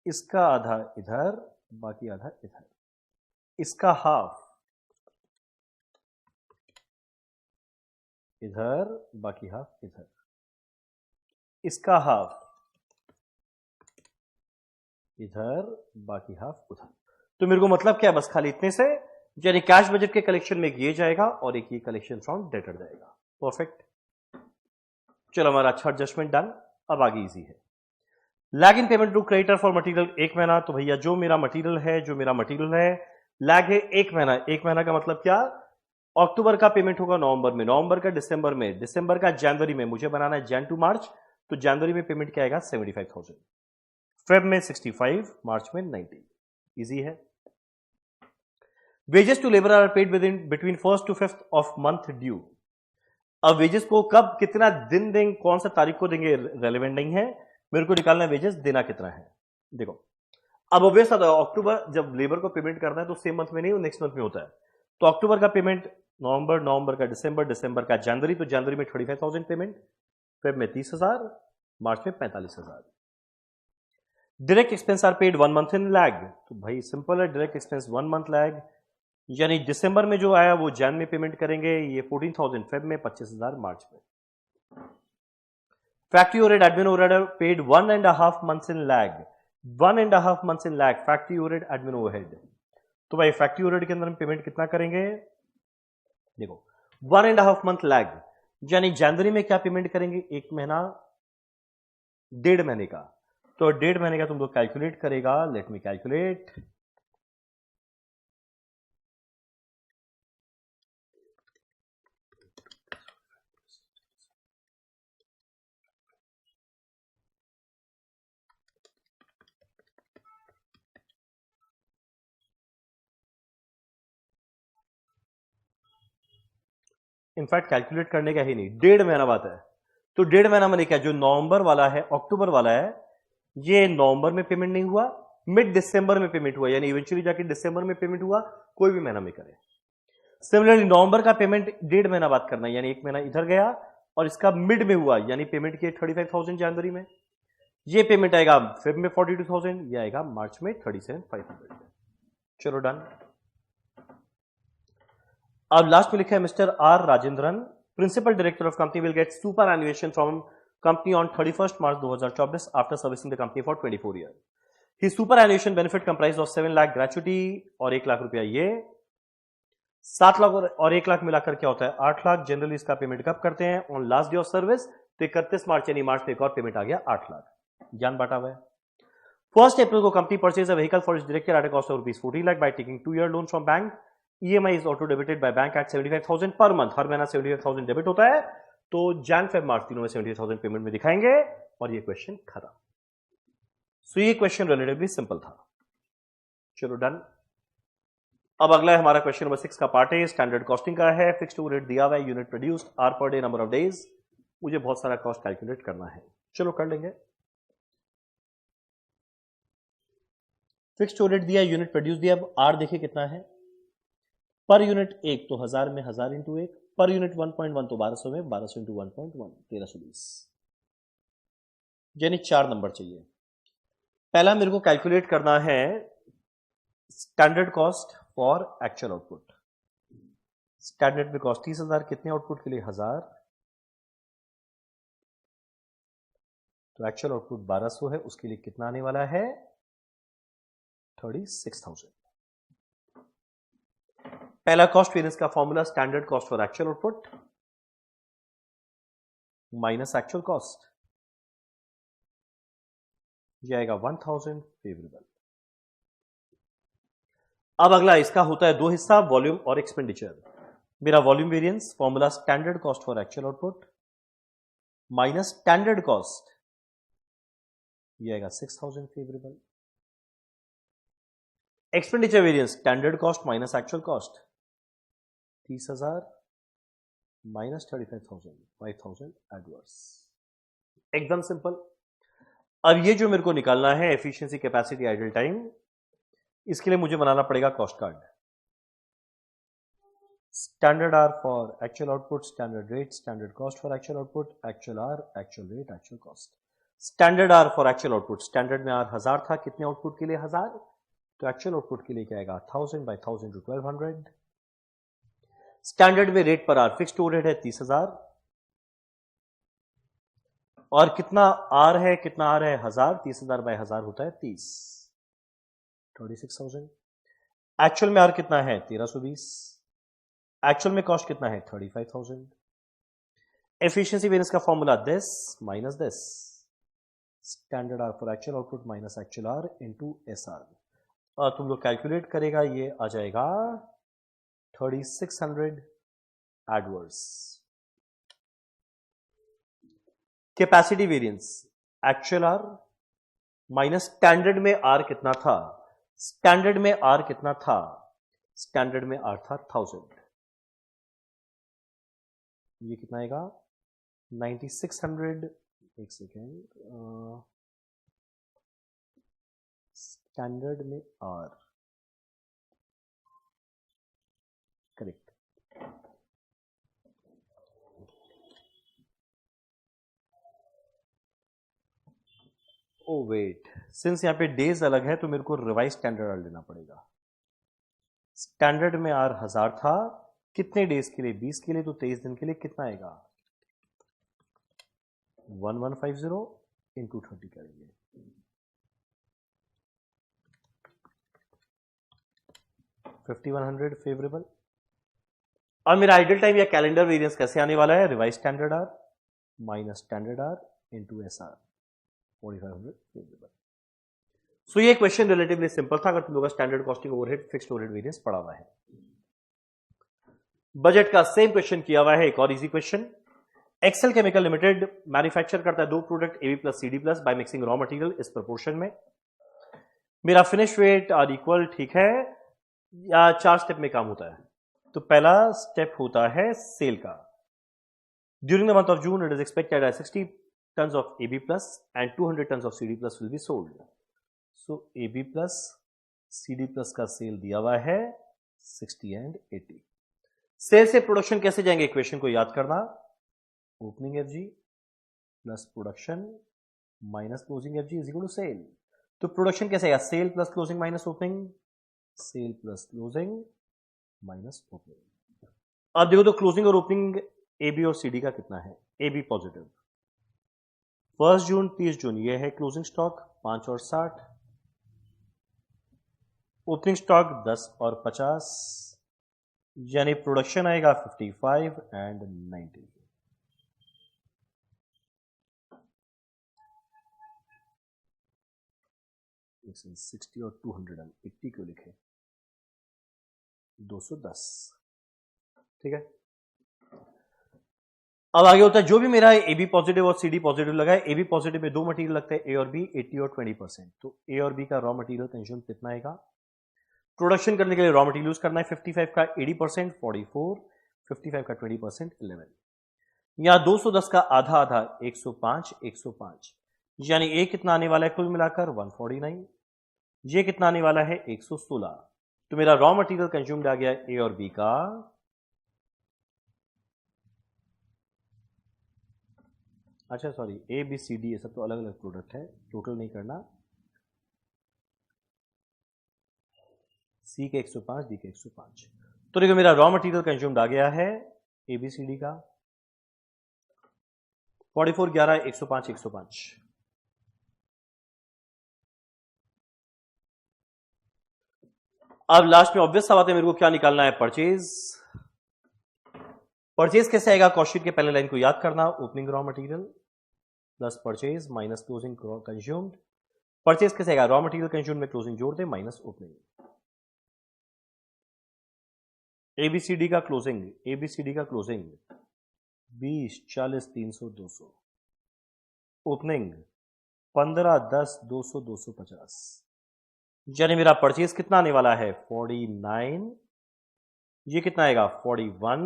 इसका आधा इधर बाकी आधा इधर, इसका हाफ इधर बाकी हाफ इधर, इसका हाफ इधर बाकी हाफ उधर। तो मेरे को मतलब क्या है, बस खाली इतने से, यानी कैश बजट के कलेक्शन में एक ये जाएगा और एक ये कलेक्शन फ्रॉम डेटर जाएगा। परफेक्ट। चलो हमारा अच्छा एडजस्टमेंट डन। अब आगे इजी है। Lag in payment to creditor for material 1 महीना। तो भैया जो मेरा मटेरियल है लैग है 1 महीना। 1 महीना का मतलब क्या, अक्टूबर का पेमेंट होगा नवंबर में, नवंबर का दिसंबर में, दिसंबर का जनवरी में, मुझे बनाना है जैन टू मार्च, तो जनवरी में पेमेंट क्या आएगा 75,000, फेब में 65, मार्च में 90। इजी है। Wages to labour are paid within between 1st to 5th of month due. अब वेजेस को कब कितना दिन देंगे, कौन सा तारीख को देंगे, रेलेवेंट नहीं है, मेरे को निकालना है वेजेस देना कितना है। देखो अब ऑब्वियस अक्टूबर जब लेबर को पेमेंट करना है तो सेम मंथ में नहीं, नेक्स्ट मंथ में होता है। तो अक्टूबर का पेमेंट नवंबर, नवंबर का दिसंबर, दिसंबर का जनवरी, तो जनवरी में 35,000 पेमेंट, फेब में 30,000, मार्च में 45,000। Direct expense are paid 1 month in lag. तो भाई सिंपल है, डायरेक्ट एक्सपेंस 1 मंथ लैग, यानी दिसंबर में जो आया वो जैन में पेमेंट करेंगे, ये 14,000 फेब में, 25,000 मार्च में। Factory overhead admin overhead paid 1.5 months in lag, 1.5 months in lag factory overhead admin overhead. तो भाई फैक्ट्री ओवरहेड के अंदर हम पेमेंट कितना करेंगे, देखो 1.5 month लैग, यानी जनवरी में क्या पेमेंट करेंगे, 1 महीना 1.5 महीने का, तो 1.5 महीने का तुम लोग कैलकुलेट करेगा। Let me calculate. In fact calculate करने का ही नहीं, 1.5 महीना बात है। तो 1.5 महीना मैंने क्या, जो नवंबर वाला है, अक्टूबर वाला है, ये नवंबर में पेमेंट नहीं हुआ, मिड दिसंबर में पेमेंट हुआ, यानी इवेंचुअली जाके दिसंबर में पेमेंट हुआ, कोई भी महीना में करे। सिमिलरली नवंबर का पेमेंट 1.5 महीना बाद करना है, यानी 1 महीना इधर गया और इसका मिड में हुआ, यानी पेमेंट किए 35,000 जनवरी में, ये पेमेंट आएगा फेब में 42,000, ये आएगा मार्च में 37,500। चलो डन। अब लास्ट में लिखा है Mr R Rajendran, principal director of company will get superannuation from company on 31st March 2024 after servicing the company for 24 year. His superannuation benefit comprise of 7 lakh gratuity और 1 लाख रुपया, ये 7 लाख और 1 लाख मिलाकर क्या होता है 8 लाख। जनरली इसका पेमेंट कब करते हैं, on last day of service, तो 31 मार्च यानी मार्च में एक और पेमेंट आ गया 8 लाख। ज्ञान बांटा हुआ है। 1st April को company purchase a vehicle for its director at a cost of ₹14 lakh by taking 2-year loan from bank. EMI is auto debited by bank at 75,000 per month, हर महीना 75,000 डेबिट होता है। तो जैन फेब मार्च तीनों में 75,000 payment में दिखाएंगे और ये क्वेश्चन खत्म। सो ये क्वेश्चन रिलेटिवली सिंपल था। चलो डन। अब अगला है हमारा क्वेश्चन नंबर 6 का पार्ट है, स्टैंडर्ड कॉस्टिंग का है। फिक्स्ड ओवरहेड दिया हुआ है, unit produced, R per day, number of days, मुझे बहुत सारा कॉस्ट कैलकुलेट करना है। चलो कर लेंगे। फिक्स्ड ओवरहेड दिया, यूनिट प्रोड्यूस दिया। अब आर देखिए कितना है पर यूनिट, एक तो 1000 में 1000 इंटू 1, पर यूनिट 1.1 तो 1200 में 1200 इंटू 1.1 1320, यानी 4 नंबर चाहिए। पहला मेरे को कैलकुलेट करना है standard cost for actual output. Standard में कॉस्ट 30,000, कितने आउटपुट के लिए 1000, तो एक्चुअल आउटपुट 1200 है, उसके लिए कितना आने वाला है 36,000। पहला कॉस्ट वेरिएंस का formula standard cost for actual output minus actual cost, जाएगा 1000 फेवरेबल। अब अगला इसका होता है दो हिस्सा, वॉल्यूम और एक्सपेंडिचर। मेरा volume variance formula standard cost for actual output minus standard cost, ये आएगा 6000 favourable. Expenditure variance standard cost minus actual cost, 30,000 minus 35,000, 5,000 adverse. एकदम सिंपल। अब ये जो मेरे को निकालना है एफिशिएंसी, कैपेसिटी, आइडल टाइम, इसके लिए मुझे बनाना पड़ेगा cost card. Standard are for actual output, standard rate, standard cost for actual output, actual are, actual rate, actual cost. Standard are for actual output, standard में आर 1000 था, कितने output के लिए 1000, तो एक्चुअल आउटपुट के लिए क्या आएगा 1000 बाई 1000 टू 1200। स्टैंडर्ड में rate per are fixed overhead है 30,000, और कितना आर है, कितना आर है 1000, 30,000 बाई 1000 होता है 30, 36,000। एक्चुअल में आर कितना है 1320, एक्चुअल में कॉस्ट कितना है 35,000। एफिशिएंसी वेरिएंस का formula this minus this, standard are for actual output minus actual R into S R, और तुम लोग कैलकुलेट करेगा, ये आ जाएगा 3600 adverse. Capacity variance actual are minus standard में आर कितना था, स्टैंडर्ड में आर कितना था, स्टैंडर्ड में आर था 1000, ये कितना आएगा 9600। एक सेकेंड, स्टैंडर्ड में R, correct, oh wait, since यहां पे डेज अलग है तो मेरे को रिवाइज स्टैंडर्ड आर लेना पड़ेगा। स्टैंडर्ड में आर 1000 था, कितने डेज के लिए 20 के लिए, तो 23 दिन के लिए कितना आएगा 1150 इंटू 30 करेंगे, 5100 फेवरेबल। और मेरा आइडल टाइम या कैलेंडर वेरिएंस कैसे आने वाला है, revise standard are minus standard hours into S R, 4500 favourable. So ये क्वेश्चन रिलेटिवली सिंपल था, अगर तुम लोग standard costing overhead fixed overhead variance पढ़ा हुआ है। बजट का सेम क्वेश्चन किया हुआ है, एक और easy question. Excel chemical limited manufacture करता है दो product AB plus CD plus by mixing raw material इस प्रोपोर्शन में। मेरा फिनिश वेट आर इक्वल, ठीक है, या 4 स्टेप में काम होता है। तो पहला स्टेप होता है सेल का। During the month of June it is expected that 60 tons of AB plus and 200 tons of CD plus will be sold. So AB plus CD plus का सेल दिया हुआ है 60 and 80। सेल से production कैसे जाएंगे, equation को याद करना, opening FG plus production minus closing FG is equal to sale. तो प्रोडक्शन कैसे आएगा, sale plus closing minus opening, sale plus closing minus opening. अब देखो तो क्लोजिंग और ओपनिंग AB और CD का कितना है, AB पॉजिटिव, 1 जून 30 जून ये है क्लोजिंग स्टॉक 5 और 60, ओपनिंग स्टॉक 10 और 50, यानी प्रोडक्शन आएगा 55 एंड 90। इसमें 60 और 280 क्यों लिखे, 210, ठीक है। अब आगे होता है जो भी मेरा AB पॉजिटिव और CD पॉजिटिव लगा है, AB पॉजिटिव में दो मटेरियल लगते हैं A और B, 80 और 20%। तो A और B का रॉ मटेरियल कंज्यूम कितना आएगा, प्रोडक्शन करने के लिए रॉ मटेरियल यूज करना है 55 का 80% 44, 55 का 20% 11। यहां 210 का आधा आधा 105, 105, यानी A कितना आने वाला है कुल मिलाकर 149, ये कितना आने वाला है 116। तो मेरा रॉ मटेरियल कंज्यूम्ड आ गया ए और बी का अच्छा sorry A B C D ये सब तो अलग अलग प्रोडक्ट है, टोटल नहीं करना। सी के 105 डी के 105। तो देखो मेरा रॉ मटेरियल कंज्यूम्ड आ गया है ए बी सी डी का 44 11 105 105। अब लास्ट में ऑब्वियस सा बात है, मेरे को क्या निकालना है परचेज। परचेज कैसे आएगा, कॉस्ट के पहले लाइन को याद करना, opening raw material plus purchase minus closing consumed. Purchase कैसे आएगा, रॉ मटेरियल कंज्यूम्ड में क्लोजिंग जोड़ दे माइनस ओपनिंग। एबीसीडी का क्लोजिंग, एबीसीडी का क्लोजिंग 20 40 300 200, ओपनिंग 15 10 200 250। यानी मेरा परचेज कितना आने वाला है 49, ये कितना आएगा 41,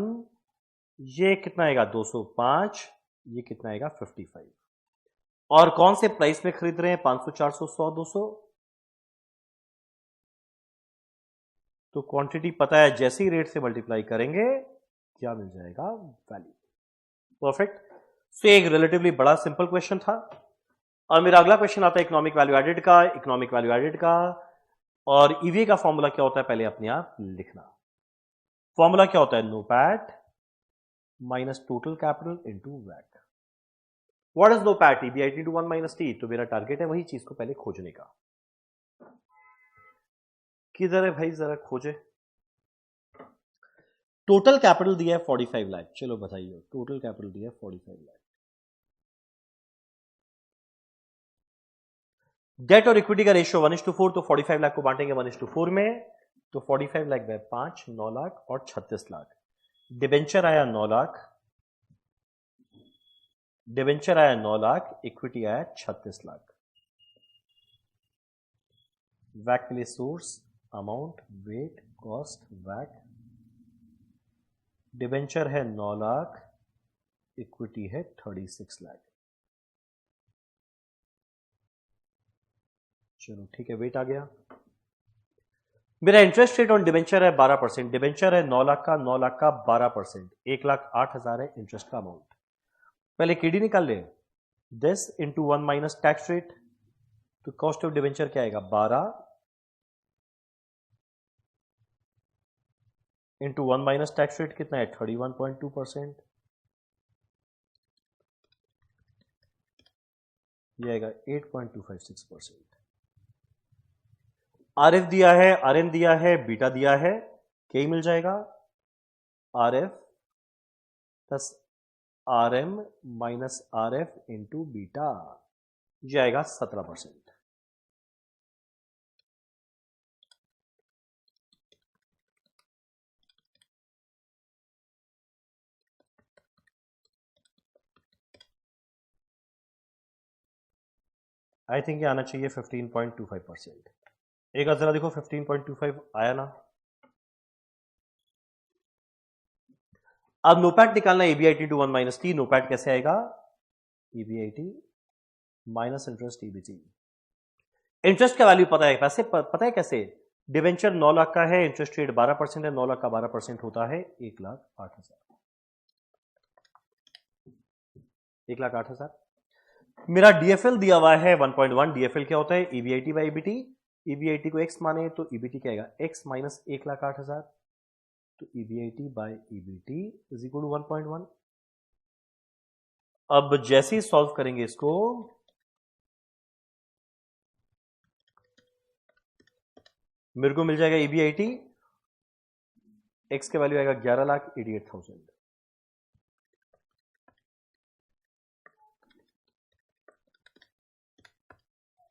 ये कितना आएगा 205, ये कितना आएगा 55। और कौन से प्राइस में खरीद रहे हैं 500 400 100 200। तो क्वांटिटी पता है, जैसे ही रेट से मल्टीप्लाई करेंगे क्या मिल जाएगा वैल्यू। परफेक्ट। सो एक रिलेटिवली बड़ा सिंपल क्वेश्चन था। और मेरा अगला क्वेश्चन आता है इकोनॉमिक वैल्यू एडेड का। इकोनॉमिक वैल्यू एडेड का और ईवीए का फॉर्मूला क्या होता है पहले अपने आप लिखना। फॉर्मूला क्या होता है, NOPAT minus total capital into वैट। What is NOPAT, EBIT to 1 minus T. तो मेरा टारगेट है वही चीज को पहले खोजने का। किधर है भाई, जरा खोजे। टोटल कैपिटल दिया है 45 लाख, चलो बताइए टोटल कैपिटल दिया है 45 लाख। डेट और इक्विटी का रेशियो 1:4, तो 45 लाख को बांटेंगे 1:4 में, तो 45 लाख बाय 5 9 लाख और 36 लाख। डिबेंचर आया 9 लाख, डिबेंचर आया 9 लाख, इक्विटी आया 36 लाख। वैक के लिए सोर्स, अमाउंट, वेट, कॉस्ट, वैक। डिबेंचर है 9 लाख, इक्विटी है 36 लाख। चलो ठीक है, वेट आ गया। मेरा इंटरेस्ट रेट ऑन डिबेंचर है 12%। डिबेंचर है 9 लाख का, 9 लाख का 12%, 1,08,000 है इंटरेस्ट का अमाउंट। पहले केडी निकाल ले, this into 1 minus tax rate. तो कॉस्ट ऑफ डिबेंचर क्या आएगा 12 इंटू 1 माइनस टैक्स रेट कितना है 31.2%, ये आएगा 8.256%। आरएफ दिया है, आरएन दिया है, बीटा दिया है, क्या ही मिल जाएगा RF plus RM minus RF into beta, ये आएगा 17%। आई थिंक ये आना चाहिए 15.25%। एक जरा देखो 15.25 आया ना। अब नोपैट निकालना, एबीआईटी टू 1 माइनस टी। नोपैट कैसे आएगा, EBIT minus interest EBT. Interest का वैल्यू पता है, पैसे पता है कैसे, डिवेंचर 9 लाख का है, इंटरेस्ट रेट 12% है, 9 लाख का 12% होता है 1,08,000। 1,08,000। मेरा डीएफएल दिया हुआ है 1.1। डीएफएल क्या होता है, ईबीआईटी बाई ईबीटी। ईबीआईटी को एक्स माने तो ईबीटी क्या आएगा एक्स माइनस 1,08,000, तो EBIT by EBT is equal to 1.1। अब जैसे ही सॉल्व करेंगे इसको, मेरे को मिल जाएगा ईबीआईटी, एक्स के वैल्यू आएगा 11,88,000।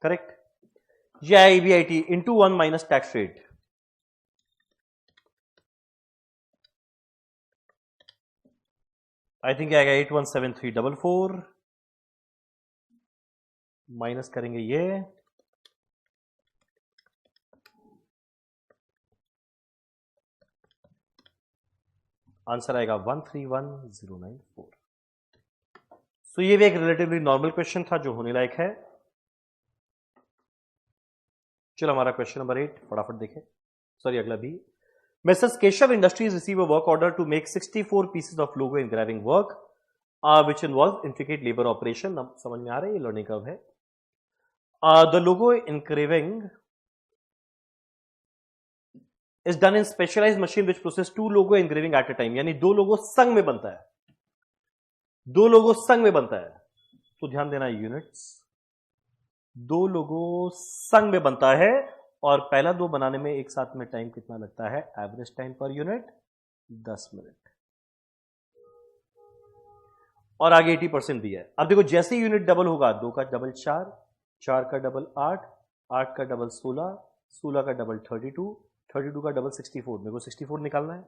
करेक्ट। ये है EBIT into 1 minus tax rate. I think आएगा 817344 माइनस करेंगे ये, आंसर आएगा 131094। सो ये भी एक रिलेटिवली नॉर्मल क्वेश्चन था जो होने लायक है। चलो हमारा क्वेश्चन नंबर 8 फटाफट देखें, सॉरी अगला भी। Messrs. Keshav Industries receive a work order to make 64 pieces of logo engraving work, which involves intricate labor operation. अब समझ में आ रहा है ये लर्निंग कर्व है। The logo engraving is done in specialized machine which process 2 logo engraving at a time, यानी 2 लोगो संग में बनता है, 2 लोगो संग में बनता है। तो ध्यान देना यूनिट्स, 2 लोगो संग में बनता है और पहला 2 बनाने में एक साथ में टाइम कितना लगता है? Average time per unit 10 minute, और आगे 80% दिया है। अब देखो जैसे यूनिट डबल होगा, 2 का डबल 4, 4 का डबल 8, 8 का डबल 16, 16 का डबल 32, 32 का डबल 64, मेरे को 64 निकालना है।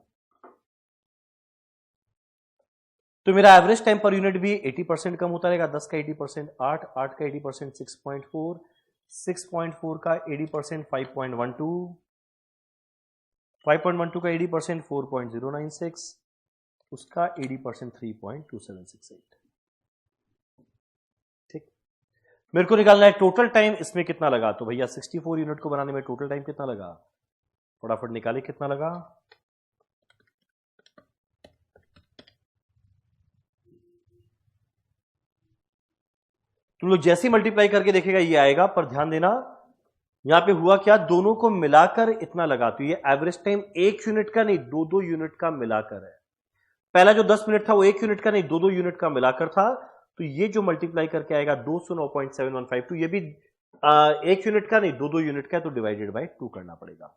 तो मेरा एवरेज टाइम पर यूनिट भी 80% कम होता रहेगा। 10 का 80% 8, 8 का 80% 6.4, 6.4 का 80% 5.12, 5.12 का 80% 4.096, उसका 80% 3.2768। ठीक, मेरे को निकालना है टोटल टाइम इसमें कितना लगा। तो भैया 64 यूनिट को बनाने में टोटल टाइम कितना लगा, फटाफट निकाले कितना लगा। तुम लोग जैसे मल्टीप्लाई करके देखेगा ये आएगा, पर ध्यान देना यहां पे हुआ क्या, दोनों को मिलाकर इतना लगा। तो ये एवरेज टाइम 1 यूनिट का नहीं, 2-2 यूनिट का मिलाकर है। पहला जो 10 मिनट था वो 1 यूनिट का नहीं, 2-2 यूनिट का मिलाकर था। तो ये जो मल्टीप्लाई करके आएगा 209.715, तो ये भी 1 यूनिट का नहीं, 2-2 यूनिट का है, तो डिवाइडेड बाय 2 करना पड़ेगा।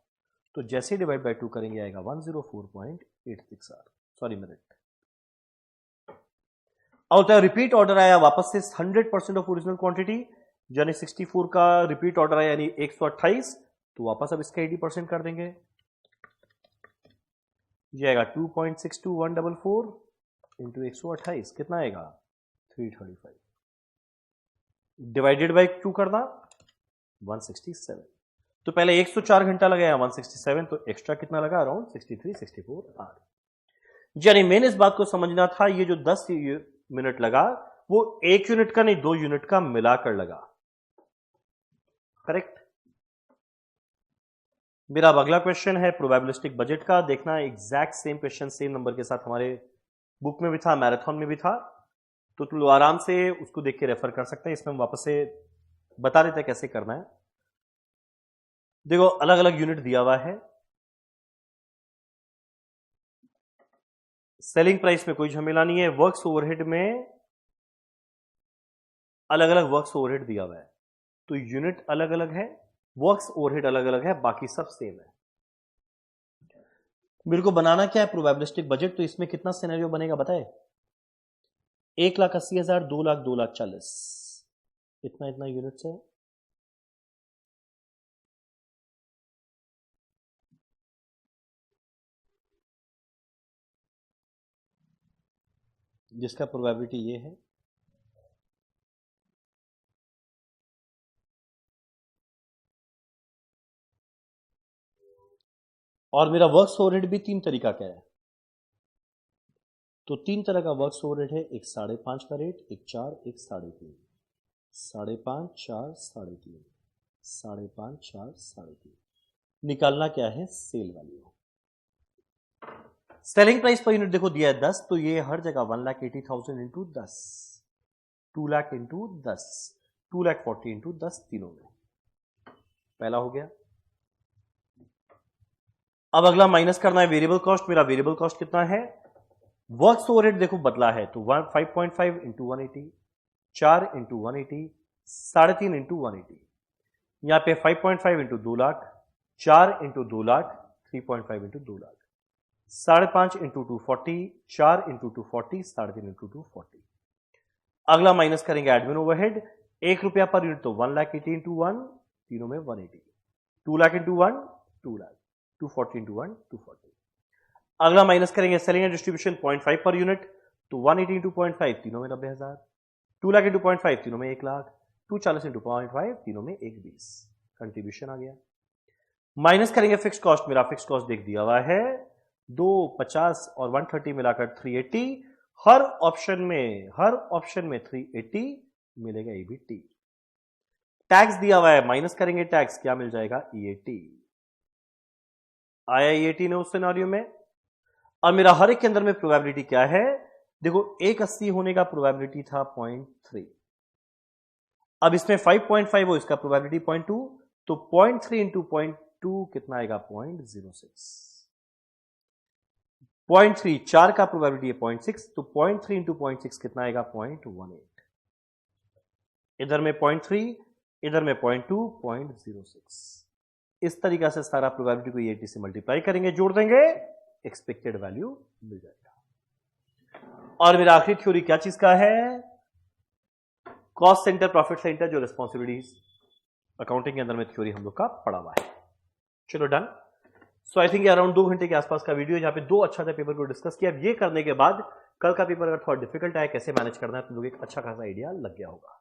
तो जैसे डिवाइड बाय 2 करेंगे आएगा 104.867, सॉरी मिनट। और रिपीट ऑर्डर आया वापस से 100% ऑफ ओरिजिनल क्वांटिटी, यानी 64 का रिपीट ऑर्डर आया यानी 128, तो वापस अब इसका 80% कर देंगे, ये आएगा 2.62144 इंटू 128, कितना आएगा 335, डिवाइडेड बाय 2 करना 167। तो पहले 104 घंटा लगाया 167, तो एक्स्ट्रा कितना लगा, अराउंड 63-64 आवर। यानी मेन इस बात को समझना था, ये जो 10 मिनट लगा वो 1 यूनिट का नहीं, 2 यूनिट का मिलाकर लगा। करेक्ट। मेरा अब अगला क्वेश्चन है प्रोबेबिलिस्टिक बजट का। देखना exact same question same number के साथ हमारे बुक में भी था, मैराथन में भी था, तो तुम आराम से उसको देख के रेफर कर सकते हैं। इसमें हम वापस से बता देते हैं कैसे करना है। देखो अलग अलग यूनिट दिया हुआ है, सेलिंग प्राइस में कोई झमेला नहीं है, वर्क्स ओवरहेड में अलग अलग वर्क्स ओवरहेड दिया हुआ है, तो यूनिट अलग अलग है, वर्क्स ओवरहेड अलग अलग है, बाकी सब सेम है। मेरे को बनाना क्या है प्रोबेबिलिस्टिक बजट, तो इसमें कितना सिनेरियो बनेगा बताए, 1,80,000, 2 लाख, 2,40,000, इतना इतना यूनिट्स है। जिसका प्रोबेबिलिटी ये है, और मेरा वर्क्स ओवरहेड भी 3 तरीका का है। तो 3 तरह का वर्क्स ओवरहेड है, एक 5.5 का रेट, एक 4, एक 3.5, 5.5, 4, 3.5, 5.5, 4, 3.5। निकालना क्या है, sale value. Selling price per unit देखो दिया है 10, तो ये हर जगह 1,80,000 इंटू 10, 2 लाख इंटू 10, 2,40,000 इंटू 10, तीनों में पहला हो गया। अब अगला माइनस करना है वेरिएबल कॉस्ट। मेरा वेरिएबल कॉस्ट कितना है, वर्क्स ओवरहेड देखो बदला है, तो 5.5 इंटू 180, 4 इंटू 180, 3.5 इंटू 180, यहां पे 5.5 into 2 lakh, 4 into 2 lakh, 3.5 into 2 lakh, 5.5 into 240, 4 into 240, 3.5 into 240। अगला माइनस करेंगे एडमिन ओवरहेड, 1 रुपया पर यूनिट, तो 1,80,000 इंटू 1, तीनों में 180, 2 लाख इंटू 1, 2 लाख, 240 इंटू 1, 240। अगला माइनस करेंगे selling and distribution 0.5 per unit, तो 180 इंटू 0.5, तीनों में 90,000, 2 लाख इंटू 0.5, तीनों में 1 लाख, 240 इंटू 0.5, तीनों में 120, कंट्रीब्यूशन आ गया। माइनस करेंगे फिक्स कॉस्ट, मेरा फिक्स कॉस्ट देख दिया हुआ है 250 और 130 मिलाकर 380, हर ऑप्शन में 380 मिलेगा EBT। टैक्स दिया हुआ है, माइनस करेंगे टैक्स, क्या मिल जाएगा? EAT। आया EAT ने उस सिनेरियो में। अब मेरा हर एक के अंदर में प्रोबेबिलिटी क्या है? देखो 180 होने का प्रोबेबिलिटी था 0.3, अब इसमें 5.5 हो, इसका प्रोबेबिलिटी 0.2, तो 0.3 इंटू 0.2 कितना आएगा? 0.06। 0.3 4 का प्रोबेबिलिटी है 0.6, तो 0.3 इंटू 0.6 कितना आएगा? 0.18। इधर में 0.3, इधर में 0.2, 0.06। इस तरीका से सारा प्रोबेबिलिटी को EAT से मल्टीप्लाई करेंगे, जोड़ देंगे, एक्सपेक्टेड वैल्यू मिल जाएगा। और मेरा आखिरी थ्योरी क्या चीज का है? कॉस्ट सेंटर, प्रॉफिट सेंटर, जो रिस्पॉन्सिबिलिटीज अकाउंटिंग के अंदर में थ्योरी हम लोग का पड़ा हुआ है। चलो done. So I think around 2 घंटे के आसपास का वीडियो, जहां पे 2 अच्छा सा पेपर को डिस्कस किया। ये करने के बाद कल का पेपर अगर थोड़ा डिफिकल्ट आया, कैसे मैनेज करना है, तुम लोग एक अच्छा खासा आइडिया लग गया होगा।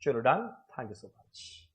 चलो done, thank you so much.